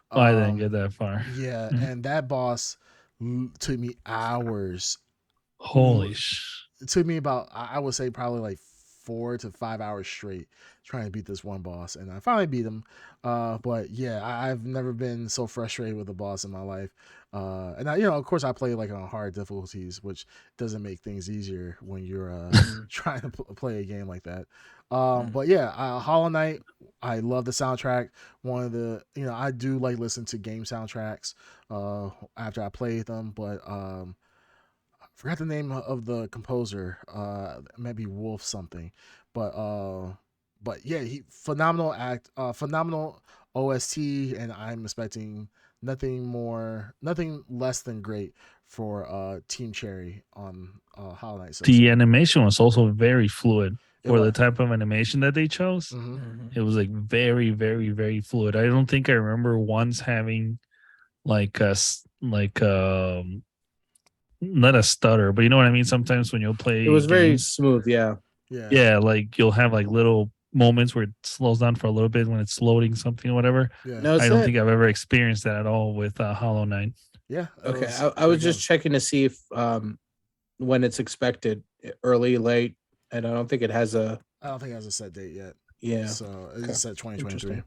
I didn't get that far. Yeah, and that boss took me hours. Holy It took me about, I would say, probably like 4 to 5 hours straight trying to beat this one boss, and I finally beat him. But yeah, I've never been so frustrated with a boss in my life. And I, of course, I play like on hard difficulties, which doesn't make things easier when you're trying to play a game like that. But yeah, Hollow Knight, I love the soundtrack. One of the, I do like listen to game soundtracks after I play them, but I forgot the name of the composer. Maybe Wolf something, but yeah, phenomenal OST, and I'm expecting nothing less than great for Team Cherry on Hollow Knight. The animation was also very fluid for the type of animation that they chose. It was like very, very, very fluid. I don't think I remember once having like not a stutter, but you know what I mean? Sometimes when you'll play, it was very smooth. Yeah. Like you'll have like little moments where it slows down for a little bit when it's loading something or whatever. I don't think I've ever experienced that at all with Hollow Knight. Yeah. Okay. I was just checking to see if when it's expected, early, late, and I don't think it has a set date yet. Yeah. So it's set 2023.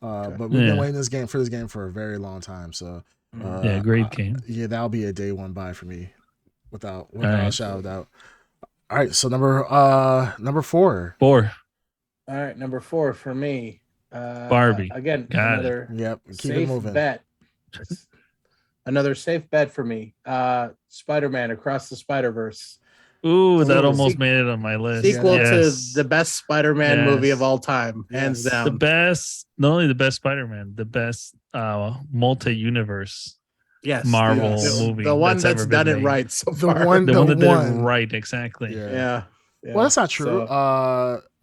But we've been waiting for this game for a very long time. So great game. That'll be a day one buy for me, without a shadow of doubt. All right, so number 4. All right, number 4 for me. Barbie. Again, Got another keep it moving. Bet. Another safe bet for me. Spider-Man Across the Spider-Verse. Ooh, that almost made it on my list. Sequel to the best Spider-Man movie of all time, hands down. The best, not only the best Spider-Man, the best multi-universe Marvel movie. The one that's done it right so far. The one that did it right, exactly. Yeah. Well, that's not true.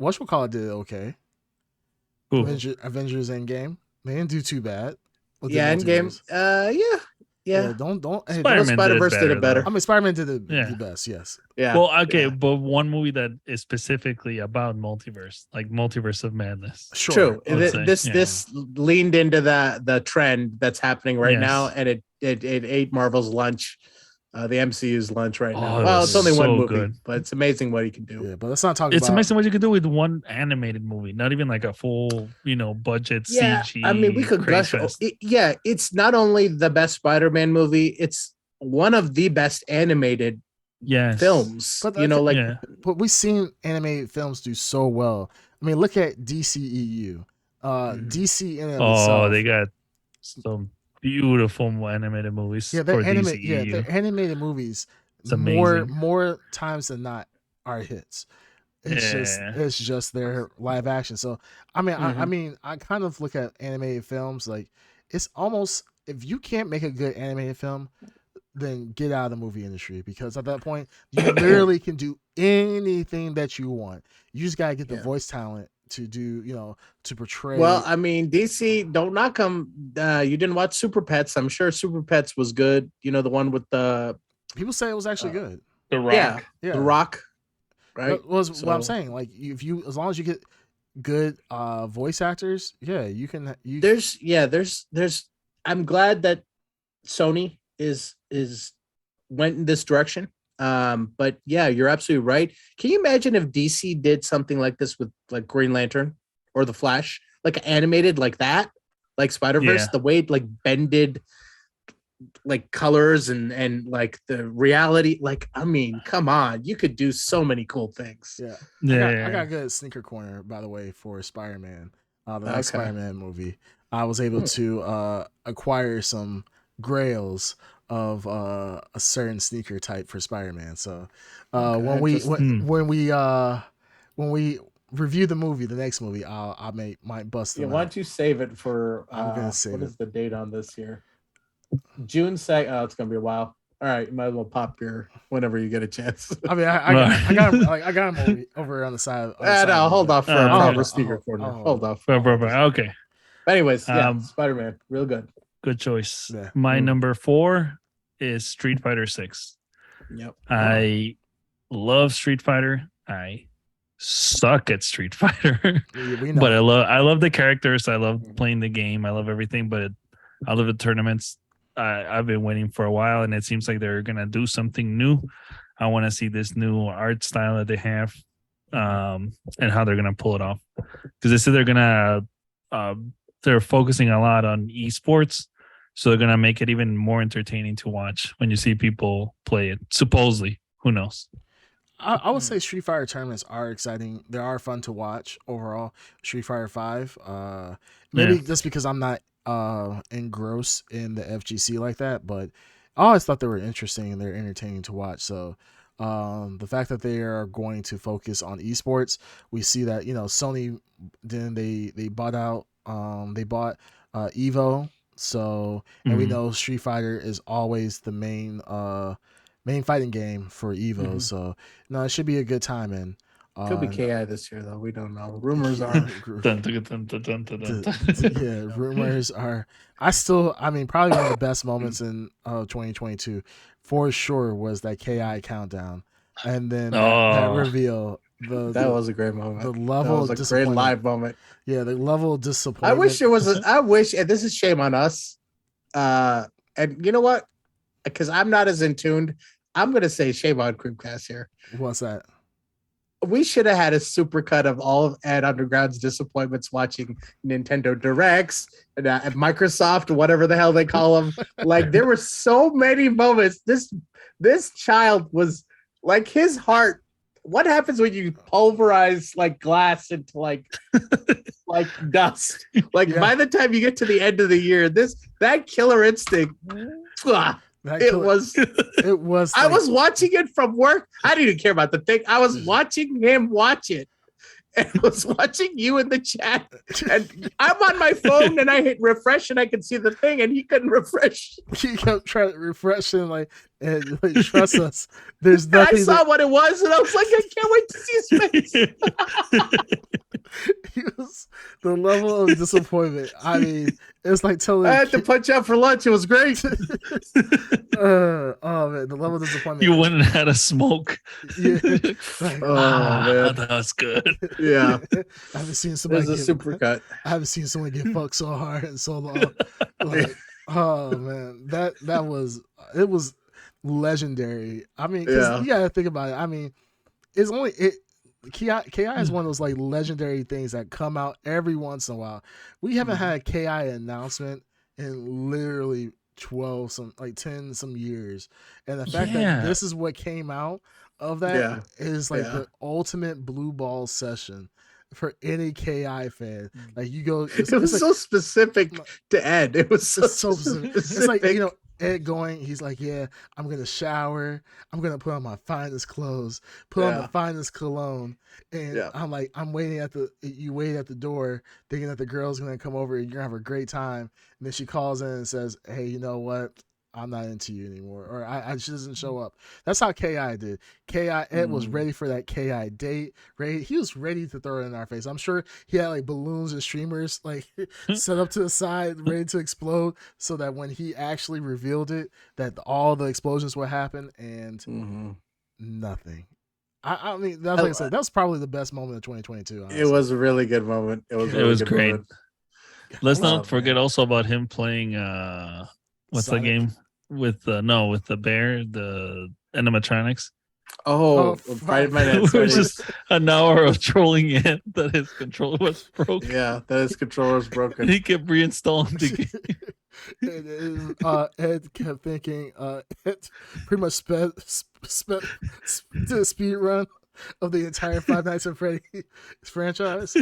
Whatchamacallit did it okay. Avengers Endgame. They didn't do too bad. Endgame. Yeah. Don't. Spider-Verse did it better. I mean, Spider-Man did the best. Yes. Yeah. Well, okay, but one movie that is specifically about multiverse, like Multiverse of Madness. Sure. True. This leaned into the trend that's happening right now, and it ate Marvel's lunch. The MCU's lunch right now. Well, it's only one movie, but it's amazing what he can do. Yeah, but let's not talk. It's amazing what you can do with one animated movie, not even like a full, budget CG. I mean, we could gush. It's not only the best Spider-Man movie; it's one of the best animated films. But but we've seen animated films do so well. I mean, look at DCEU. DC in itself. They got some beautiful animated movies. Yeah, they're animated movies. It's amazing. More times than not are hits. It's just their live action. So I mean, I kind of look at animated films like it's almost, if you can't make a good animated film, then get out of the movie industry, because at that point you literally can do anything that you want. You just gotta get the voice talent to do, to portray. Well, I mean, DC, don't knock them. You didn't watch Super Pets. I'm sure Super Pets was good. The one with the people say it was actually good. The Rock. Yeah. The Rock. Right. What I'm saying. Like, as long as you get good voice actors, you can. There's I'm glad that Sony is went in this direction. But yeah, you're absolutely right. Can you imagine if DC did something like this with like Green Lantern or the Flash, like animated like that, like Spider-Verse, the way it like bended like colors and like the reality, like, I mean, come on, you could do so many cool things. I got a good sneaker corner, by the way, for Spider-Man, the next Spider-Man movie. I was able to acquire some grails of a certain sneaker type for Spider-Man. So when we review the movie, the next movie, might bust them. Why don't you save it for? I'm gonna save what is the date on this here? June 2nd. Oh, it's gonna be a while. All right, you might as well pop your whenever you get a chance. I mean, I got him over on the side. No, hold off for a proper sneaker corner. Hold off. Okay. But anyways, Spider-Man, real good. Good choice. Yeah. My number 4 is Street Fighter 6. Yep. I love Street Fighter. I suck at Street Fighter, but I love the characters. I love playing the game. I love everything. But I love the tournaments. I've been waiting for a while, and it seems like they're gonna do something new. I want to see this new art style that they have, and how they're gonna pull it off. Because they said they're focusing a lot on esports. So they're gonna make it even more entertaining to watch when you see people play it. Supposedly, who knows? I would say Street Fighter tournaments are exciting. They are fun to watch overall. Street Fighter 5. Maybe just because I'm not engrossed in the FGC like that, but I always thought they were interesting and they're entertaining to watch. So the fact that they are going to focus on esports, we see that Sony they bought out Evo. So, and we know Street Fighter is always the main fighting game for Evo. So, no, it should be a good time. And could be KI this year, though. We don't know. Rumors are. Rumors are. I mean, probably one of the best moments in 2022 for sure was that KI countdown, and then that reveal. That was a great moment. The level that was a great live moment. Yeah, the level of disappointment. I wish and this is shame on us. And you know what? Because I'm not as in tuned, I'm gonna say shame on Creepcast here. What's that? We should have had a super cut of all of Ed Underground's disappointments watching Nintendo Directs and Microsoft, whatever the hell they call them. Like, there were so many moments. This child was like, his heart what happens when you pulverize like glass into like dust? Like by the time you get to the end of the year, that Killer Instinct, it was. I was watching it from work. I didn't even care about the thing. I was watching him watch it. And was watching you in the chat, and I'm on my phone, and I hit refresh, and I could see the thing, and he couldn't refresh. He kept trying to refresh and trust us. There's nothing. I saw what it was, and I was like, I can't wait to see his face. The level of disappointment. I mean, it's like telling. I had to punch out for lunch. It was great. Oh man, the level of disappointment. You went and had a smoke. Yeah. Man, that was good. Yeah, I haven't seen somebody. There's a supercut. I haven't seen someone get fucked so hard and so long. Like, oh man, that was legendary. I mean, you gotta think about it. I mean, it's only KI is one of those like legendary things that come out every once in a while. We haven't had a KI announcement in literally 10 some years, and the fact that this is what came out of that is like the ultimate blue ball session for any KI fan. Like you go, it was so specific to Ed. It was so specific. It's like, you know, Ed going, he's like, yeah, I'm gonna shower, I'm gonna put on my finest clothes, put on the finest cologne, and I'm like, you wait at the door thinking that the girl's gonna come over and you're gonna have a great time, and then she calls in and says, hey, you know what, I'm not into you anymore, or she doesn't show up. That's how KI did. Ed was ready for that KI date. He was ready to throw it in our face. I'm sure he had like balloons and streamers like set up to the side, ready to explode, so that when he actually revealed it, that all the explosions would happen, and nothing. I mean, that's like I said, that was probably the best moment of 2022. Honestly. It was a really good moment. It was great. Moment. Let's not forget also about him playing what's Sonic. The game with the bear, the animatronics. It was just an hour of trolling it that his controller was broken. Yeah, that his controller was broken. He kept reinstalling the game. Ed kept thinking, Ed pretty much sped did a speed run of the entire Five Nights at Freddy's franchise.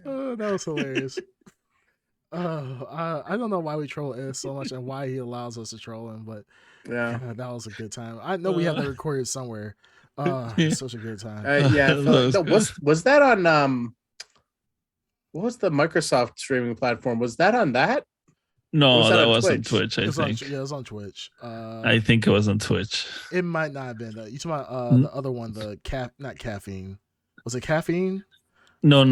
Oh, that was hilarious. I don't know why we troll Ed so much and why he allows us to troll him, but that was a good time. I know we have that recorded somewhere. Such a good time. Was that on what was the Microsoft streaming platform? Was that on that? No, that was on Twitch. I think. It was on Twitch. I think it was on Twitch. It might not have been. You talking about the other one, not caffeine. Was it caffeine? No.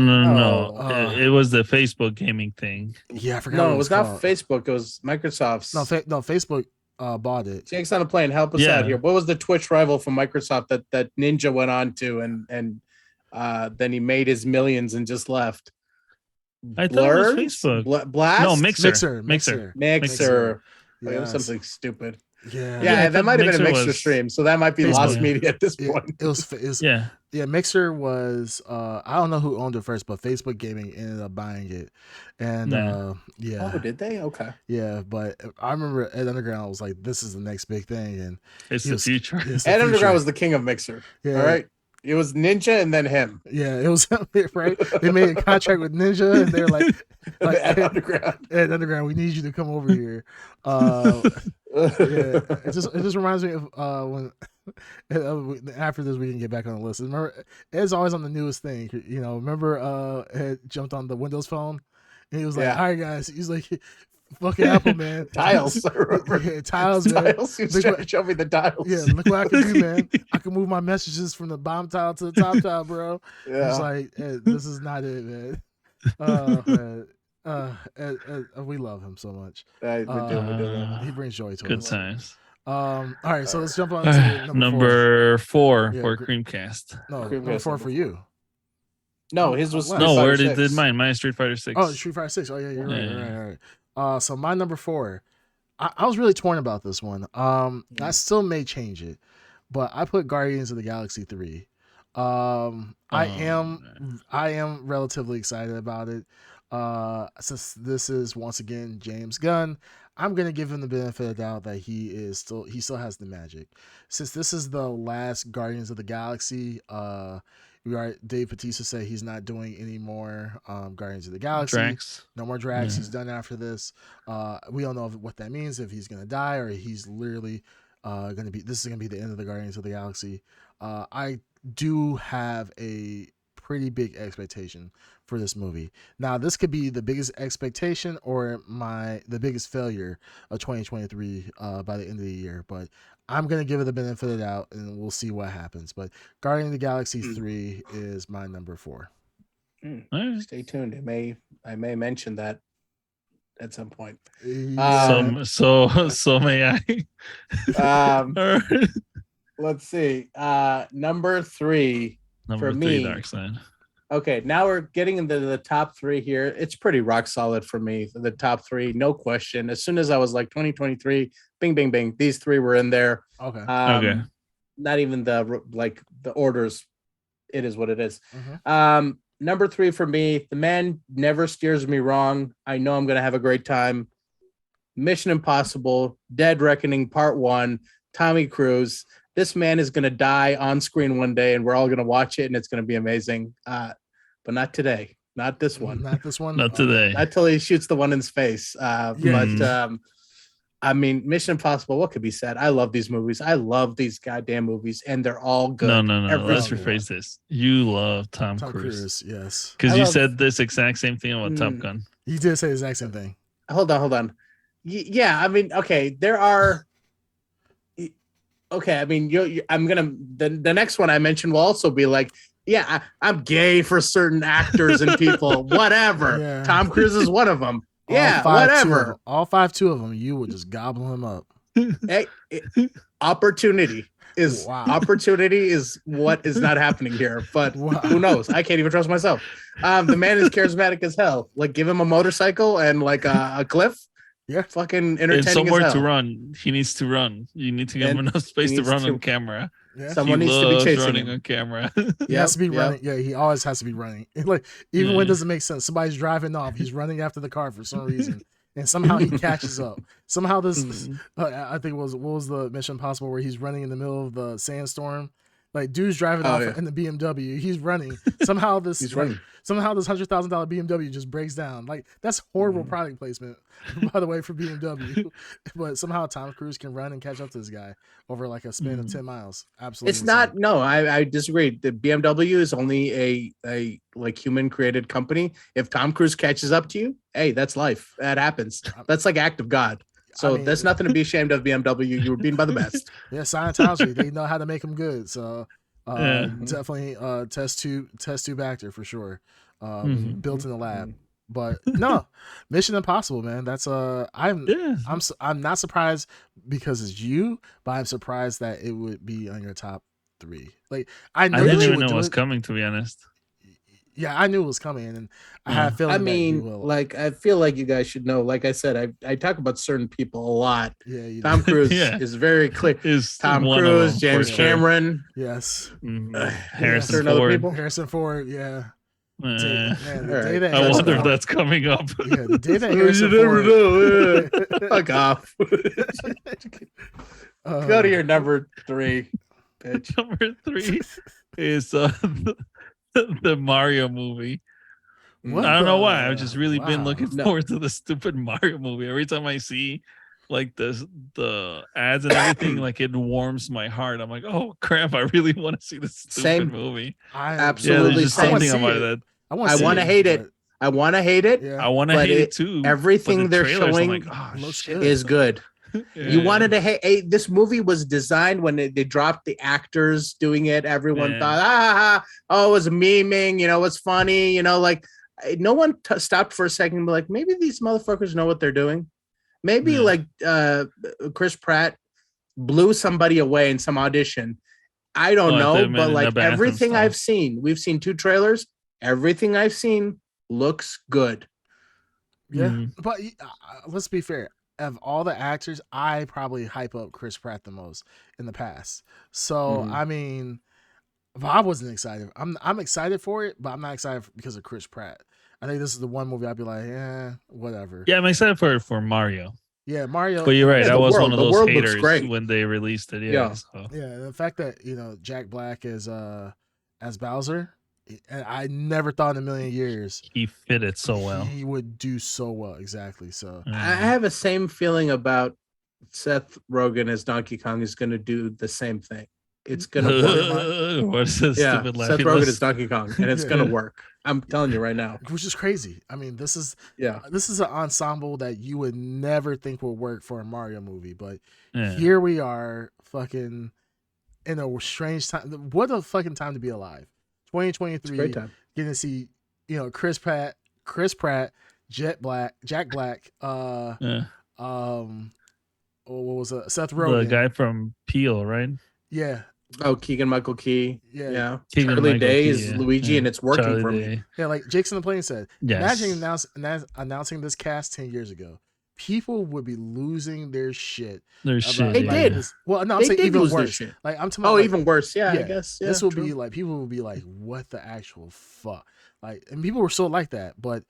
It was the Facebook gaming thing. Yeah, I forgot. No, it was not Facebook. It was Microsoft's. No, Facebook bought it. Jake's on a plane. Help us out here. What was the Twitch rival from Microsoft that Ninja went on to and then he made his millions and just left? I thought it was Facebook. Blast? No, Mixer. Like, it was something stupid. Yeah, that might have been a Mixer stream, so that might be lost media at this point. It was Mixer was I don't know who owned it first, but Facebook Gaming ended up buying it, and Oh, did they? Okay. Yeah, but I remember Ed Underground was like, "This is the next big thing," and it's the future. Ed Underground was the king of Mixer. Yeah. All right. It was Ninja and then him. Yeah, it was right. They made a contract with Ninja, and they're like Ed Underground, we need you to come over here. It just reminds me of when after this we can get back on the list. Remember, Ed's always on the newest thing. You know, remember Ed jumped on the Windows phone, and he was like, "All right, guys," he's like, "Fucking Apple, man." Tiles. Tiles, man. He was trying to show me the tiles. Yeah, look what I can do, man. I can move my messages from the bottom tile to the top tile, bro. Yeah. It's like, this is not it, man. We love him so much. We do. He brings joy to us. Good times. All right, so let's jump on to number four for Creamcast. No, number 4 for you. No, his was no. Where did mine? Mine Street Fighter 6. Oh, Street Fighter 6. Oh yeah, you're right. All right. So my number 4. I was really torn about this one. I still may change it, but I put Guardians of the Galaxy 3. I am relatively excited about it. Since this is once again James Gunn, I'm gonna give him the benefit of the doubt that he still has the magic. Since this is the last Guardians of the Galaxy, Dave Bautista said he's not doing any more Guardians of the Galaxy. Drax. No more Drax. He's done after this. We don't know what that means, if he's gonna die or he's literally this is gonna be the end of the Guardians of the Galaxy. I do have a pretty big expectation for this movie. Now, this could be the biggest expectation or the biggest failure of 2023 by the end of the year, but I'm gonna give it the benefit of the doubt, and we'll see what happens. But Guardian of the Galaxy 3 is my number 4. Stay tuned. I may mention that at some point. So may I. Let's see. Number 3 for me. Darkseid. Okay, now we're getting into the top 3 here. It's pretty rock solid for me. The top 3, no question. As soon as I was like 2023, bing, bing, bing, these 3 were in there. Okay. Okay. Not even the orders. It is what it is. Number 3 for me, the man never steers me wrong. I know I'm gonna have a great time. Mission Impossible: Dead Reckoning Part 1. Tommy Cruise. This man is going to die on screen one day, and we're all going to watch it, and it's going to be amazing. But not today. Not this one. Not this one. Not today. Not till he shoots the one in his face. But I mean, Mission Impossible, what could be said? I love these movies. I love these goddamn movies, and they're all good. No. Let's rephrase this. You love Tom Cruise. Yes. Because you said this exact same thing about Top Gun. He did say the exact same thing. Hold on. Yeah, I mean, okay, there are... Okay, I mean, I'm gonna the next one I mentioned will also be like, yeah, I'm gay for certain actors and people, whatever. Yeah. Tom Cruise is one of them. Whatever. All 2 of them, you would just gobble him up. Hey, opportunity is what is not happening here. But who knows? I can't even trust myself. The man is charismatic as hell. Like, give him a motorcycle and like a cliff. Yeah, fucking entertaining. And somewhere to run. He needs to run. You need to give him enough space to run on camera. Yeah. Someone needs to be chasing running him on camera. He has to be running. Yeah, he always has to be running. Like, even when it doesn't make sense, somebody's driving off, he's running after the car for some reason, and somehow he catches up. Somehow this, I think what was the Mission Impossible where he's running in the middle of the sandstorm. Like, dude's driving off in the BMW. He's running. Somehow this $100,000 BMW just breaks down. Like, that's horrible product placement, by the way, for BMW. But somehow Tom Cruise can run and catch up to this guy over like a span of 10 miles. Absolutely. It's not. No, I disagree. The BMW is only a like human created company. If Tom Cruise catches up to you, hey, that's life. That happens. That's like act of God. So that's nothing to be ashamed of, BMW. You were beaten by the best. Yeah, Scientology, they know how to make them good. So definitely test tube actor for sure. Built in the lab. But no, Mission Impossible, man. That's I'm not surprised because it's you, but I'm surprised that it would be on your top 3. Like, I didn't even know it was coming, to be honest. Yeah, I knew it was coming, and I had a feeling. I mean, like, I feel like you guys should know. Like I said, I talk about certain people a lot. Yeah, Tom Cruise is very clear. Tom Cruise, James Cameron, yes, Harrison Ford. Harrison Ford, yeah. I wonder if that's coming up. Yeah, the day that Harrison Ford. Fuck off. Go to your number 3, bitch. Number 3 is the Mario movie. I don't know why. I've just really been looking forward to the stupid Mario movie. Every time I see like the ads and everything, like, it warms my heart. I'm like, oh crap, I really want to see this stupid movie. I absolutely there's something about that. I want to hate it. I want to hate it. Yeah. I want to hate it too. Everything they're showing is good. You wanted to hate. This movie was designed when they dropped the actors doing it. Everyone thought, it was memeing. You know, it's funny. You know, like, no one stopped for a second and be like, maybe these motherfuckers know what they're doing. Maybe like Chris Pratt blew somebody away in some audition. I don't know, but like everything I've seen, we've seen 2 trailers. Everything I've seen looks good. Yeah, but let's be fair. Of all the actors, I probably hype up Chris Pratt the most in the past. So I mean, I wasn't excited. I'm excited for it, but I'm not excited because of Chris Pratt. I think this is the one movie I'd be like, whatever. Yeah, I'm excited for Mario. Yeah, Mario. But you're right. Yeah, I was one of those haters haters when they released it. Yeah. So. Yeah, the fact that Jack Black is as Bowser, and I never thought in a million years he fit it so well. He would do so well, exactly. So I have the same feeling about Seth Rogen as Donkey Kong is going to do the same thing. It's going to work. What's this stupid Seth Rogen is Donkey Kong, and it's going to work. I'm telling you right now. Which is crazy. I mean, this is an ensemble that you would never think would work for a Mario movie, but here we are, fucking in a strange time. What a fucking time to be alive. 2023. Great time. Getting to see, Chris Pratt, Jack Black, what was it? Seth Rogen, the guy from Peel, right? Yeah. Oh, Keegan-Michael Key. Yeah. Charlie Day is Luigi, and it's working Charlie for Day. me. Yeah, like Jake's on the Plane said. Yes. Imagine announcing this cast 10 years ago. People would be losing their shit. They did. Well, no, I'm saying even worse. Like I'm talking about, even worse. Yeah, I guess. Yeah, this will be like, people will be like, what the actual fuck? Like, and people were so like that, but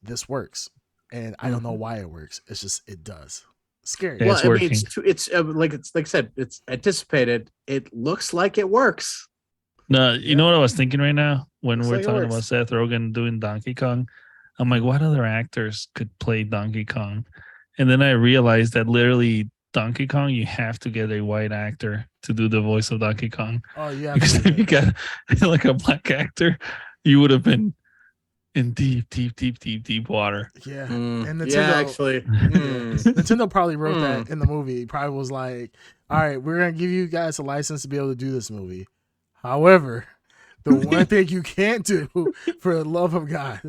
this works. And I don't know why it works. It's just, it does. Scary. Yeah, well, it's like I said, it's anticipated. It looks like it works. No, you know what I was thinking right now when we're talking about Seth Rogen doing Donkey Kong? I'm like, what other actors could play Donkey Kong? And then I realized that literally Donkey Kong, you have to get a white actor to do the voice of Donkey Kong. Oh yeah, because if you got like a black actor, you would have been in deep water. Yeah. And Nintendo, actually. Nintendo probably wrote that in the movie. Probably was like, all right, we're going to give you guys a license to be able to do this movie. However, the one thing you can't do, for the love of God,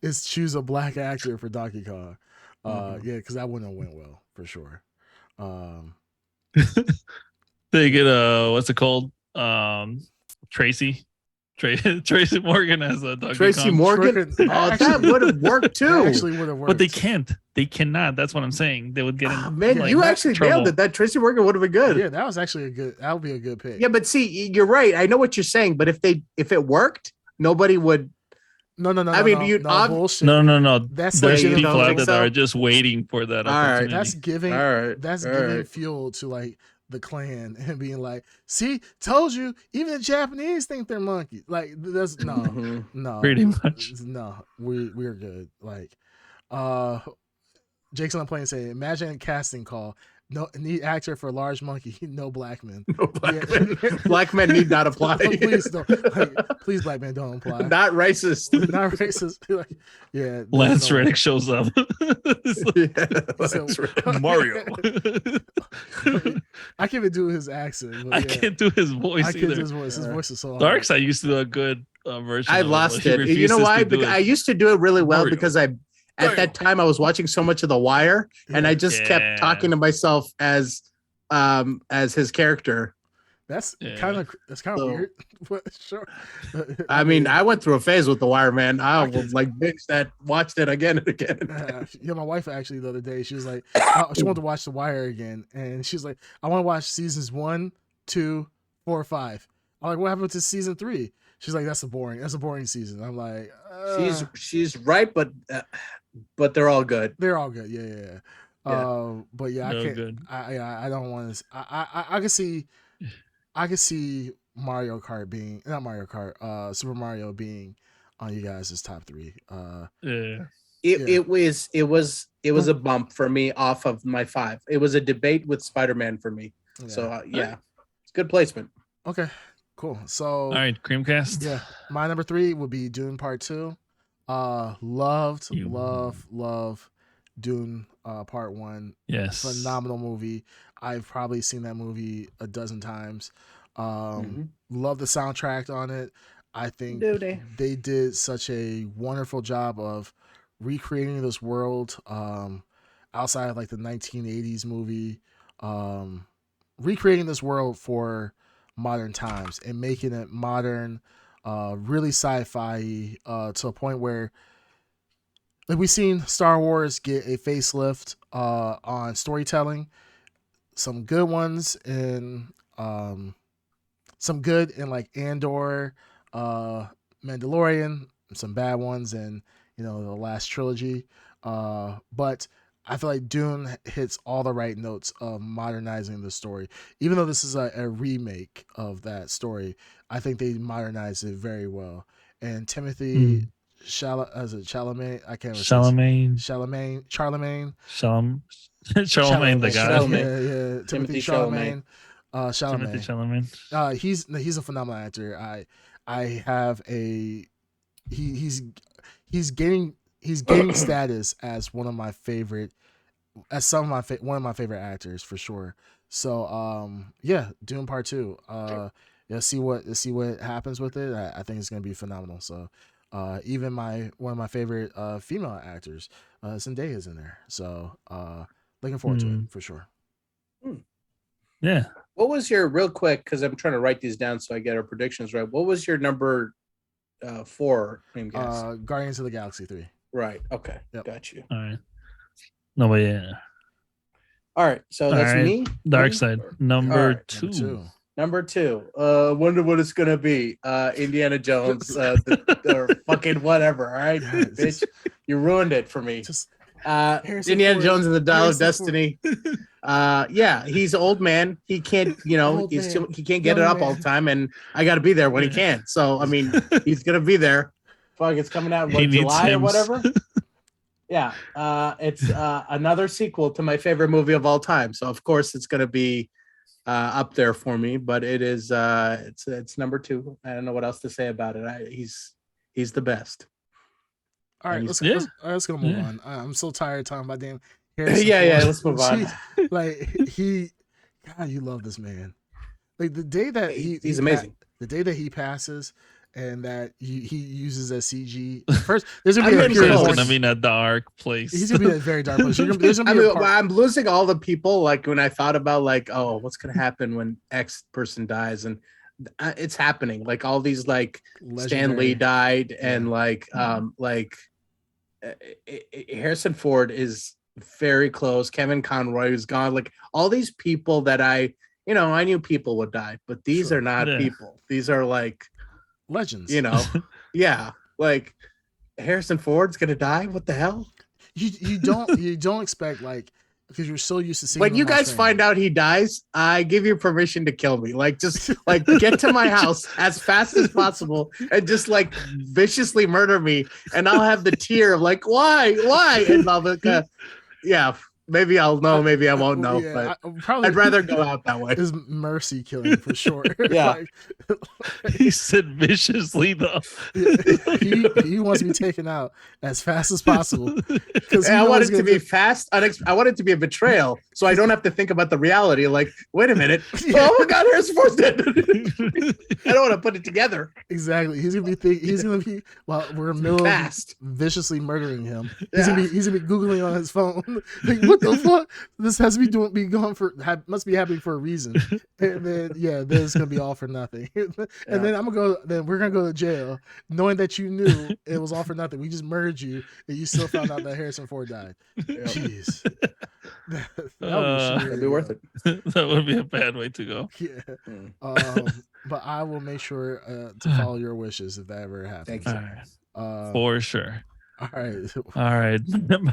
is choose a black actor for Donkey Kong. Yeah, because that wouldn't have went well, for sure. They get what's it called? Tracy Morgan as a Donkey Tracy Kong. Morgan. That would have worked too. Actually, would have worked. But they can't. They cannot. That's what I'm saying. They would get in. Man, like, you actually nailed it. That Tracy Morgan would have been good. Yeah, that was actually that would be a good pick. Yeah, but see, you're right. I know what you're saying, but if it worked, nobody would. No. I mean, bullshit. No. That's there's people out there that are just waiting for that opportunity. That's giving fuel to like the clan and being like, see, told you, even the Japanese think they're monkeys. Like, that's no, pretty much. No, we're good. Like, Jake's on the Plane saying, imagine a casting call. No, need actor for large monkey. No black men. No black men. Black men need not apply. Please don't. Please, black men don't apply. Not racist. Not racist. Yeah. Lance Reddick shows up. Mario. I can't even do his accent. I can't do his voice either. His voice is so hard. Darkseid used to do a good version. I lost it. You know why? Because I used to do it really well because at that time I was watching so much of The Wire, and I just kept talking to myself as his character. That's kind of weird. But sure. I mean, I went through a phase with The Wire, man. I was like binge that, watched it again and again. And again. Yeah, my wife actually the other day, she was like, she wanted to watch The Wire again, and she's like, I want to watch seasons 1, 2, 4, 5. I'm like, what happened to season 3? She's like, that's a boring season. I'm like, she's right, but they're all good. They're all good. Yeah. But yeah, I can't. Good. I don't want to. I can see Mario Kart being not Mario Kart. Super Mario being on you guys' top 3. It was a bump for me off of my 5. It was a debate with Spider-Man for me. Yeah. So it's good placement. Okay. Cool. So all right, Creamcast. Yeah, my number 3 would be Dune Part 2. Loved Dune Part 1. Yes, phenomenal movie. I've probably seen that movie a dozen times. Love the soundtrack on it. I think they did such a wonderful job of recreating this world outside of like the 1980s movie, recreating this world for modern times and making it modern, really sci-fi to a point where like we've seen Star Wars get a facelift on storytelling, some good ones and some good in like Andor, Mandalorian, some bad ones in the last trilogy. But I feel like Dune hits all the right notes of modernizing the story. Even though this is a remake of that story, I think they modernized it very well. And Timothy Chalamet, I can't remember. Charlemagne, the guy. Yeah, Timothy Chalamet. Timothy Chalamet. He's a phenomenal actor. I have a he's gaining status as one of my favorite actors for sure. So Dune Part 2. See what happens with it. I think it's gonna be phenomenal. So even one of my favorite female actors, Zendaya, is in there. So looking forward to it for sure. Yeah. What was your real quick? Because I'm trying to write these down so I get our predictions right. What was your number 4? Guardians of the Galaxy 3. Right. Okay. Yep. Got you. All right. No, but yeah. All right. So that's me. Dark Side. Number 2. Number 2. Wonder what it's gonna be. Indiana Jones. Or fucking whatever. All right, bitch. You ruined it for me. Indiana Jones and the Dial of Destiny. He's an old man. He can't, he can't get it up all the time, and I got to be there when he can. So I mean, he's gonna be there. Fuck, it's coming out in July or whatever. Yeah, it's another sequel to my favorite movie of all time. So of course it's gonna be up there for me. But it is it's number 2. I don't know what else to say about it. He's the best. All right, let's go move on. I'm so tired of talking about damn. Let's move on. Like God, you love this man. Like the day that he's amazing. The day that he passes, and that he uses a CG. First, there's gonna be in a dark place. He's gonna be in a very dark place. I'm losing all the people. Like when I thought about what's gonna happen when X person dies, and it's happening. Like all these Stan Lee died, and Harrison Ford is very close. Kevin Conroy is gone. Like all these people that I knew people would die, but these are not people. These are legends. Like Harrison Ford's gonna die. What the hell? You don't expect because you're so used to seeing. When you guys find out he dies, I give you permission to kill me. Just get to my house as fast as possible and just viciously murder me, and I'll have the tear of why, and I'll maybe I'll know, maybe I won't know, but I'd rather go out that way. Is mercy killing for sure. Yeah. He said viciously though. He wants to be taken out as fast as possible. Because I want it to be fast. I want it to be a betrayal, so I don't have to think about the reality. Wait a minute. Oh my God, Harrison Ford's dead. I don't want to put it together. Exactly. He's gonna be while we're in the middle of viciously murdering him. He's gonna be Googling on his phone. What the fuck? This has to must be happening for a reason. And then then it's gonna be all for nothing. And then we're gonna go to jail knowing that you knew it was all for nothing. We just murdered you and you still found out that Harrison Ford died. Jeez. That'd be worth it. That would be a bad way to go. Yeah. But I will make sure to follow your wishes if that ever happens. Thank you. For sure. All right.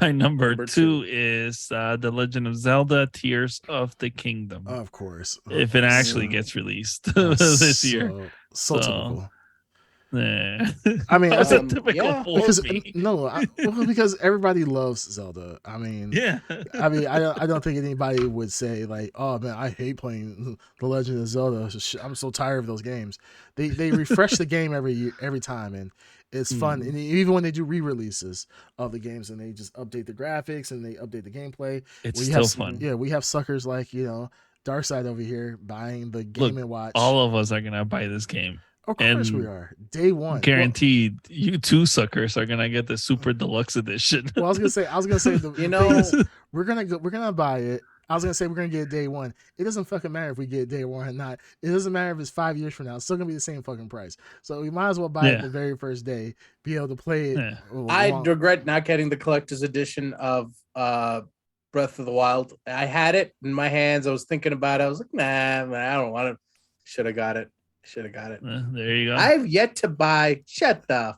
My number 2 is The Legend of Zelda: Tears of the Kingdom. Of course. If it actually gets released this year. So typical. Yeah. I mean, that's a typical because everybody loves Zelda. I mean, I don't think anybody would say oh man, I hate playing The Legend of Zelda. I'm so tired of those games. They refresh the game every time, and it's fun. And even when they do re-releases of the games and they just update the graphics and they update the gameplay, it's still fun. Yeah, we have suckers Dark Side over here buying the Game & Watch. All of us are gonna buy this game. Of course we are. Day one. Guaranteed. You two suckers are gonna get the super deluxe edition. Well, I was gonna say we're gonna buy it. I was gonna say we're gonna get it day one. It doesn't fucking matter if we get it day one or not. It doesn't matter if it's 5 years from now. It's still gonna be the same fucking price. So we might as well buy it the very first day, be able to play it. Yeah. I regret not getting the collector's edition of Breath of the Wild. I had it in my hands. I was thinking about it. I was like, nah, I don't want it. Should have got it. There you go. I've yet to buy. Shut the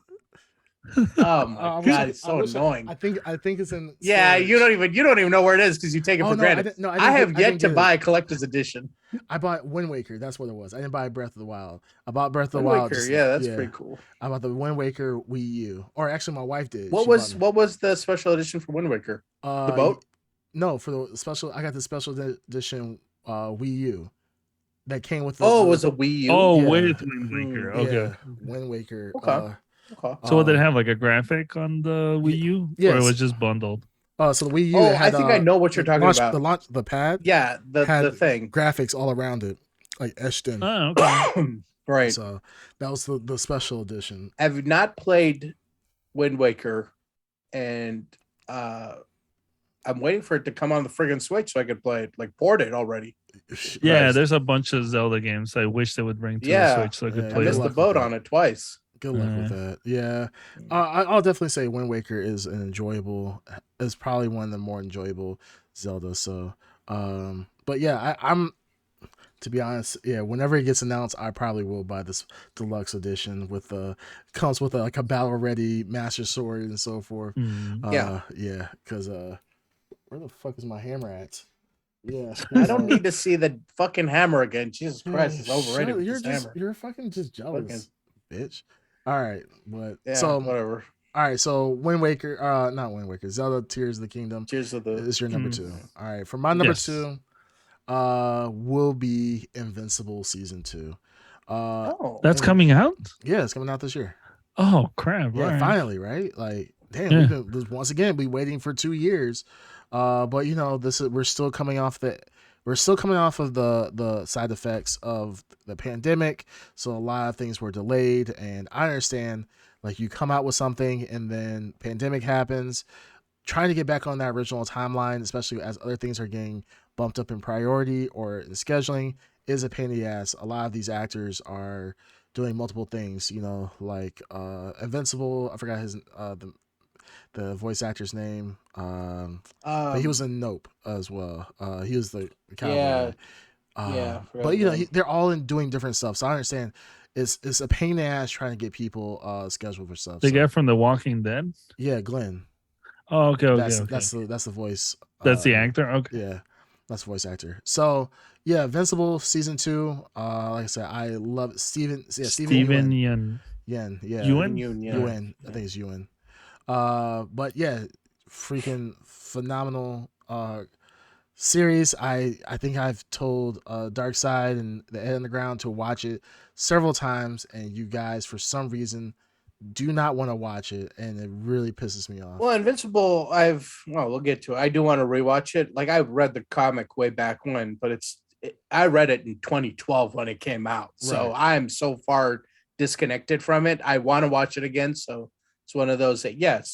Oh my god, it's so annoying. I think it's in. Yeah, storage. you don't even know where it is because you take it for granted. I have yet to buy a collector's edition. I bought Wind Waker. That's what it was. I didn't buy Breath of the Wild. I bought Breath of the Wind Wild. Waker, that's pretty cool. I bought the Wind Waker Wii U, or actually, my wife did. What was the special edition for Wind Waker? The boat? No, for the special. I got the special edition Wii U. That came with. It was a Wii U. Oh, with Wind Waker. Okay, Wind Waker. Okay. So did it have like a graphic on the Wii U, or it was just bundled? So the Wii U. I think I know what you're talking about. The pad. Yeah, the thing. Graphics all around it, like etched in. Oh, okay. Right. So that was the special edition. I've not played Wind Waker, and I'm waiting for it to come on the friggin' Switch so I could play it, like port it already. Yeah, there's a bunch of Zelda games I wish they would bring to the Switch so I could play. I missed the boat on it twice. Good luck with that. Yeah, I'll definitely say Wind Waker is is probably one of the more enjoyable Zelda. So, but yeah, I'm to be honest, whenever it gets announced, I probably will buy this deluxe edition with comes with like a battle ready Master Sword and so forth. Because where the fuck is my hammer at? Yeah, I don't need to see the fucking hammer again. Jesus Christ, it's overrated. You're fucking just jealous, bitch. All right, but whatever. All right, so Wind Waker, not Wind Waker, Zelda Tears of the Kingdom. Tears of the is your number 2. All right, for my number 2, will be Invincible season 2. That's coming out. Yeah, it's coming out this year. Oh crap! Yeah, finally, right? Like, damn, we've been once again waiting for 2 years. But we're still coming off of the side effects of the pandemic, so a lot of things were delayed. And I understand, like, you come out with something and then pandemic happens, trying to get back on that original timeline, especially as other things are getting bumped up in priority or in scheduling, is a pain in the ass. A lot of these actors are doing multiple things, like Invincible. I forgot his the voice actor's name. But he was in Nope as well. He was the cowboy. But they're all doing different stuff. So I understand it's a pain in the ass trying to get people scheduled for stuff. The guy from The Walking Dead? Yeah, Glenn. Oh, okay. That's the voice. That's the actor? Okay. Yeah. That's the voice actor. So yeah, Invincible season 2. Like I said, I love Steven Yeun. Yeun. Yeun. I think it's Yeun. But yeah, freaking phenomenal series. I think I've told Dark Side and the Ed Underground to watch it several times, and you guys for some reason do not want to watch it, and it really pisses me off. Well, Invincible, we'll get to it. I do want to rewatch it. Like, I read the comic way back when, but I read it in 2012 when it came out. So I'm so far disconnected from it. I want to watch it again. So it's one of those that,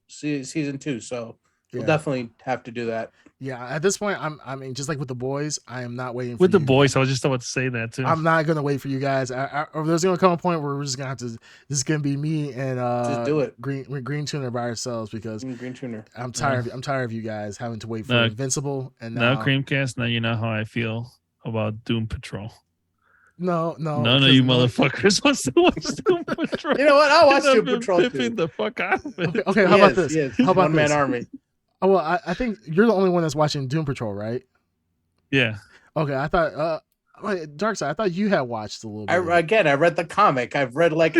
season 2. So we'll definitely have to do that. Yeah, at this point, I mean, just like with The Boys, I am not waiting for with The Boys. I was just about to say that too. I'm not gonna wait for you guys. There's gonna come a point where we're just gonna have to. This is gonna be me and just do it. Green Tuner by ourselves because Green Tuner. I'm tired. I'm tired of you guys having to wait for Invincible and now Creamcast. Now you know how I feel about Doom Patrol. No, you motherfuckers wants to watch Doom Patrol. You know what? I'll watch Doom Patrol too. The fuck out of it. Okay, how about this? Yes. How about One Man Army? Oh, well, I think you're the only one that's watching Doom Patrol, right? Yeah. Okay, I thought Darkseid, I thought you had watched a little bit. I read the comic. I've read like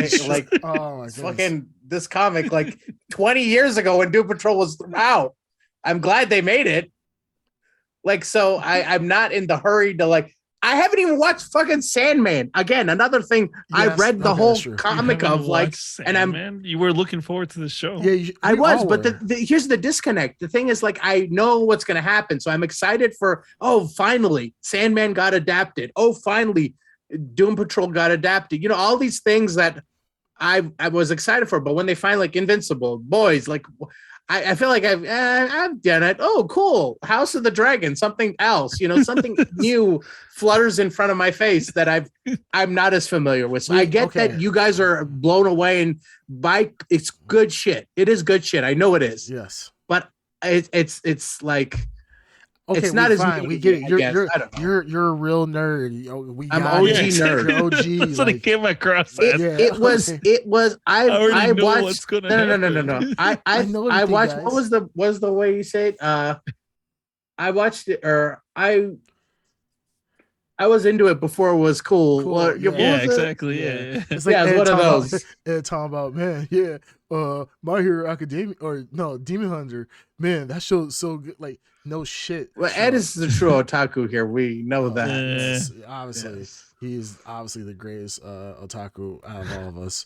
oh my fucking this comic like 20 years ago when Doom Patrol was out. I'm glad they made it. Like, so I'm not in the hurry to I haven't even watched fucking Sandman. Again, another thing. Yes, I read the whole comic of Sandman? You were looking forward to the show. Yeah, I was, but here's the disconnect. The thing is, I know what's going to happen, so I'm excited for. Oh, finally, Sandman got adapted. Oh, finally, Doom Patrol got adapted. All these things that I was excited for, but when they find Invincible, boys, I feel like I've done it. Oh, cool. House of the Dragon, something else, something new flutters in front of my face that I'm not as familiar with. So I get that you guys are blown away and it's good shit. It is good shit. I know it is. Yes. But it's like, Okay, it's not as fine. We get it. You're a real nerd. I'm OG nerd. You're OG. That's what it came across. It was. I watched. No. I watched. What was the way you say it? I watched it, or I was into it before it was cool. Exactly. Yeah. It's like it's one of those. Talking about, man, My Hero Academia, or no, Demon Hunter, man, that show's so good. Like, no shit. Well, Ed is the true otaku here. We know that. Yes, obviously, he's obviously the greatest otaku out of all of us.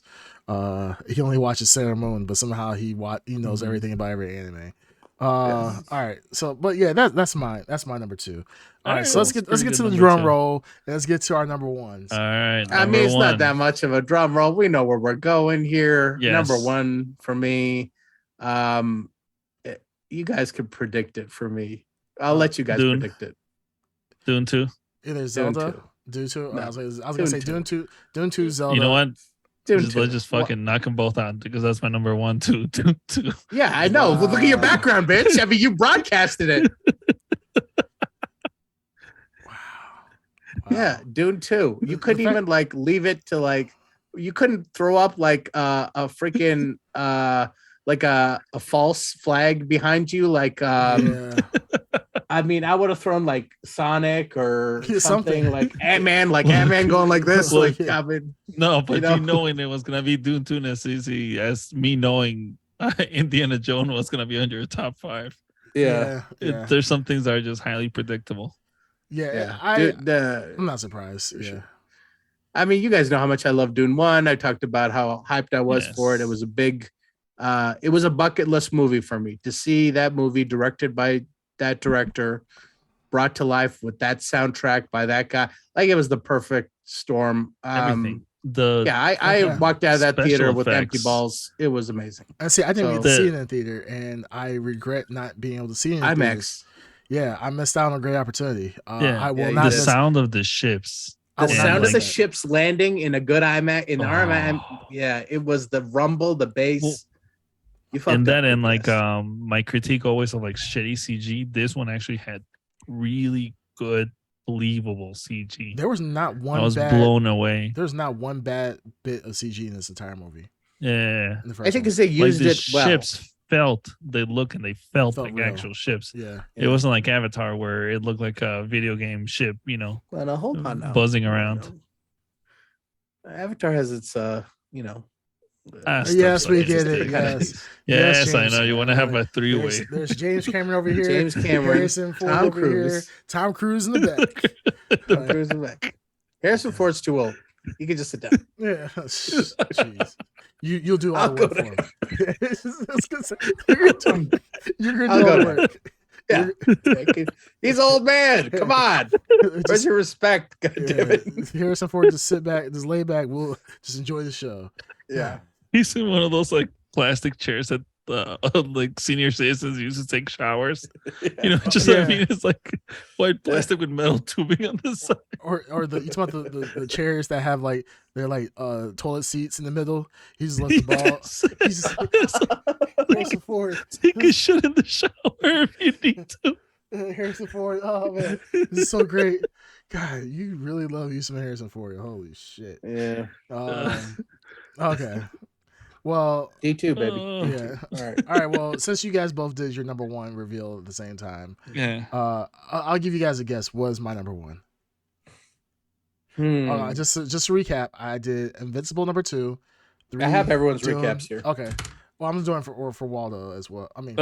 He only watches Sailor Moon, but somehow he knows everything about every anime. All right, so but yeah, that's my number 2. All right, so let's get to the drum roll and let's get to our number ones. All right, I mean, it's not that much of a drum roll. We know where we're going here. Yes. Number 1 for me. You guys can predict it for me. I'll let you guys predict it. Dune 2. Either Zelda, Dune 2. No. I was gonna say Dune 2. Dune 2, Zelda. You know what? Let's just fucking knock them both out because that's my number 1, 2. Yeah, I know. Well, look at your background, bitch. I mean, you broadcasted it. Wow. Yeah, Dune 2. You couldn't even leave it to you couldn't throw up a freaking like a false flag behind you. I mean, I would have thrown Sonic or something like Ant-Man, going like this. I mean, no, but you knowing it was gonna be Dune 2 as easy as me knowing Indiana Jones was gonna be under your top 5. Yeah. There's some things that are just highly predictable. Yeah. I'm not surprised. Yeah. Sure. I mean, you guys know how much I love Dune 1. I talked about how hyped I was for it. It was a big, it was a bucket list movie for me to see that movie directed by that director, brought to life with that soundtrack by that guy. It was the perfect storm. Everything. I walked out of that theater with empty balls. It was amazing. I didn't get to see it in the theater, and I regret not being able to see it in IMAX. Theaters. Yeah, I missed out on a great opportunity. I will not. The sound of the ships. The sound of the ships landing in a good IMAX in IMAX. Yeah, it was the rumble, the bass. And that, and my critique always of shitty CG. This one actually had really good, believable CG. There was not one. I was blown away. There's not one bad bit of CG in this entire movie. Yeah, I think because they used it well. Ships felt like real. Actual ships. Yeah, it wasn't like Avatar where it looked like a video game ship. Well, now hold on now. Buzzing around. Avatar has its yes, we get it. Yes, I know. You want to have a 3-way. There's James Cameron over here. James Cameron. Harrison Ford Tom over Cruise. Here. Tom Cruise in the back. Tom Cruise in the back. Harrison Ford's too old. You can just sit down. Yeah. Jeez. You'll do all the work for him. You're gonna do all the work. Yeah. He's an old man. Come on. Where's your respect? God damn it. Harrison Ford just sit back, just lay back. We'll just enjoy the show. Yeah. He's in one of those plastic chairs that senior citizens use to take showers. I mean, it's white plastic with metal tubing on the side. Or you talk about the chairs that have they're toilet seats in the middle. He just lets the ball. He's just Harrison Ford. Take a shit in the shower if you need to. Harrison Ford. Oh man, this is so great. God, you really love you some Harrison Ford. Holy shit. Yeah. Okay. Well, D2, baby. Yeah. All right. Well, since you guys both did your number 1 reveal at the same time, I'll give you guys a guess. Was my number 1? Just to recap, I did Invincible number 2. 3, I have everyone's recaps here. Okay. Well, I'm doing for Waldo as well. I mean,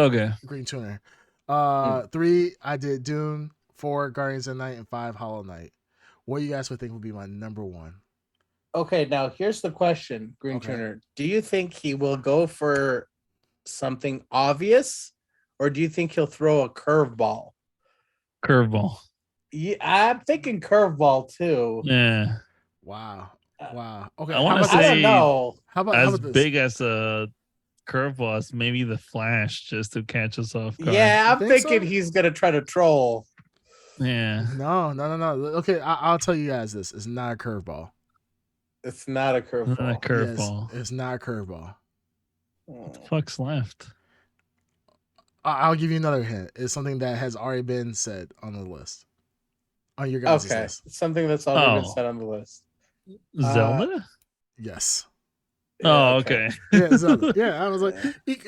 Green Tuner. 3, I did Dune. 4, Guardians of the Night, and 5, Hollow Knight. What do you guys would think would be my number 1? Okay, now here's the question, Green Turner. Do you think he will go for something obvious, or do you think he'll throw a curveball? Curveball. Yeah, I'm thinking curveball too. Yeah. Wow. Okay. I don't know. How about as big as a curveball as maybe the Flash, just to catch us off guard? Yeah, I'm thinking he's gonna try to troll. Yeah. No. Okay, I'll tell you guys this. It's not a curveball. It's not a curveball. Not a curveball. Yes, it's not a curveball. What the fuck's left? I'll give you another hint. It's something that has already been said on the list. On your guys' list. It's something that's already been said on the list. Zelda? Yes. Oh, okay. Yeah, Zelda. Yeah, I was like,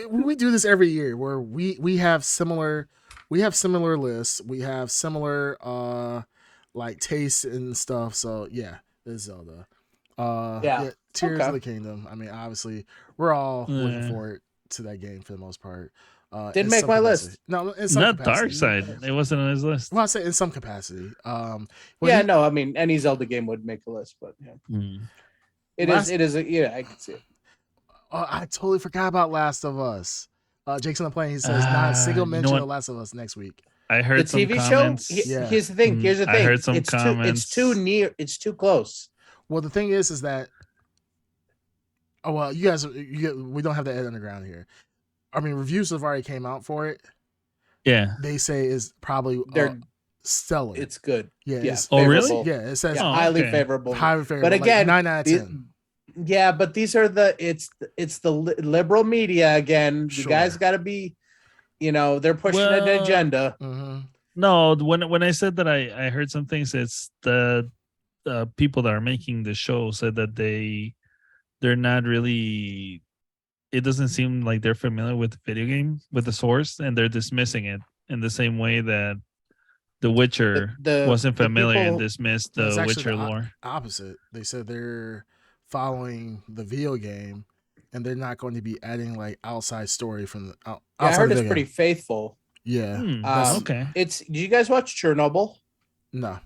we do this every year where we have similar lists. We have similar like tastes and stuff. So yeah, it's Zelda. Tears of the Kingdom. I mean, obviously, we're all looking forward to that game for the most part. Didn't make my list. No, in some not capacity. Dark Side. It wasn't on his list. Well, I say in some capacity. I mean, any Zelda game would make a list, but yeah, it is. I can see it. I totally forgot about Last of Us. Jake's on the plane. He says not a single mention of Last of Us next week. I heard the TV comments. Show. Here's the thing. I heard some comments. It's too near. It's too close. Well, the thing is that. Oh well, you guys, we don't have the Ed Underground here. I mean, reviews have already came out for it. Yeah, they say is probably stellar. It's good. Yeah. Really? Yeah, it says highly favorable. Highly favorable. But again, like 9 out of 10. Yeah, but these are it's the liberal media again. Sure. You guys got to be, they're pushing an agenda. Mm-hmm. No, when I said that I heard some things. It's the people that are making the show said that they're not really. It doesn't seem like they're familiar with the video game, with the source, and they're dismissing it in the same way that The Witcher wasn't familiar and dismissed the Witcher lore. Opposite. They said they're following the video game, and they're not going to be adding like outside story from the outside. I heard it's pretty faithful. Yeah. Okay. Did you guys watch Chernobyl? No.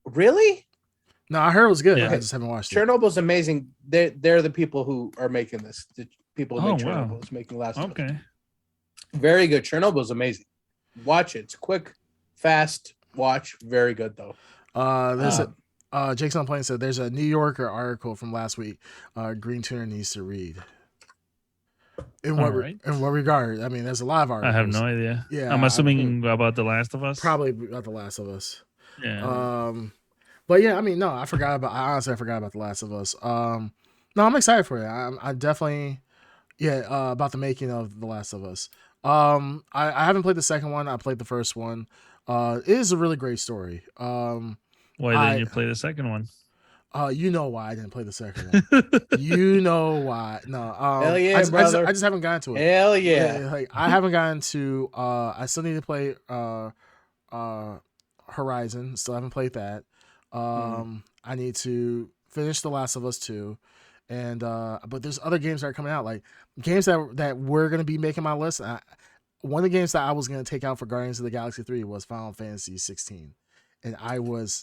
Really? No, I heard it was good. Yeah. I just haven't watched it. Chernobyl's amazing. They're the people who are making this. The people who make Chernobyl is making Last of Us. Very good. Chernobyl's amazing. Watch it. It's quick, fast watch. Very good though. Jake's on plane said there's a New Yorker article from last week. Green Tuner needs to read. In what regard? I mean, there's a lot of articles. I have no idea. Yeah, I'm assuming about The Last of Us. Probably about The Last of Us. Yeah. But yeah, I mean, no, I honestly forgot about The Last of Us. No, I'm excited for it. I definitely, about the making of The Last of Us. I haven't played the second one. I played the first one. It is a really great story. Why didn't you play the second one? You know why I didn't play the second one. You know why. No. Hell yeah, brother. I just haven't gotten to it. Hell yeah. Like I haven't gotten to. I still need to play. Horizon. Still haven't played that. I need to finish The Last of Us 2. And but there's other games that are coming out, like games that we're gonna be making my list. One of the games that I was gonna take out for Guardians of the Galaxy 3 was Final Fantasy 16, and I was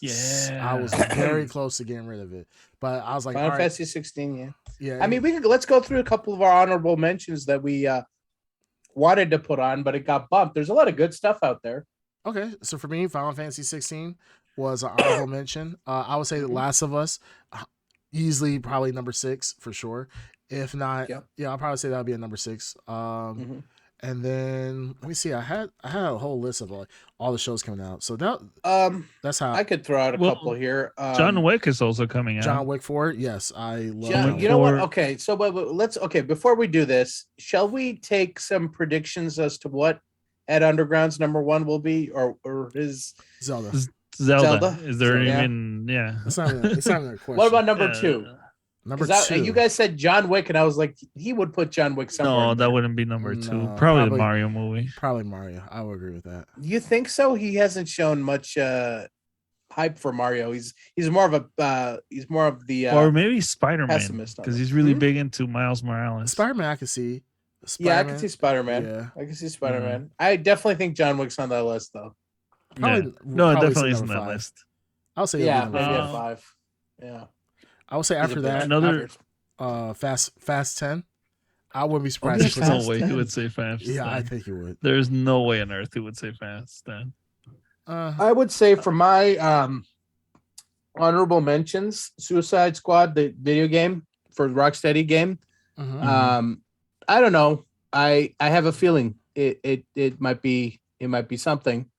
very close to getting rid of it. But I was like, Final Fantasy 16, yeah. I mean, let's go through a couple of our honorable mentions that we wanted to put on, but it got bumped. There's a lot of good stuff out there. Okay, so for me, Final Fantasy 16 was an honorable mention. I would say The Last of Us. Easily probably number 6 for sure. If not, I'll probably say that would be a number 6. And then let me see. I had a whole list of like all the shows coming out. So that's how I could throw out a couple here. John Wick is also coming out. John Wick 4. Yes, I love. You know what? Okay, so let's before we do this, shall we take some predictions as to what Ed Underground's number 1 will be, or is Zelda? Is there even? Yeah. It's not even a question. What about number 2? Number 2. You guys said John Wick, and I was like, he would put John Wick somewhere. No, that wouldn't be number 2. Probably the Mario movie. Probably Mario. I would agree with that. You think so? He hasn't shown much hype for Mario. He's more of the or maybe Spider-Man, because he's really big into Miles Morales. Spider-Man, I can see. I can see Spider-Man. Yeah, I can see Spider-Man. Mm-hmm. I definitely think John Wick's on that list, though. Probably, no, it definitely isn't that list. I'll say maybe at 5. Yeah, I would say after that another Fast 10. I wouldn't be surprised. There's no way he would say Fast. Yeah, 10. I think he would. There's no way on earth he would say Fast 10. I would say for my honorable mentions, Suicide Squad, the video game for Rocksteady game. Mm-hmm. I don't know. I have a feeling it might be something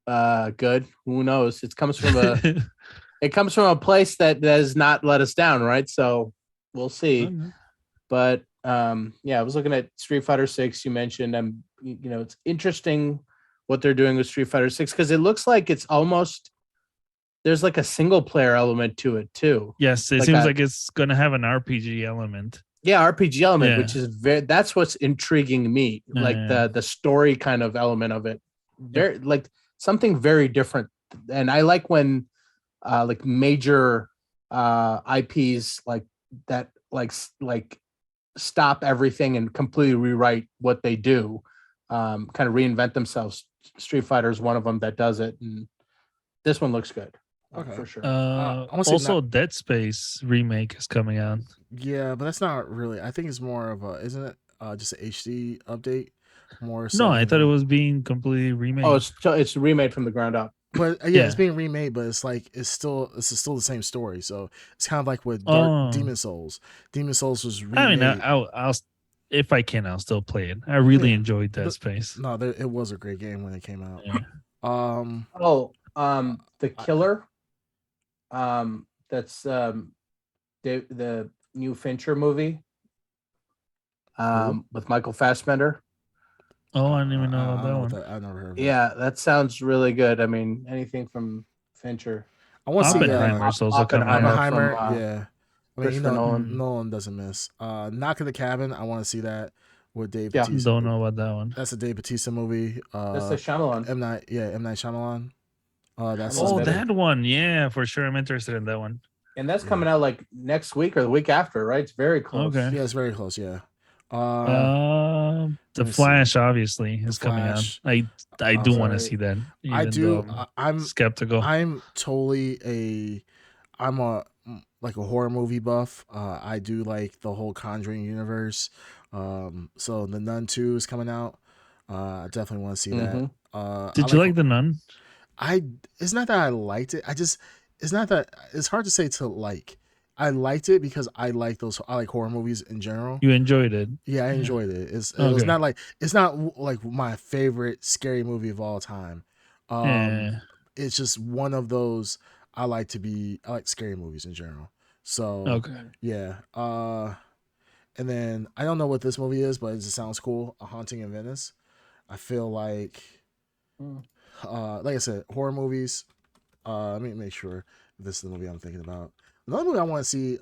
good. Who knows? It comes from a place that has not let us down, right? So we'll see. Mm-hmm. But I was looking at Street Fighter 6. You mentioned, it's interesting what they're doing with Street Fighter 6 because it looks like it's almost there's like a single player element to it too. Yes, it seems like it's gonna have an RPG element. Yeah, RPG element, which is that's what's intriguing me. Like the story kind of element of it. Very like something very different. And I like when like major IPs like that like stop everything and completely rewrite what they do. Kind of reinvent themselves. Street Fighter is one of them that does it, and this one looks good. Okay, for sure. Also, Dead Space remake is coming out. Yeah, but that's not really. I think it's more of a, isn't it? Just an HD update. More. So no, I thought it was being completely remade. Oh, it's remade from the ground up. But it's being remade, but it's like it's still the same story. So it's kind of like with Demon Souls. Demon Souls was remade. I mean, I'll if I can, I'll still play it. I really enjoyed Dead Space. No, it was a great game when it came out. Yeah. The Killer. That's the new Fincher movie. With Michael Fassbender. Oh, I didn't even know about that one. I never heard of it. Yeah, that sounds really good. I mean, anything from Fincher. I want to see Oppenheimer. Yeah. I mean, Nolan doesn't miss. Knock at the Cabin. I want to see that with Dave Bautista. Don't know about that one. That's a Dave Bautista movie. That's the Shyamalan. M. Night Shyamalan. That one. Yeah, for sure. I'm interested in that one. And that's coming out like next week or the week after, right? It's very close. Okay. Yeah, it's very close. Yeah. The Flash obviously is coming out. I do want to see that. I do. I'm skeptical. I'm totally I'm a horror movie buff. I do like the whole Conjuring universe. So The Nun 2 is coming out. I definitely want to see that. Did you like The Nun? It's not that I liked it. It's not that it's hard to say to like. I liked it because I like horror movies in general. You enjoyed it? Yeah, I enjoyed it. It's not like my favorite scary movie of all time. It's just one of those I like scary movies in general. So yeah. And then I don't know what this movie is, but it just sounds cool. A Haunting in Venice. I feel like like I said, horror movies. Let me make sure this is the movie I'm thinking about. Another movie I want to see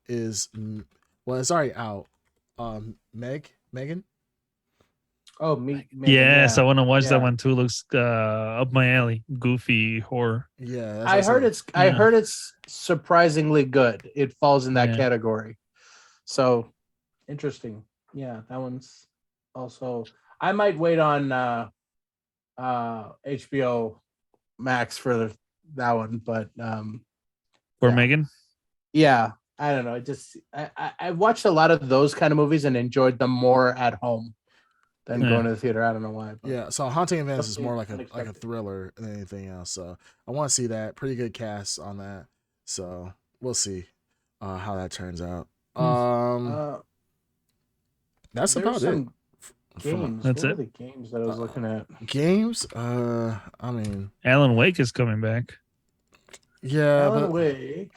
is it's already out. Megan. Oh, me. Yes, I want to watch that one too. Looks up my alley. Goofy horror. Yeah, I heard it's surprisingly good. It falls in that category. So interesting. Yeah, that one's also. I might wait on HBO Max for that one, but for Megan. Yeah, I don't know. I watched a lot of those kind of movies and enjoyed them more at home than going to the theater. I don't know why. Yeah, so Haunting in Venice is more like a thriller than anything else. So I want to see that. Pretty good cast on that. So we'll see how that turns out. That's about it. Games. That's what it. Were the games that I was looking at. Games. I mean, Alan Wake is coming back. Yeah, Alan Wake.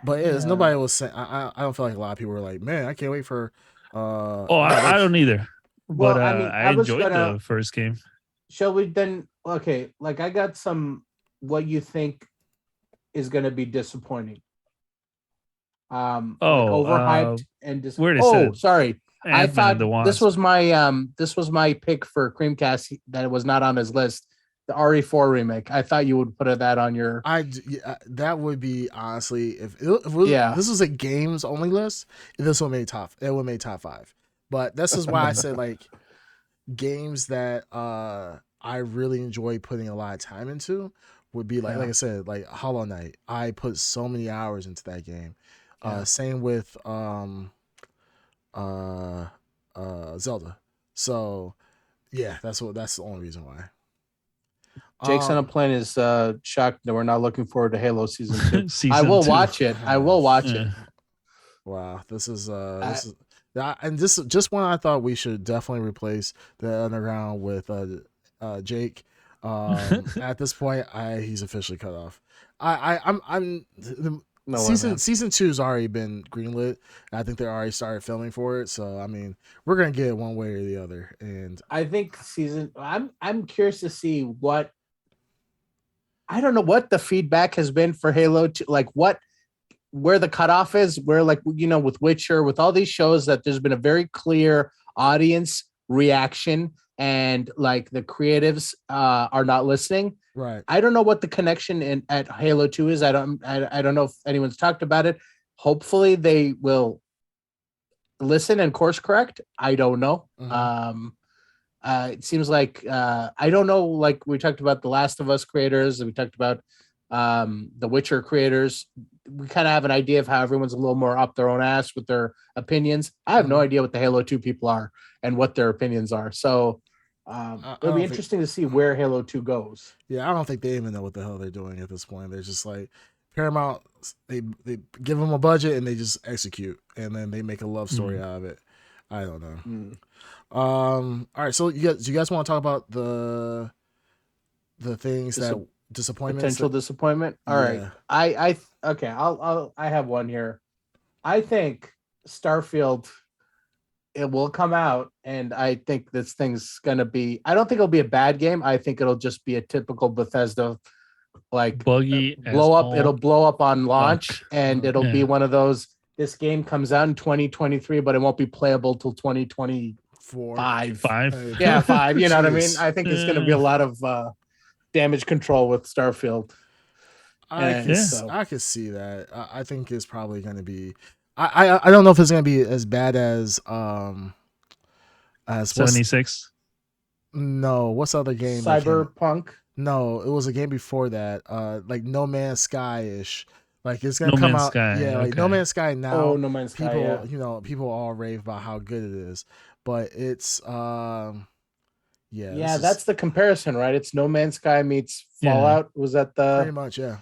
But nobody was saying. I don't feel like a lot of people were like, man, I can't wait for. I don't either. But well, I enjoyed the first game. Shall we then? Okay, like I got some. What you think is going to be disappointing? Overhyped and disappointing. Oh, sorry. I thought this was my pick for Creamcast that it was not on his list. The RE4 remake. I thought you would put that on your. That would be honestly if this was a games only list. This would make top. It would make top 5. But this is why I said like games that I really enjoy putting a lot of time into would be like I said like Hollow Knight. I put so many hours into that game. Same with Zelda. So yeah, that's the only reason why. Jake's on a plane is shocked that we're not looking forward to Halo season 2. I will watch it. I will watch it. Wow, this is and this is just one I thought we should definitely replace the Underground with Jake. At this point, he's officially cut off. season 2's already been greenlit. I think they already started filming for it. So I mean, we're gonna get it one way or the other. And I think I'm curious to see what. I don't know what the feedback has been for Halo 2, like where the cutoff is, where like, with Witcher, with all these shows that there's been a very clear audience reaction and like the creatives are not listening. Right. I don't know what the connection at Halo 2 is. I don't know if anyone's talked about it. Hopefully they will listen and course correct. I don't know. Mm-hmm. It seems like I don't know. Like we talked about the Last of Us creators, and we talked about the Witcher creators. We kind of have an idea of how everyone's a little more up their own ass with their opinions. I have no idea what the Halo 2 people are and what their opinions are. So it'll be interesting to see where Halo 2 goes. Yeah, I don't think they even know what the hell they're doing at this point. They're just like Paramount. They give them a budget and they just execute, and then they make a love story out of it. I don't know. All right, so do you guys want to talk about the things that disappointments? Potential disappointment. All right. I have one here. I think Starfield, it will come out, and I think this thing's gonna be. I don't think it'll be a bad game. I think it'll just be a typical Bethesda, like buggy blow up. It'll blow up on launch, and it'll be one of those. This game comes out in 2023, but it won't be playable till 2024. Five. Yeah, 5. You know what I mean? I think it's going to be a lot of damage control with Starfield. I can see that. I think it's probably going to be. I don't know if it's going to be as bad as 76. No, what's the other game? Cyberpunk. No, it was a game before that. Like No Man's Sky ish. Like it's gonna come out, like No Man's Sky now. Oh, No Man's Sky. People, people all rave about how good it is, but it's, that's the comparison, right? It's No Man's Sky meets Fallout. Was that pretty much, yeah.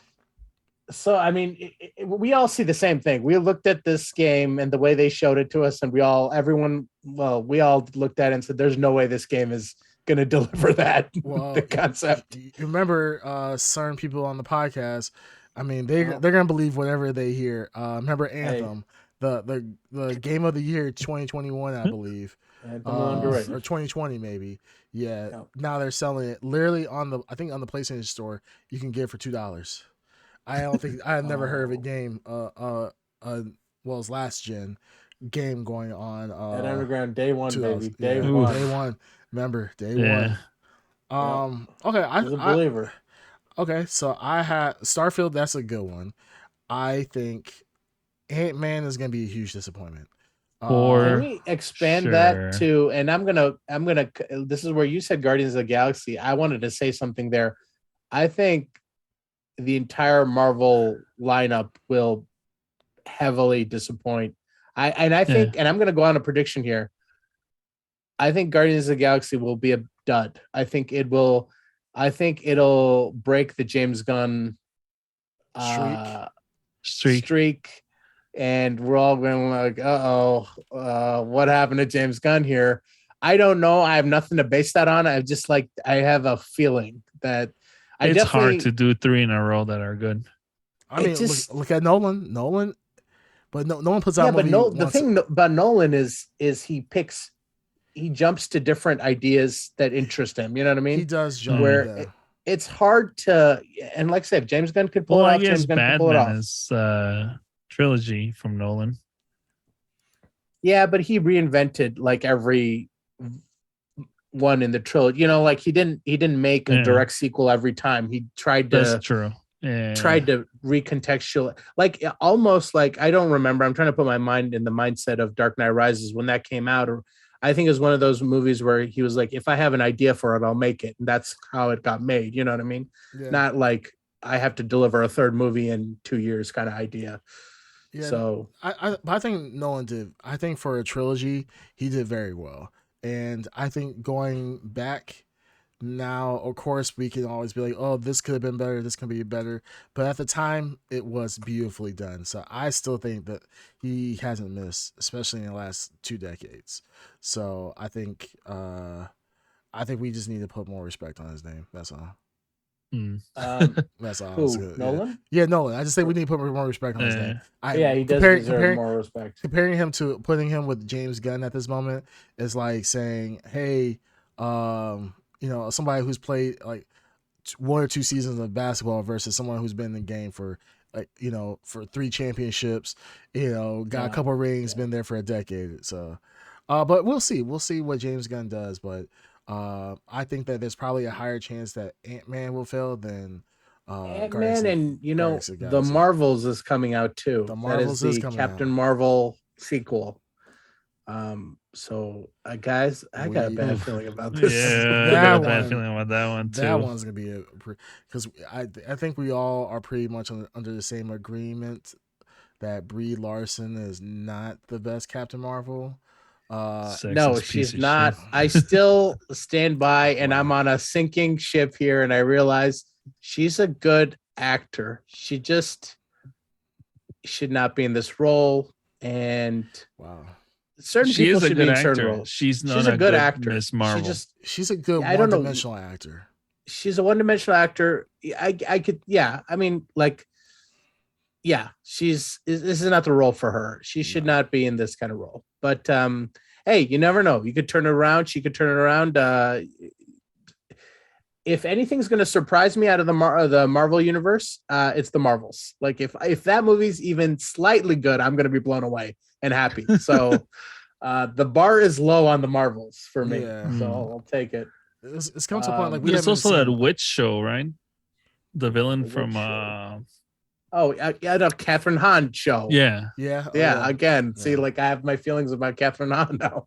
So I mean, we all see the same thing. We looked at this game and the way they showed it to us, and we all looked at it and said, "There's no way this game is going to deliver that." The concept. You remember certain people on the podcast. I mean, they're gonna believe whatever they hear. Remember Anthem, the game of the year 2021, I believe, or 2020 maybe. Yeah. No. Now they're selling it literally on the PlayStation Store. You can get it for $2. I don't think I've never heard of a game. It's last gen game going on. At Underground Day 1, baby. Day one. Remember Day 1. Okay, I was a believer. Okay, so I had Starfield. That's a good one. I think Ant-Man is going to be a huge disappointment. Can we expand that to? And I'm gonna. This is where you said Guardians of the Galaxy. I wanted to say something there. I think the entire Marvel lineup will heavily disappoint. I think, and I'm gonna go on a prediction here. I think Guardians of the Galaxy will be a dud. I think it'll break the James Gunn streak, and we're all going like, what happened to James Gunn here? I don't know. I have nothing to base that on. I have a feeling that it's hard to do 3 in a row that are good. I mean, look at Nolan, but Nolan puts out. Yeah, but the thing about Nolan is he jumps to different ideas that interest him. You know what I mean? He does jump. It's hard to, and like I said, James Gunn could pull it off. James Gunn could pull it off. Is trilogy from Nolan. Yeah, but he reinvented like every one in the trilogy. Like he didn't make a direct sequel every time. He tried to. That's true. Yeah. Tried to recontextualize, like almost like, I don't remember. I'm trying to put my mind in the mindset of Dark Knight Rises when that came out, or I think it was one of those movies where he was like, if I have an idea for it, I'll make it. And that's how it got made. You know what I mean? Yeah. Not like I have to deliver a third movie in 2 years kind of idea. Yeah. So I think Nolan did. I think for a trilogy, he did very well. And I think going back now, of course, we can always be like, oh, this could have been better. This can be better. But at the time, it was beautifully done. So I still think that he hasn't missed, especially in the last 2 decades. So I think we just need to put more respect on his name. That's all. That's all. Who? Nolan? Yeah, Nolan. I just think we need to put more respect on his name. He does deserve more respect. Comparing him to putting him with James Gunn at this moment is like saying, hey, somebody who's played like 1 or 2 seasons of basketball versus someone who's been in the game for for 3 championships, got a couple of rings, been there for a decade. So, but we'll see what James Gunn does. But I think that there's probably a higher chance that Ant-Man will fail than Ant-Man, and the Marvels is coming out too. The Marvels is coming Captain Marvel sequel. So guys, I got a bad feeling about this. Yeah, I got a bad feeling about that one too. That one's gonna be because I think we all are pretty much under the same agreement that Brie Larson is not the best Captain Marvel. No, she's not. I still stand by, and I'm on a sinking ship here, and I realize she's a good actor. She just should not be in this role. And certain people should be in certain roles. She's a good actor. Miss Marvel. She's a good one-dimensional actor. She's a one-dimensional actor. I could, yeah. I mean, like, yeah. This is not the role for her. She should not be in this kind of role. But hey, you never know. You could turn it around. She could turn it around. If anything's going to surprise me out of the Marvel universe, it's the Marvels. Like if that movie's even slightly good, I'm going to be blown away and happy. So the bar is low on the Marvels for me. Yeah. So I'll take it. It's come to a point like there's also that witch show, right? The villain from the Catherine Hahn show. Yeah. Again, see, like I have my feelings about Catherine Hahn now.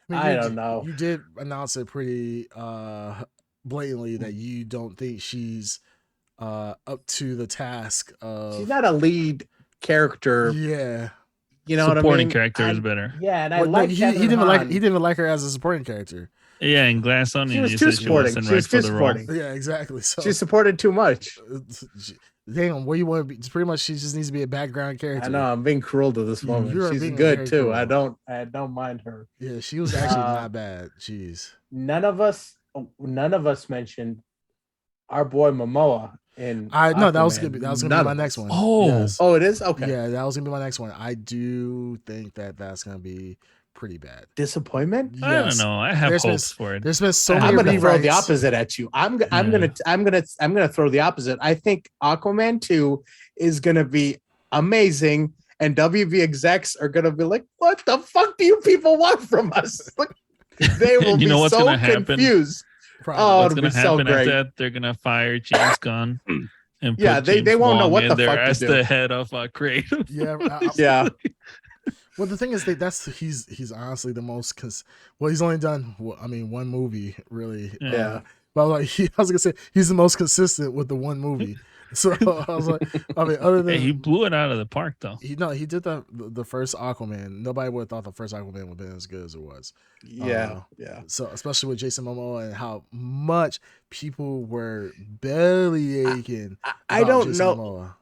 I don't know. You did announce it pretty blatantly that you don't think she's up to the task of. She's not a lead character. Yeah. You know what I mean? Supporting character is better. Yeah, and I like he didn't even like her as a supporting character. Yeah, in Glass Onion, she was too supporting. She was too supporting. Yeah, exactly. So she supported too much. Damn, what you want to be? Pretty much, she just needs to be a background character. I know. I'm being cruel to this moment. She's good too. Cruel. I don't mind her. Yeah, she was actually not bad. Jeez. None of us mentioned our boy Momoa. That was gonna be my next one. Oh, yes. Oh, it is. Okay. Yeah, that was gonna be my next one. I do think that's gonna be pretty bad. Disappointment? Yes. I don't know. I have hopes for it. There's been so many. I'm going to throw the opposite at you. I'm going to throw the opposite. I think Aquaman 2 is going to be amazing, and WB execs are going to be like, "What the fuck do you people want from us?" They will be what's so gonna happen? Confused. What's going to happen after that? They're going to fire James Gunn. And they won't know what the fuck as to do. The head of creative. Yeah. Well, the thing is that he's honestly the most he's only done one movie really. Yeah. But I was gonna say he's the most consistent with the one movie. So I was like, other than he blew it out of the park though. He did the first Aquaman. Nobody would have thought the first Aquaman would have been as good as it was. Yeah. So especially with Jason Momoa and how much people were belly aching. I don't Jason know. Momoa.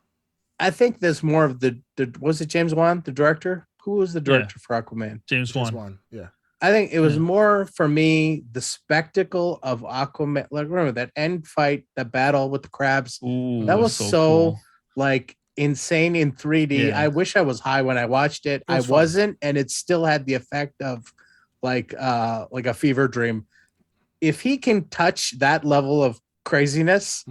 I think there's more of the was it James Wan, the director? Who was the director for Aquaman? James Wan. Yeah. I think it was more for me the spectacle of Aquaman. Like remember that end fight, the battle with the crabs. Ooh, that was so cool. like insane in 3D. Yeah. I wish I was high when I watched it. I wasn't, and it still had the effect of like a fever dream. If he can touch that level of craziness,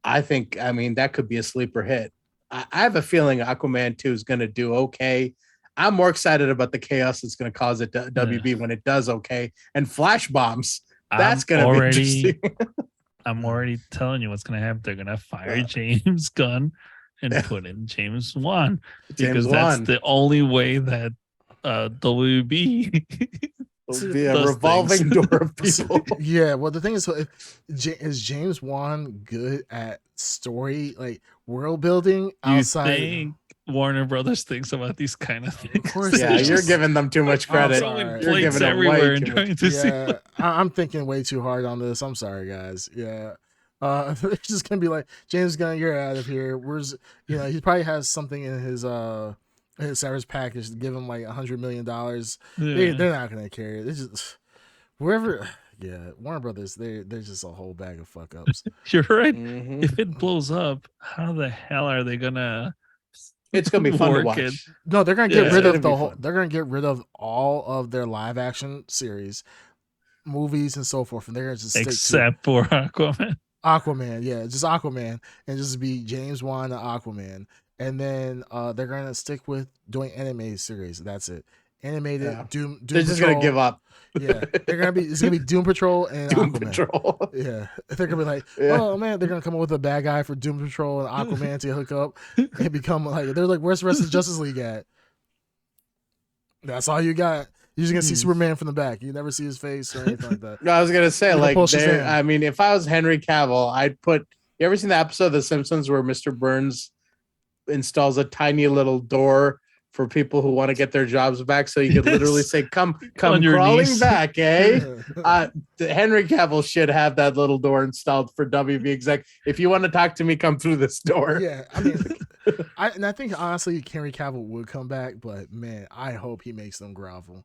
I think that could be a sleeper hit. I have a feeling Aquaman 2 is going to do okay. I'm more excited about the chaos it's going to cause at WB when it does okay. And flash bombs, that's going to be interesting. I'm already telling you what's going to happen. They're going to fire James Gunn and put in James Wan because that's the only way that WB will be a revolving door of people. Yeah, well, the thing is James Wan good at story, like world building outside? You think Warner Brothers thinks about these kind of things? Of course, you're giving them too much credit. You're giving them everywhere and trying to see. I'm thinking way too hard on this. I'm sorry, guys. Yeah. It's just gonna be like James Gunn, you're out of here. Where's he probably has something in his service package to give him like $100 million. They're not gonna carry it. It's just wherever. Yeah, Warner Brothers, they're just a whole bag of fuck ups. You're right. Mm-hmm. If it blows up, how the hell are they gonna? It's gonna be fun to watch. It? No, they're gonna get rid of the whole. They're gonna get rid of all of their live action series, movies, and so forth, and they're gonna just except for Aquaman. Aquaman, yeah, just Aquaman, and just be James Wan and Aquaman, and then they're gonna stick with doing animated series. That's it. Animated Doom they're just Patrol. Gonna give up. Yeah, it's gonna be Doom Patrol and Doom Aquaman. Patrol. Yeah, they're gonna be like, oh man, they're gonna come up with a bad guy for Doom Patrol and Aquaman to hook up and become like, they're like, where's the rest of the Justice League at? That's all you got. You're just gonna see Superman from the back. You never see his face or anything like that. No, I was gonna say I mean, if I was Henry Cavill, I'd put. You ever seen the episode of The Simpsons where Mr. Burns installs a tiny little door for people who want to get their jobs back, so you could literally say, come crawling back, eh? Henry Cavill should have that little door installed for WB exec. If you want to talk to me, come through this door. Yeah, I mean, I think honestly Henry Cavill would come back, but man, I hope he makes them grovel.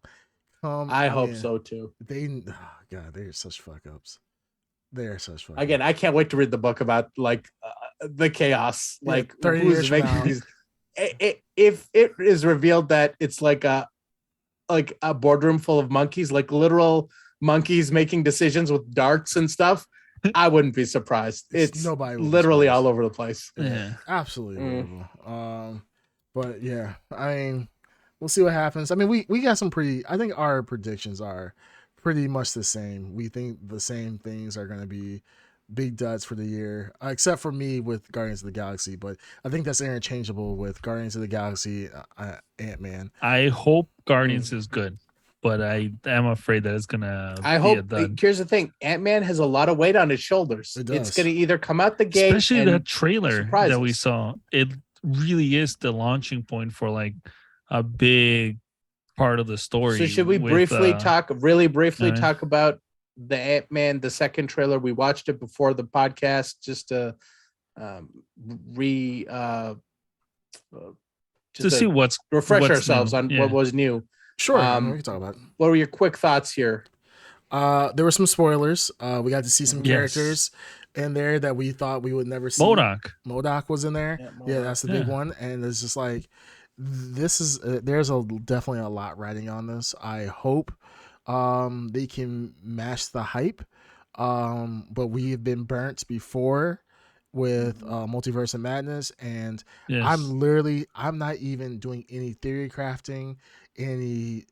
I hope so too. God, they're such fuck ups. They're such fuck Again, ups. I can't wait to read the book about like the chaos, like 30 years making these. If it is revealed that it's like a boardroom full of monkeys, like literal monkeys making decisions with darts and stuff, I wouldn't be surprised. It's literally all over the place. Yeah, absolutely. But yeah, I mean, we'll see what happens. I mean, we got some I think our predictions are pretty much the same. We think the same things are going to be big duds for the year, except for me with Guardians of the Galaxy, but I think that's interchangeable with Guardians of the Galaxy, Ant-Man. I hope Guardians is good, but I am afraid that it's gonna. I hope. Here's the thing: Ant-Man has a lot of weight on his shoulders. It's gonna either come out the gate, especially that trailer that we saw. It really is the launching point for like a big part of the story. So should we briefly talk about the Ant-Man, the second trailer? We watched it before the podcast just to see refresh ourselves on what was new. Sure, we can talk about it. What were your quick thoughts here? There were some spoilers. We got to see some characters in there that we thought we would never see. MODOK was in there. Yeah, that's the big one. And it's just like, there's definitely a lot riding on this. I hope they can match the hype, but we have been burnt before with Multiverse of Madness, and I'm not even doing any theory crafting, any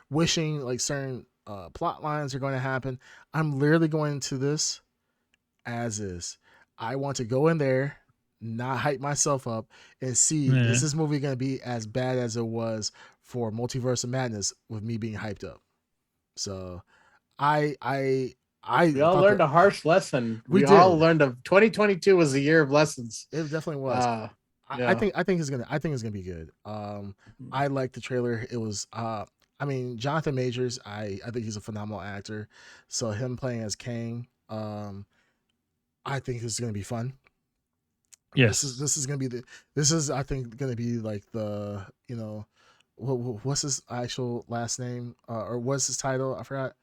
wishing like certain plot lines are going to happen. I'm literally going to this as is. I want to go in there, not hype myself up, and see is this movie going to be as bad as it was for Multiverse of Madness with me being hyped up. So we all learned a harsh lesson. We all learned 2022 was the year of lessons. It definitely was. I think it's gonna be good. I like the trailer. It was I mean, Jonathan Majors, I think he's a phenomenal actor. So him playing as Kang, I think is gonna be fun. Yes. This is I think gonna be like the, you know, what's his actual last name, or what's his title? I forgot.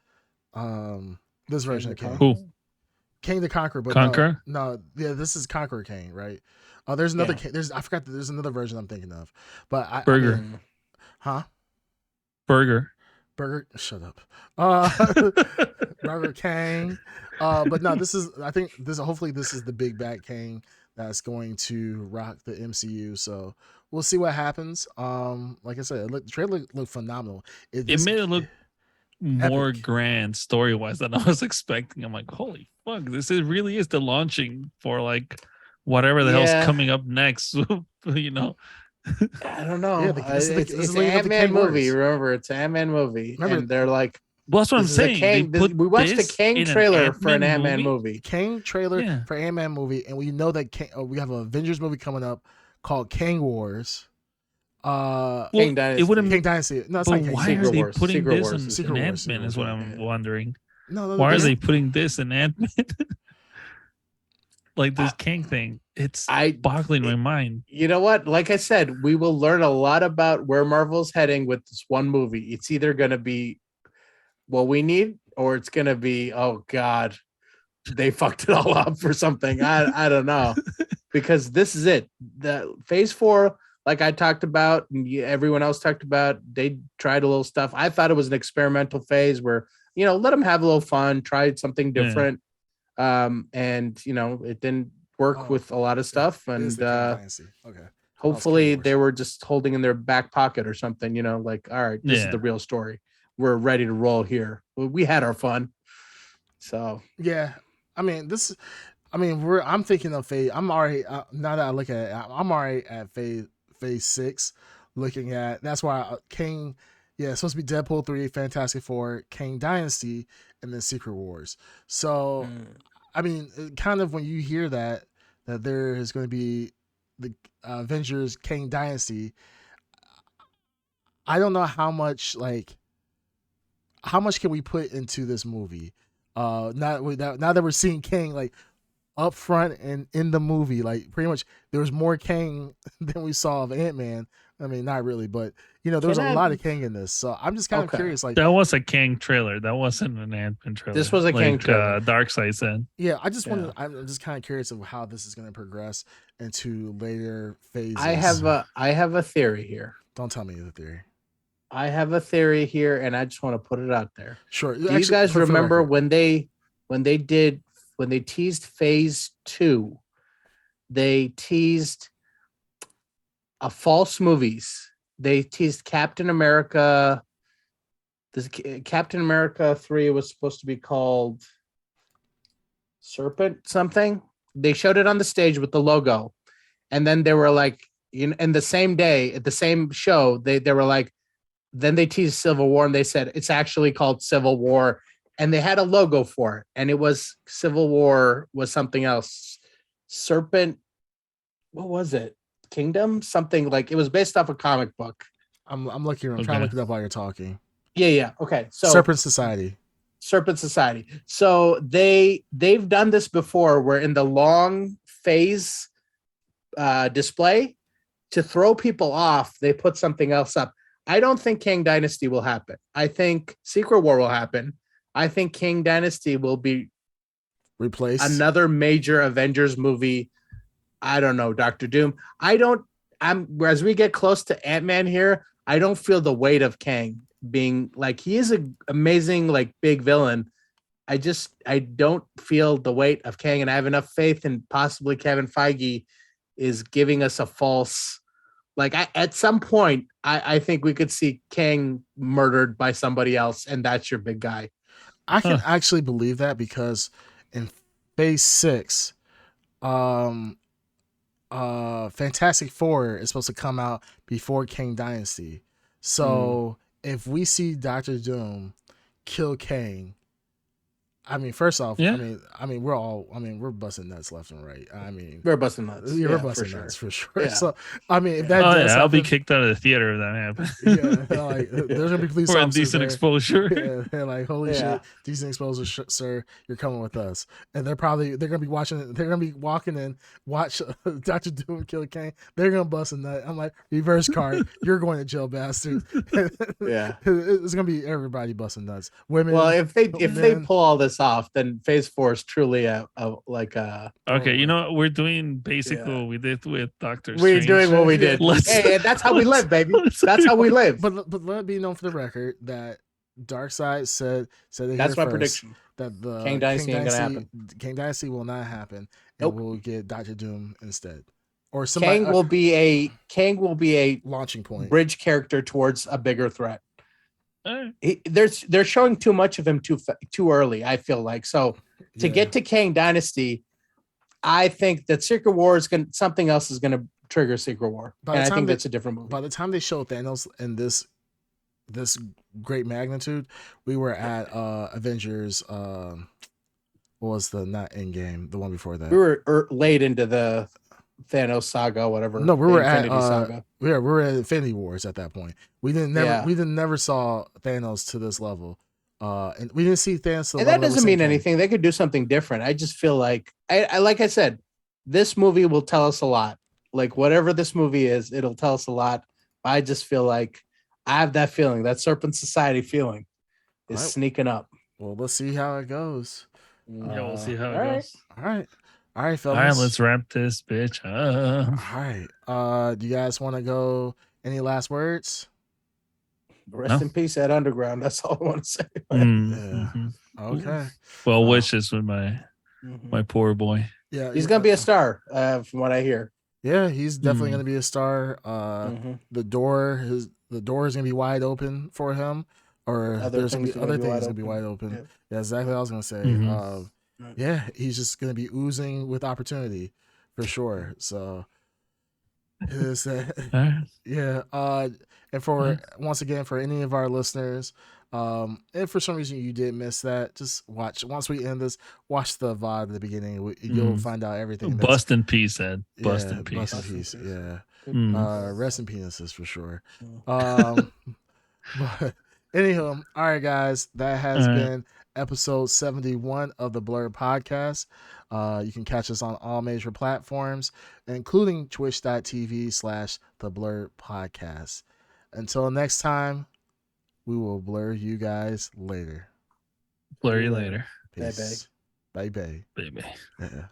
This version of Kang. Who? Kang the Conqueror. But Conqueror? No, this is Conqueror Kang, right? There's another. Yeah. I forgot that there's another version I'm thinking of. But Burger. Burger. Shut up. Burger Kang. But no, hopefully this is the big bad Kang that's going to rock the MCU. So we'll see what happens. Like I said, the trailer looked phenomenal. It made it look more grand story wise than I was expecting. I'm like, holy fuck, really is the launching for like whatever the hell's coming up next. You know, I don't know. Yeah, it's an Ant-Man movie. Remember, it's an Ant-Man movie. And they're like, well, that's what I'm saying. We watched the Kang trailer for an Ant-Man movie. Kang trailer for Ant-Man movie, and we know that we have an Avengers movie coming up called Kang Wars. Kang Dynasty. It wouldn't Kang Dynasty. No, it's but not Kang. Why are they putting this in Ant-Man? Is what I'm wondering. Why are they putting this in Ant-Man? Like this Kang thing, it's boggling my mind. You know what? Like I said, we will learn a lot about where Marvel's heading with this one movie. It's either going to be what we need, or it's gonna be, oh God, they fucked it all up for something. I don't know, because this is it. The phase 4, like I talked about, and everyone else talked about, they tried a little stuff. I thought it was an experimental phase where, let them have a little fun, try something different. And it didn't work with a lot of stuff. And okay. Hopefully they were just holding in their back pocket or something, like, all right, this is the real story. We're ready to roll here. We had our fun. So yeah, I mean, I'm thinking of phase. I'm already now that I look at it, I'm already at phase 6. Looking at that's why King, it's supposed to be Deadpool 3, Fantastic Four, Kang Dynasty, and then Secret Wars. So, I mean, kind of when you hear that there is going to be the Avengers Kang Dynasty, I don't know how much can we put into this movie. Now that we're seeing Kang like up front and in the movie, like pretty much there was more Kang than we saw of Ant-Man. I mean, not really, but there was a lot of Kang in this. So I'm just kind of curious. Like, that was a Kang trailer. That wasn't an Ant-Man trailer. This was a Kang trailer. Darkseid said. Yeah, I'm just kind of curious of how this is going to progress into later phases. I have a theory here. Don't tell me the theory. I have a theory here, and I just want to put it out there. Sure. Do you guys remember when they teased phase 2? They teased a false movies. They teased Captain America. This Captain America 3 was supposed to be called Serpent something. They showed it on the stage with the logo, and then they were like, in the same day at the same show, they were like, then they teased Civil War, and they said it's actually called Civil War, and they had a logo for it, and it was Civil War was something else. Serpent, what was it? Kingdom, something like it was based off a comic book. I'm looking. I'm trying to look it up while you're talking. Yeah. Okay. So Serpent Society. So they've done this before, where in the long phase display, to throw people off, they put something else up. I don't think Kang Dynasty will happen. I think Secret War will happen. I think Kang Dynasty will be replaced. Another major Avengers movie. I don't know, Doctor Doom. As we get close to Ant-Man here, I don't feel the weight of Kang being like, he is an amazing, like, big villain. I don't feel the weight of Kang, and I have enough faith in possibly Kevin Feige is giving us a false, like, at some point, I think we could see Kang murdered by somebody else, and that's your big guy. I can actually believe that, because in phase 6, Fantastic Four is supposed to come out before Kang Dynasty. So if we see Doctor Doom kill Kang, I mean, first off, I mean, we're busting nuts left and right. I mean, we're busting nuts. We're busting nuts for sure. Yeah. So, I mean, if that does I'll be happen, kicked out of the theater if that happens. Yeah, like, there's gonna be police officers decent there. exposure. Yeah, like, holy shit, decent exposure, sir. You're coming with us, and they're gonna be watching. They're gonna be walking in, watch Doctor Doom kill Kang. They're gonna bust a nut. I'm like, reverse card. You're going to jail, bastard. Yeah, it's gonna be everybody busting nuts. Women. Well, if they pull all this off, then phase 4 is truly a okay, you know what? We're doing basically what we did with Doctor Strange. We're doing what we did. Hey, that's how we live, baby. That's how we live. But let it be known for the record that Darkseid said that's my prediction. That the Kang Dynasty ain't gonna happen. Kang Dynasty will not happen, and we'll get Doctor Doom instead. Or somebody, Kang will be a launching point, bridge character towards a bigger threat. They're showing too much of him too early, I feel like. So to get to Kang Dynasty, I think that Secret War is something else is gonna trigger Secret War, and I think that's a different movie. By the time they show Thanos in this great magnitude, we were at Avengers. What was not Endgame? The one before that. We were late into the Thanos saga, whatever. No, we were at saga. We were at Infinity Wars at that point. We never saw Thanos to this level. And we didn't see Thanos. And that doesn't mean anything. They could do something different. I just feel like like I said, this movie will tell us a lot. Like, whatever this movie is, it'll tell us a lot. I just feel like I have that feeling, that Serpent Society feeling. is sneaking up. Well, let's see how it goes. Yeah, we'll see how it goes. All right, fellas. All right, let's wrap this bitch up. All right. Do you guys want to go? Any last words? Rest in peace at Underground. That's all I want to say. Okay. Well wishes with my poor boy. Yeah, he's gonna be a star, from what I hear. Yeah, he's definitely gonna be a star. The door is gonna be wide open for him, or there's gonna be other things gonna be wide open. Yeah, exactly what I was gonna say. Yeah, he's just gonna be oozing with opportunity for sure. So yeah. And for once again, for any of our listeners, if for some reason you did miss that, just watch. Once we end this, watch the VOD at the beginning. You'll find out everything. Bust in peace, Ed. Bust in peace. Bust in peace. Yeah. Rest in penises for sure. But anyhow, all right, guys, that has been episode 71 of the Blur Podcast. You can catch us on all major platforms, including twitch.tv/the Blur Podcast. Until next time, we will blur you guys later. Blur you later. Peace. Bye bye. Bye bye. Yeah.